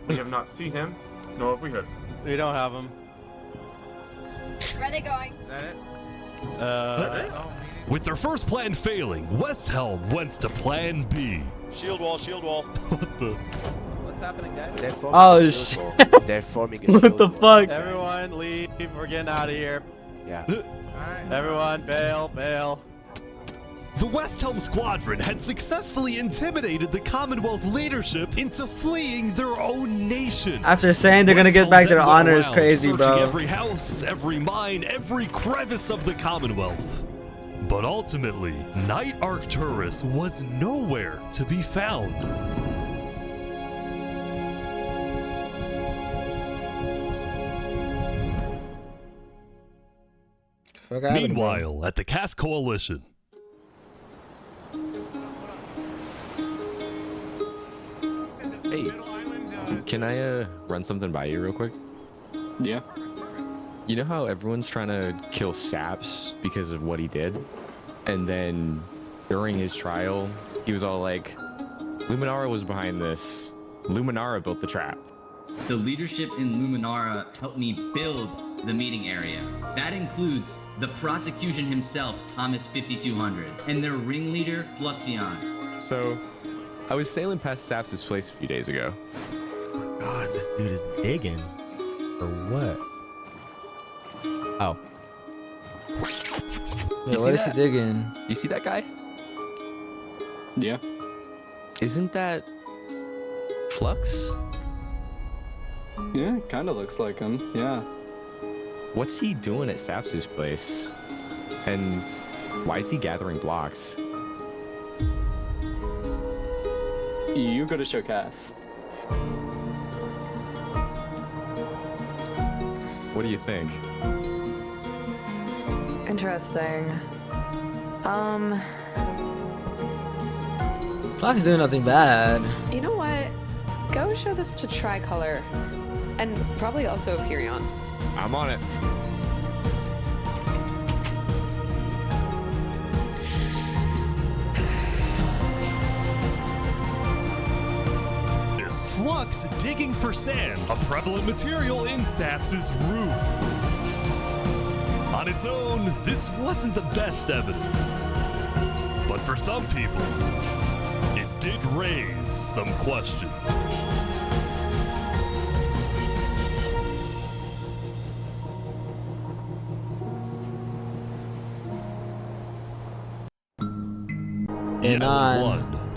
We have not seen him, nor have we heard from him. We don't have him. Where are they going? Is that it? With their first plan failing, West Helm went to plan B. Shield wall, shield wall. What the? What's happening, guys? Oh shit! They're forming a What the fuck? Everyone leave. We're getting out of here. Yeah. Everyone bail, bail. The West Helm squadron had successfully intimidated the Commonwealth leadership into fleeing their own nation. After saying they're gonna get back their honor is crazy, searching bro. every house, every mine, every crevice of the Commonwealth. But ultimately, Night Arcturus was nowhere to be found. Meanwhile, at the Cass Coalition. Hey, can I run something by you real quick? Yeah. You know how everyone's trying to kill Saps because of what he did? And then during his trial, he was all like, Luminara was behind this. Luminara built the trap. The leadership in Luminara helped me build the meeting area. That includes the prosecution himself, Thomas 5200, and their ringleader, Fluxion. So, I was sailing past Saps' place a few days ago. God, this dude is digging. Or what? Oh. Wait, what is he digging? You see that guy? Yeah. Isn't that Flux? Yeah, kind of looks like him. Yeah. What's he doing at Saps' place? And why is he gathering blocks? You go to show Cass. What do you think? Interesting. Flock is doing nothing bad. You know what? Go show this to Tricolor. And probably also Perion. I'm on it. Flux digging for sand, a prevalent material in Saps's roof. On its own, this wasn't the best evidence. But for some people, it did raise some questions.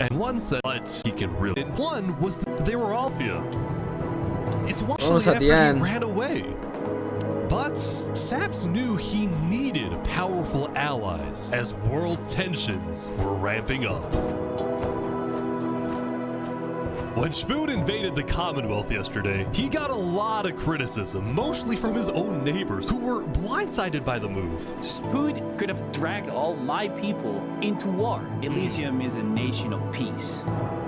And one said, but he can really. And one was they were all here. It's one Almost at after the end. he ran away. But Saps knew he needed powerful allies as world tensions were ramping up. When Spoon invaded the Commonwealth yesterday, he got a lot of criticism, mostly from his own neighbors who were blindsided by the move. Spoon could have dragged all my people into war. Elysium is a nation of peace.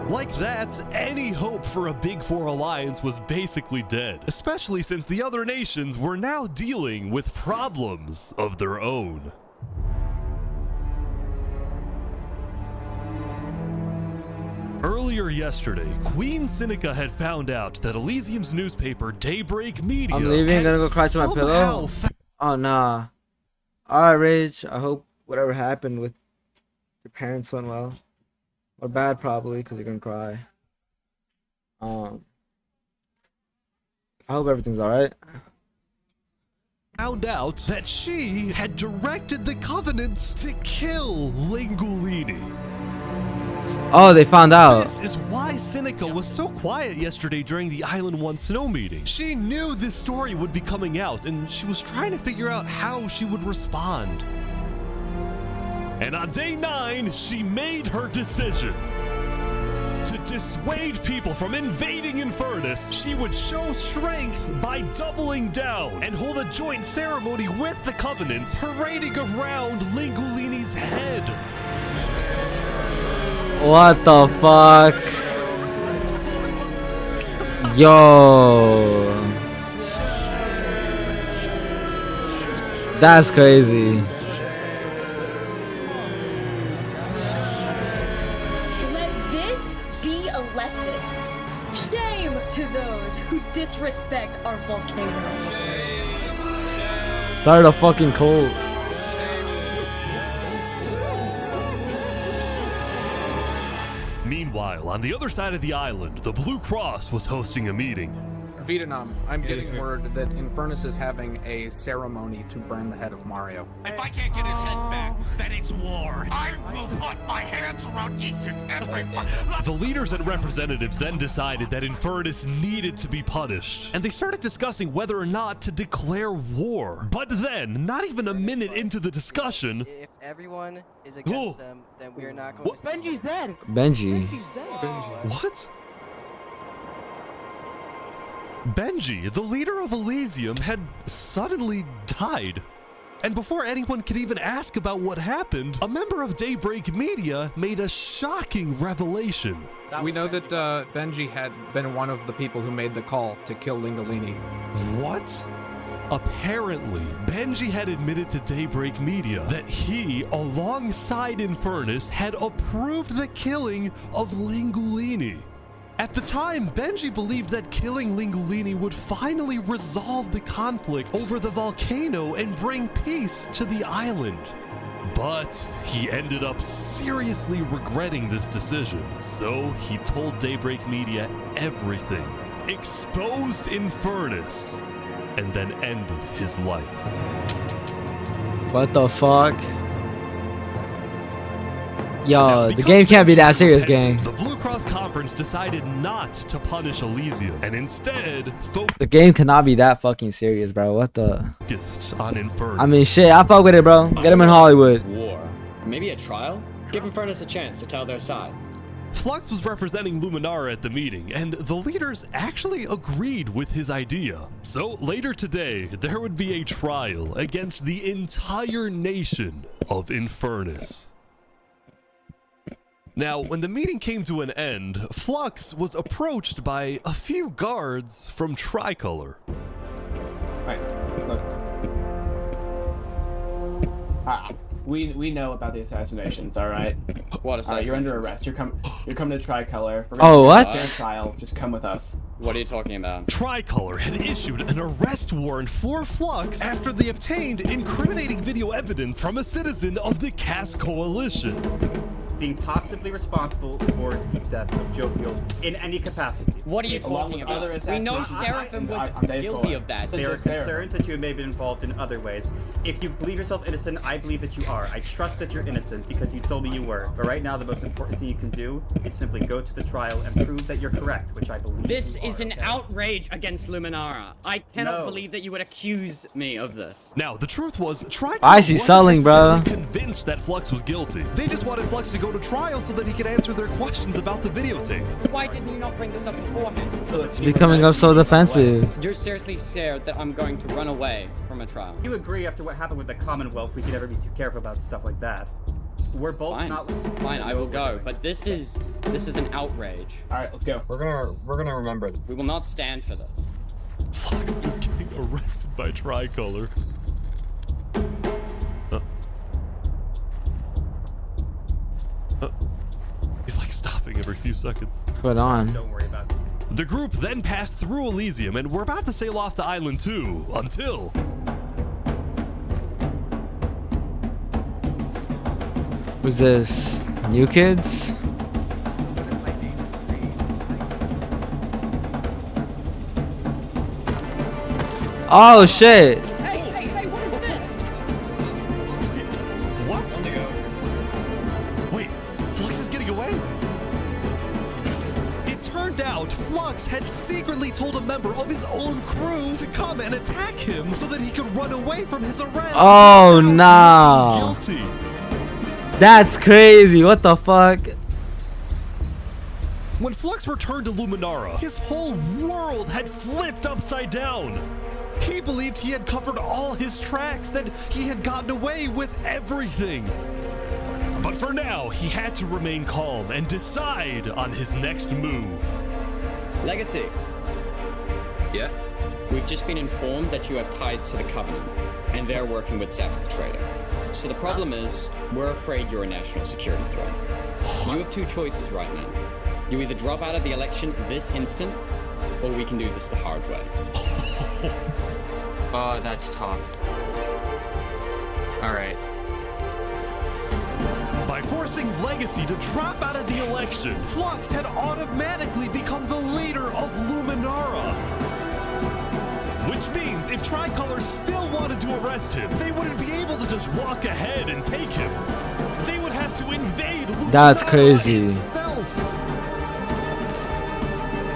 Like that, any hope for a Big Four alliance was basically dead, especially since the other nations were now dealing with problems of their own. Earlier yesterday, Queen Seneca had found out that Elysium's newspaper, Daybreak Media, I'm leaving. Gonna go cry to my pillow. Oh nah. Alright, Rage. I hope whatever happened with your parents went well. Or bad, probably, because you're gonna cry. I hope everything's alright. Found out that she had directed the Covenant to kill Lingulini. Oh, they found out. This is why Seneca was so quiet yesterday during the Island 1 snow meeting. She knew this story would be coming out, and she was trying to figure out how she would respond. And on day 9, she made her decision. To dissuade people from invading Infernus, she would show strength by doubling down and hold a joint ceremony with the Covenant, parading around Lingulini's head. What the fuck? Yo. That's crazy. Let this be a lesson. Shame to those who disrespect our volcano. Started a fucking cult. Meanwhile, on the other side of the island, the Blue Cross was hosting a meeting. Vietnam, I'm getting word that Infernus is having a ceremony to burn the head of Mario. If I can't get his head back, then it's war. I will put my hands around each and every one. The leaders and representatives then decided that Infernus needed to be punished, and they started discussing whether or not to declare war. But then, not even a minute into the discussion, If everyone is against them, then we are not going to... Benji's dead. Benji. What? Benji, the leader of Elysium, had suddenly died. And before anyone could even ask about what happened, a member of Daybreak Media made a shocking revelation. We know that Benji had been one of the people who made the call to kill Lingulini. What? Apparently, Benji had admitted to Daybreak Media that he, alongside Infernus, had approved the killing of Lingulini. At the time, Benji believed that killing Lingulini would finally resolve the conflict over the volcano and bring peace to the island. But he ended up seriously regretting this decision, so he told Daybreak Media everything, exposed Infernus, and then ended his life. What the fuck? Yo, the game can't be that serious, gang. The Blue Cross Conference decided not to punish Elysium, and instead The game cannot be that fucking serious, bro. What the? focused on Infernus. I mean, shit, I fuck with it, bro. Get him in Hollywood. War. Maybe a trial? Give Infernus a chance to tell their side. Flux was representing Luminara at the meeting, and the leaders actually agreed with his idea. So later today, there would be a trial against the entire nation of Infernus. Now, when the meeting came to an end, Flux was approached by a few guards from Tricolor. Alright, look. We know about the assassinations, all right? What assassinations? You're under arrest. You're coming to Tricolor. Oh, what? Fair trial. Just come with us. What are you talking about? Tricolor had issued an arrest warrant for Flux after they obtained incriminating video evidence from a citizen of the Caste Coalition. Being possibly responsible for the death of Joe Field in any capacity. What are you talking about? We know Seraphim was guilty of that. There are concerns that you may have been involved in other ways. If you believe yourself innocent, I believe that you are. I trust that you're innocent because you told me you were. But right now, the most important thing you can do is simply go to the trial and prove that you're correct, which I believe This you is are, an okay? outrage against Luminara. I cannot No. believe that you would accuse me of this. Now, the truth was, Tricolor I see selling, bro. convinced that Flux was guilty. They just wanted Flux to go to trial so that he could answer their questions about the videotape. Why didn't you not bring this up beforehand? It's becoming up so defensive. You're seriously scared that I'm going to run away from a trial. You agree after what happened with the Commonwealth, we could never be too careful about stuff like that. We're both not. Fine, I will go. But this is an outrage. All right, let's go. We're gonna remember this. We will not stand for this. Flux is getting arrested by Tricolor. He's like stopping every few seconds. What's going on? Don't worry about it. The group then passed through Elysium and were about to sail off to Island 2 until... Who's this? New kids? Oh shit! Hey, what is this? What? Wait, Flux is getting away? It turned out Flux had secretly told a member of his own crew to come and attack him so that he could run away from his arrest. Oh no! Guilty. That's crazy. What the fuck? When Flux returned to Luminara, his whole world had flipped upside down. He believed he had covered all his tracks, that he had gotten away with everything. But for now, he had to remain calm and decide on his next move. Legacy. Yeah? We've just been informed that you have ties to the Covenant, and they're working with Saps the Traitor. So the problem is, we're afraid you're a national security threat. You have two choices right now. You either drop out of the election this instant, or we can do this the hard way. Oh, that's tough. Alright. By forcing Legacy to drop out of the election, Flux had automatically become the leader of Luminara. Which means if Tricolor still wanted to arrest him, they wouldn't be able to just walk ahead and take him. They would have to invade Luminara. That's crazy. Itself.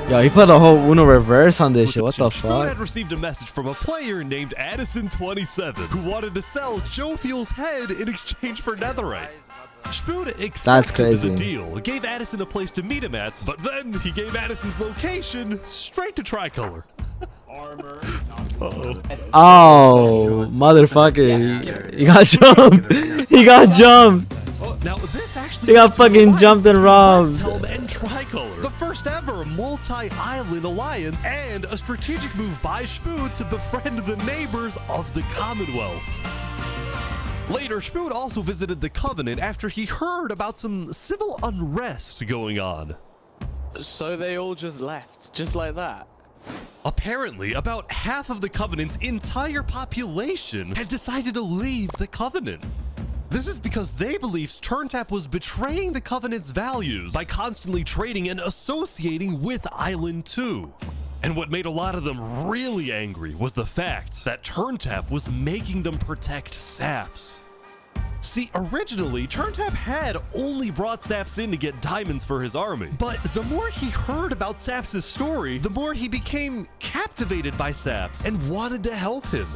Yo, he put a whole Uno reverse on this shit. What the Spoon fuck? had received a message from a player named Addison27 who wanted to sell Joe Fuel's head in exchange for netherite. Spoon accepted crazy. the deal, gave Addison a place to meet him at, but then he gave Addison's location straight to Tricolor. Armor. Oh, motherfucker. He got jumped. He got jumped. Now this actually He got fucking jumped and robbed. Helm and Tricolor, the first ever multi-island alliance, and a strategic move by Spoon to befriend the neighbors of the Commonwealth. Later, Spoon also visited the Covenant after he heard about some civil unrest going on. So they all just left, just like that? Apparently, about half of the Covenant's entire population had decided to leave the Covenant. This is because they believed Turntap was betraying the Covenant's values by constantly trading and associating with Island 2. And what made a lot of them really angry was the fact that Turntap was making them protect Saps. See, originally, Turntap had only brought Saps in to get diamonds for his army. But the more he heard about Saps' story, the more he became captivated by Saps and wanted to help him.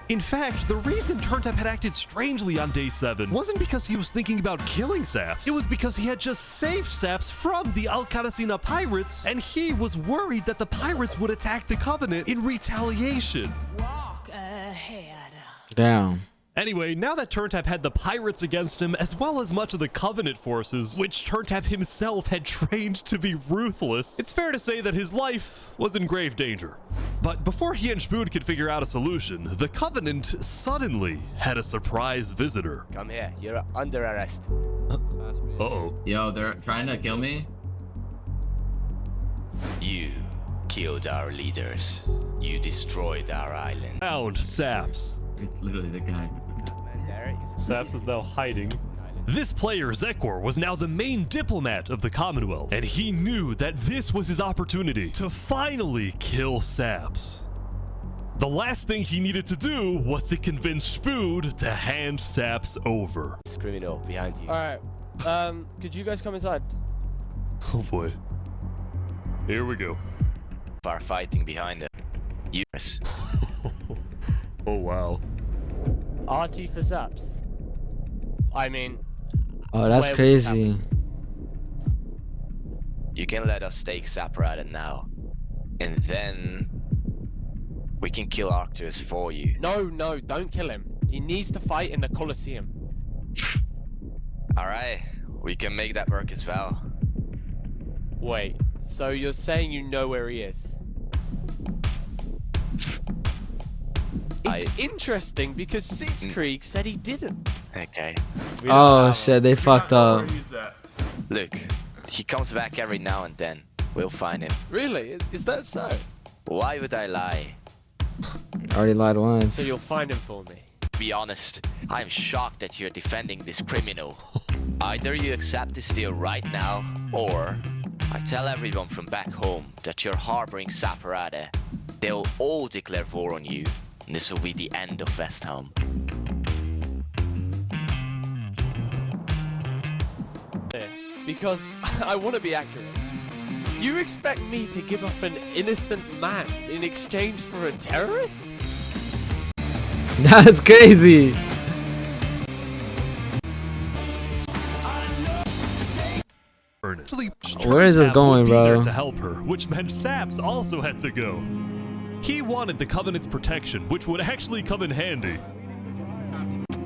In fact, the reason Turntap had acted strangely on day 7 wasn't because he was thinking about killing Saps. It was because he had just saved Saps from the Alcaracina pirates, and he was worried that the pirates would attack the Covenant in retaliation. Walk ahead. Damn. Anyway, now that Turntap had the pirates against him, as well as much of the Covenant forces, which Turntap himself had trained to be ruthless, it's fair to say that his life was in grave danger. But before he and Spood could figure out a solution, the Covenant suddenly had a surprise visitor. Come here, you're under arrest. Uh-oh. Yo, they're trying to kill me? You killed our leaders. You destroyed our island. Found Saps. It's literally the guy. Saps is now hiding. This player, Zekor, was now the main diplomat of the Commonwealth, and he knew that this was his opportunity to finally kill Saps. The last thing he needed to do was to convince Spood to hand Saps over. Criminal behind you. Alright, could you guys come inside? Oh boy. Here we go. Are fighting behind us. Yes. Oh wow. RT for Zaps. I mean... Oh, that's crazy. You can let us take Saparata now. And then... we can kill Arcturus for you. No, don't kill him. He needs to fight in the Colosseum. Alright, we can make that work as well. Wait, so you're saying you know where he is? It's interesting because Sitzkrieg said he didn't. Okay. Oh shit, they fucked up. Look, he comes back every now and then. We'll find him. Really? Is that so? Why would I lie? Already lied once. So you'll find him for me. To be honest, I'm shocked that you're defending this criminal. Either you accept this deal right now, or I tell everyone from back home that you're harboring Saparata. They'll all declare war on you, and this will be the end of Westhelm. Because I want to be accurate. You expect me to give up an innocent man in exchange for a terrorist? That's crazy. Where is this going, bro? To help her, which meant Saps also had to go. He wanted the Covenant's protection, which would actually come in handy.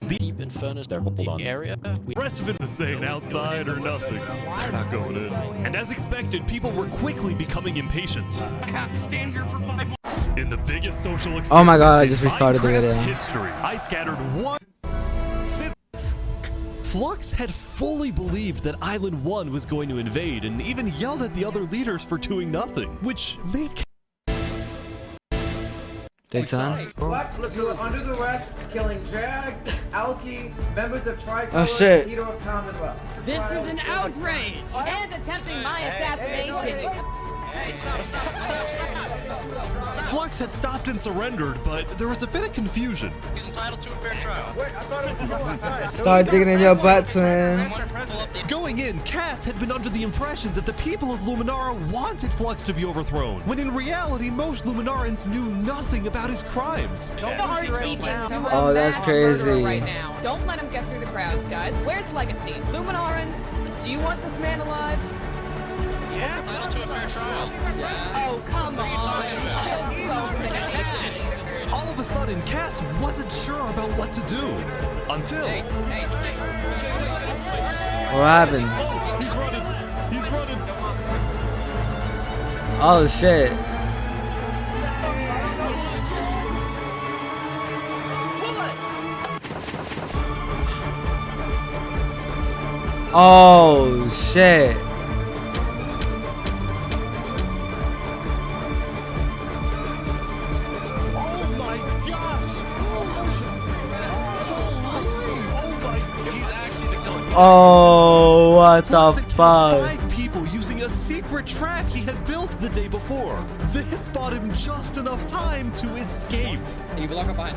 Deep in furnace, they're holding area. The rest of it is staying outside or nothing. They're not going in. And as expected, people were quickly becoming impatient. I have to stand here for 5 more. In the biggest social experiment Oh my god, I just restarted the video. history, I scattered one. Flux had fully believed that Island 1 was going to invade and even yelled at the other leaders for doing nothing, which made Dayton. Flux was under the arrest, killing Jag, Alki, members of Tricolor, Oh, shit. and leader of Commonwealth. This is an outrage! And attempting my assassination. Flux had stopped and surrendered, but there was a bit of confusion. He's entitled to a fair trial. Wait, I thought it was Start digging in your butt, twin. Going in, Cass had been under the impression that the people of Luminara wanted Flux to be overthrown, when in reality, most Luminarans knew nothing about his crimes. Oh, that's crazy. Right now. Don't let him get through the crowds, guys. Where's Legacy? Luminarans, do you want this man alive? Yeah, entitled to a fair trial. Oh, come on. All of a sudden, Cass wasn't sure about what to do. Until... What happened? He's running. He's running. Oh shit. Oh shit. Oh, what the fuck? 5 people using a secret track he had built the day before. This bought him just enough time to escape. You block up behind.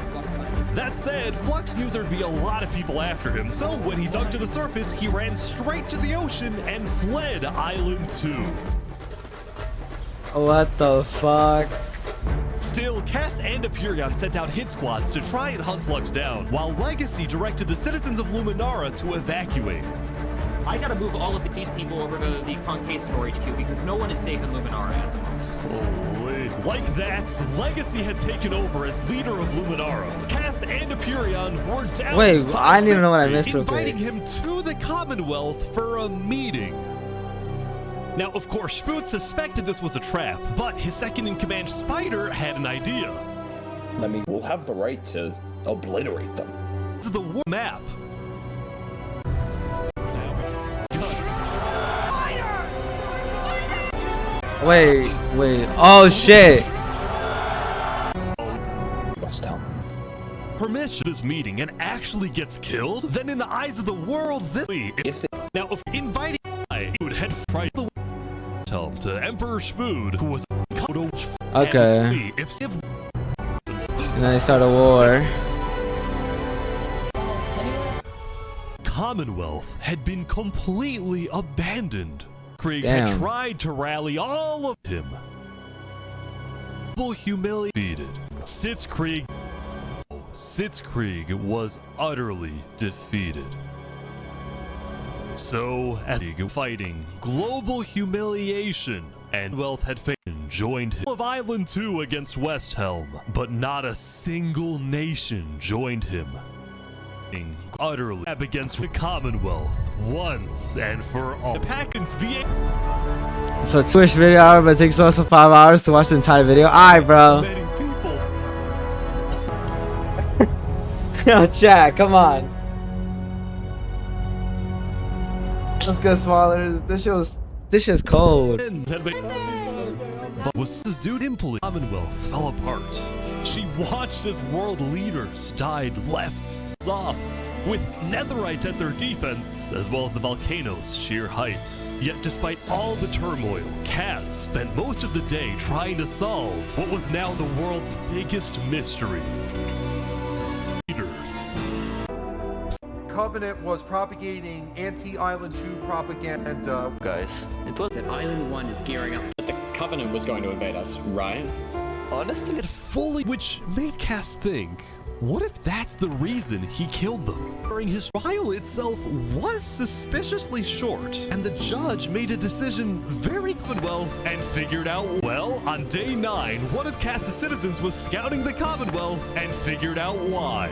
That said, Flux knew there'd be a lot of people after him, so when he dug to the surface, he ran straight to the ocean and fled Island 2. What the fuck? Still, Cass and Aperion sent out hit squads to try and hunt Flux down, while Legacy directed the citizens of Luminara to evacuate. I gotta move all of these people over to the Concave Storage Queue because no one is safe in Luminara at the moment. Like that, Legacy had taken over as leader of Luminara. Cass and Apurion were down. Wait, I didn't even know what I missed real inviting quick. him to the Commonwealth for a meeting. Now, of course, Spoon suspected this was a trap, but his second-in-command Spider had an idea. We'll have the right to obliterate them. To the war map. Wait. Oh shit. Permission this meeting and actually gets killed, then in the eyes of the world, now if inviting I would head right the help to Emperor Spood, who was Okay. And then they start a war. Commonwealth had been completely abandoned. Krieg Damn. had tried to rally all of him. Humiliated. Sitzkrieg was utterly defeated. So, as fighting global humiliation, and Wealth had joined him of Island 2 against West Helm, but not a single nation joined him. Utterly up against the Commonwealth once and for all. The Packins VA. So Twitch video hour, but it takes also 5 hours to watch the entire video. Alright, bro. Yo, chat, come on. Let's go, Swallers. This shit's cold. But was this dude implement Commonwealth fell apart. She watched as world leaders died left off, with Netherite at their defense, as well as the volcano's sheer height. Yet despite all the turmoil, Cass spent most of the day trying to solve what was now the world's biggest mystery. Covenant was propagating anti-Island 2 propaganda. Guys, it was that Island 1 is gearing up. But the Covenant was going to invade us, right? Honestly, it fully, which made Cass think, what if that's the reason he killed them? During his trial itself was suspiciously short, and the judge made a decision very well and figured out, well, on day 9, one of Cass's citizens was scouting the Commonwealth and figured out why.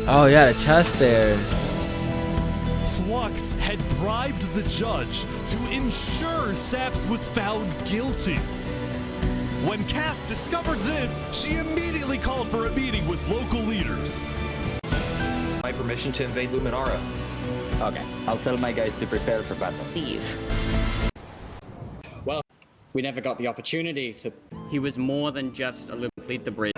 Oh yeah, the chest there. Flux had bribed the judge to ensure Saps was found guilty. When Cass discovered this, she immediately called for a meeting with local leaders. My permission to invade Luminara. Okay, I'll tell my guys to prepare for battle. Leave. Well, we never got the opportunity to. He was more than just a complete the bridge.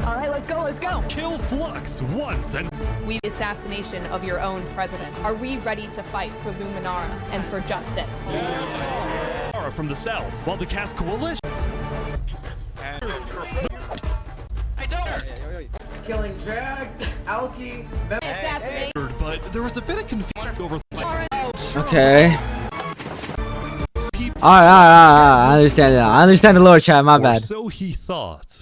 Alright, let's go. Kill Flux once and We assassination of your own president. Are we ready to fight for Luminara and for justice? from the south, while the Cass coalition. Killing Jag, Alki, But there was a bit of confusion over. Okay. Alright, I understand that. I understand the lore, chat. My bad. So he thought.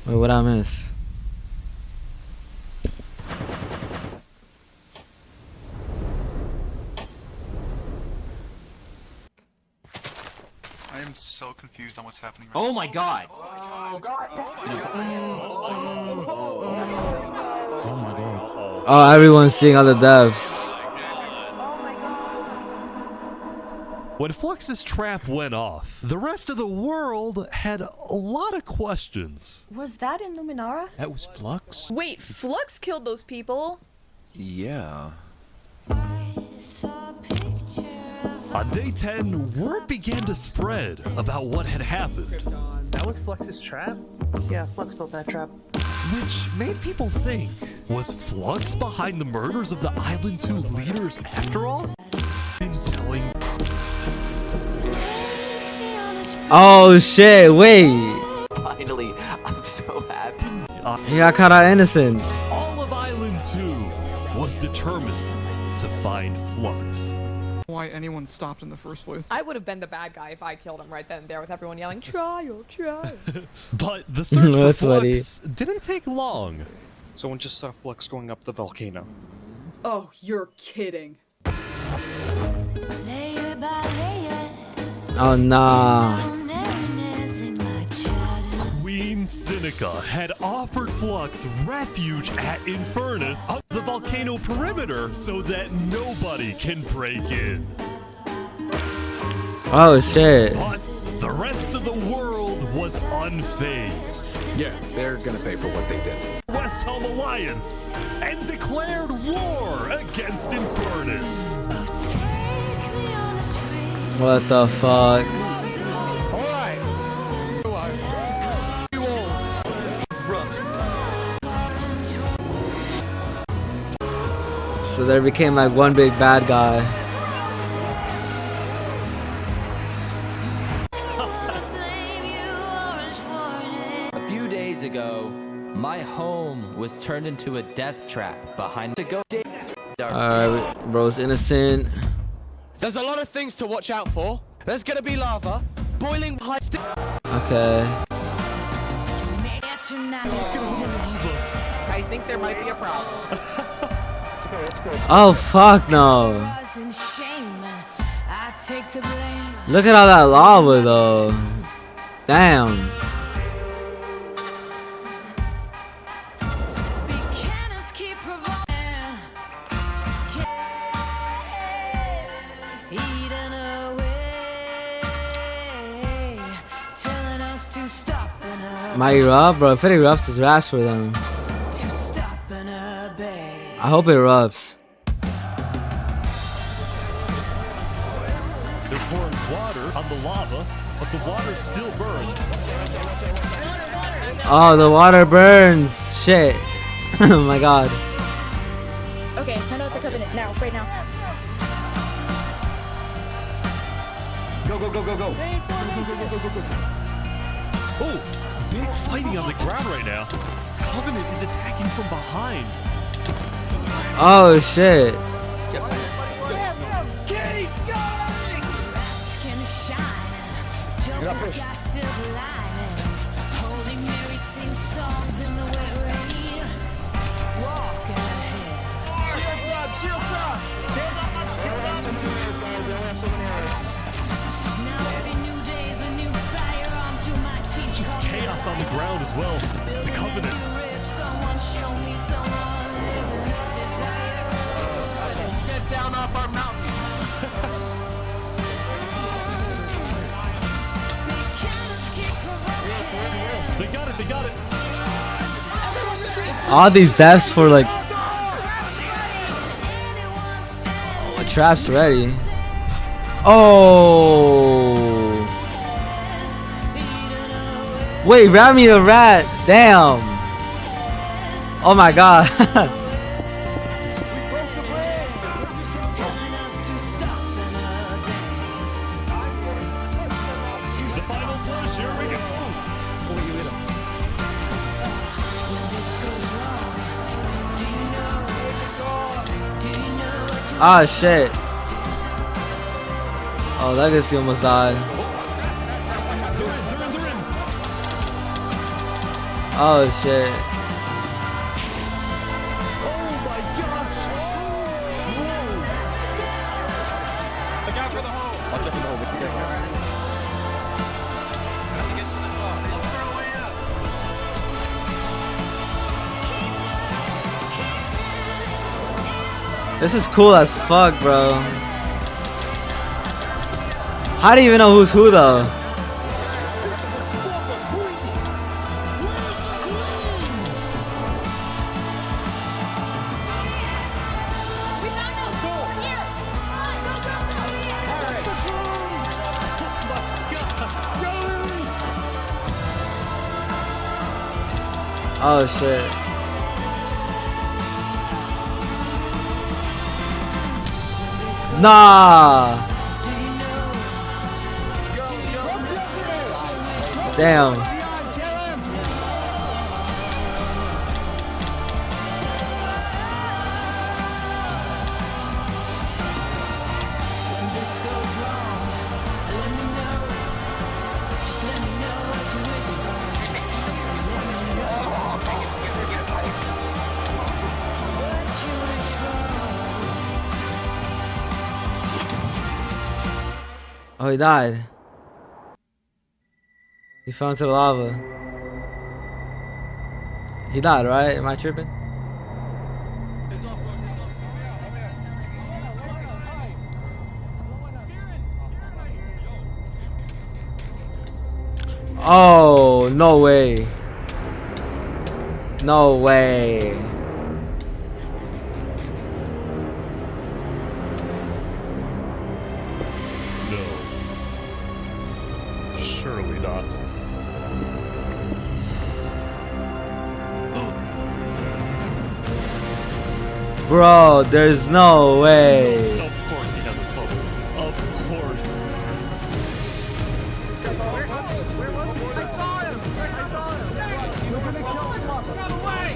Wait, what I miss? I am so confused on what's happening right Oh my god! Oh my god! Oh my god. Oh, everyone's seeing all the devs. When Flux's trap went off, the rest of the world had a lot of questions. Was that in Luminara? That was Flux? Wait, Flux killed those people? Yeah. On day 10, word began to spread about what had happened. That was Flux's trap? Yeah, Flux built that trap. Which made people think, was Flux behind the murders of the Island 2 leaders after all? In telling... Oh shit, wait. Finally, I'm so happy. He got caught out innocent. All of Island 2 was determined to find Flux. Why anyone stopped in the first place. I would have been the bad guy if I killed him right then and there with everyone yelling, trial, trial. But the search for That's Flux didn't take long. Someone just saw Flux going up the volcano. Oh, you're kidding. Oh nah. Queen Seneca had offered Flux refuge at Infernus on the volcano perimeter so that nobody can break in. Oh shit. But the rest of the world was unfazed. Yeah, they're gonna pay for what they did. West Helm Alliance and declared war against Infernus. What the fuck? So there became like one big bad guy. A few days ago, my home was turned into a death trap behind to go. Alright, bro's innocent. There's a lot of things to watch out for. There's gonna be lava, boiling high stick. Okay. I think there might be a problem. Oh fuck no. Look at all that lava though. Damn. Might erupt, bro. If it erupts, it's rash for them. I hope it erupts. They're pouring water on the lava, but the water still burns. Oh, the water burns. Shit. Oh my god. Okay, send out the covenant now, right now. Go, go, go, go, go. Oh, big fighting on the ground right now. Covenant is attacking from behind. Oh shit. It's just chaos on the ground as well. It's the Covenant. Get down off our mountain. They got it, they got it. All these deaths for like. Oh, traps ready. Oh. Wait, rat me the rat. Damn. Oh my god. The final push, here we go. Ah shit. Oh, Legacy almost died. Oh shit. Look out for the hole. Watch out for the hole. This is cool as fuck, bro. How do you even know who's who though? Oh shit. Nah. Damn. Oh, he died. He fell into the lava. He died, right? Am I tripping? Oh, no way. No way. No. Surely not. Bro, there's no way. Of course he has a tunnel. Of course. I saw him! I saw him! We're gonna kill him! Run away!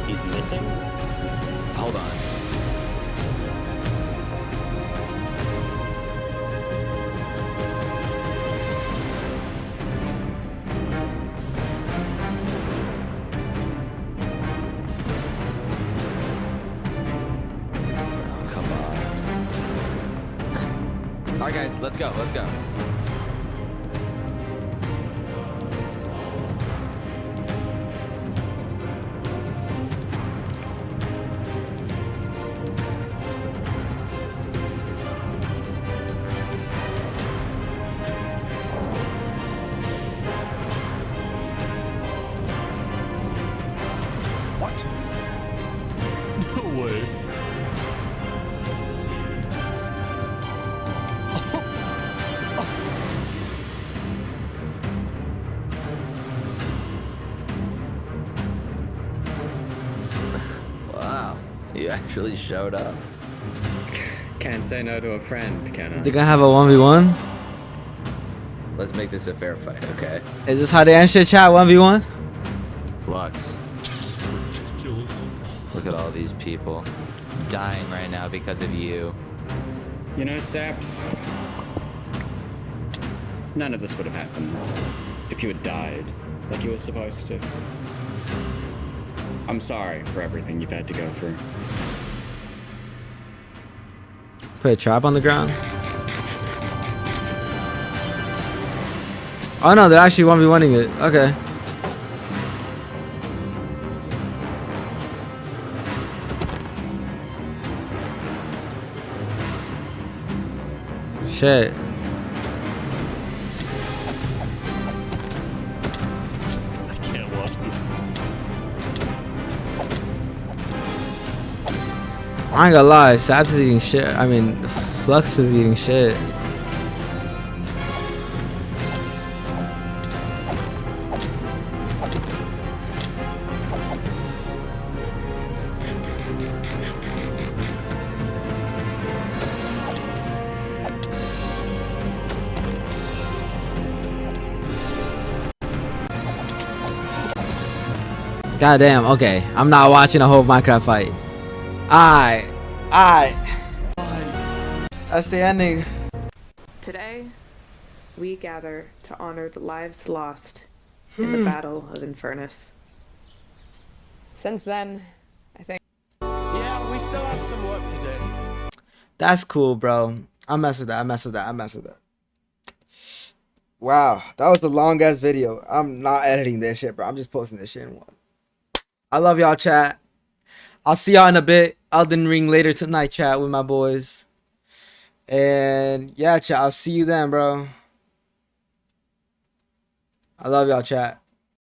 He's missing? Hold on. Oh, come on. All right, guys, let's go. Let's go. What? No way. Wow, you actually showed up. Can't say no to a friend, can I? They're gonna have a 1v1? Let's make this a fair fight, okay? Is this how they end shit, chat? 1v1? Flux. Look at all these people dying right now because of you. You know, Saps, none of this would have happened if you had died like you were supposed to. I'm sorry for everything you've had to go through. Put a trap on the ground? Oh no, they're actually 1v1ing it. Okay. Shit. I can't watch this. I ain't gonna lie, Saps is eating shit. I mean, Flux is eating shit. Goddamn, okay. I'm not watching a whole Minecraft fight. Alright. That's the ending. Today, we gather to honor the lives lost in the Battle of Infernus. Since then, I think. Yeah, we still have some work to do. That's cool, bro. I mess with that. Wow, that was a long ass video. I'm not editing this shit, bro. I'm just posting this shit in one. I love y'all, chat. I'll see y'all in a bit. Elden Ring later tonight, chat, with my boys. And yeah, chat, I'll see you then, bro. I love y'all, chat.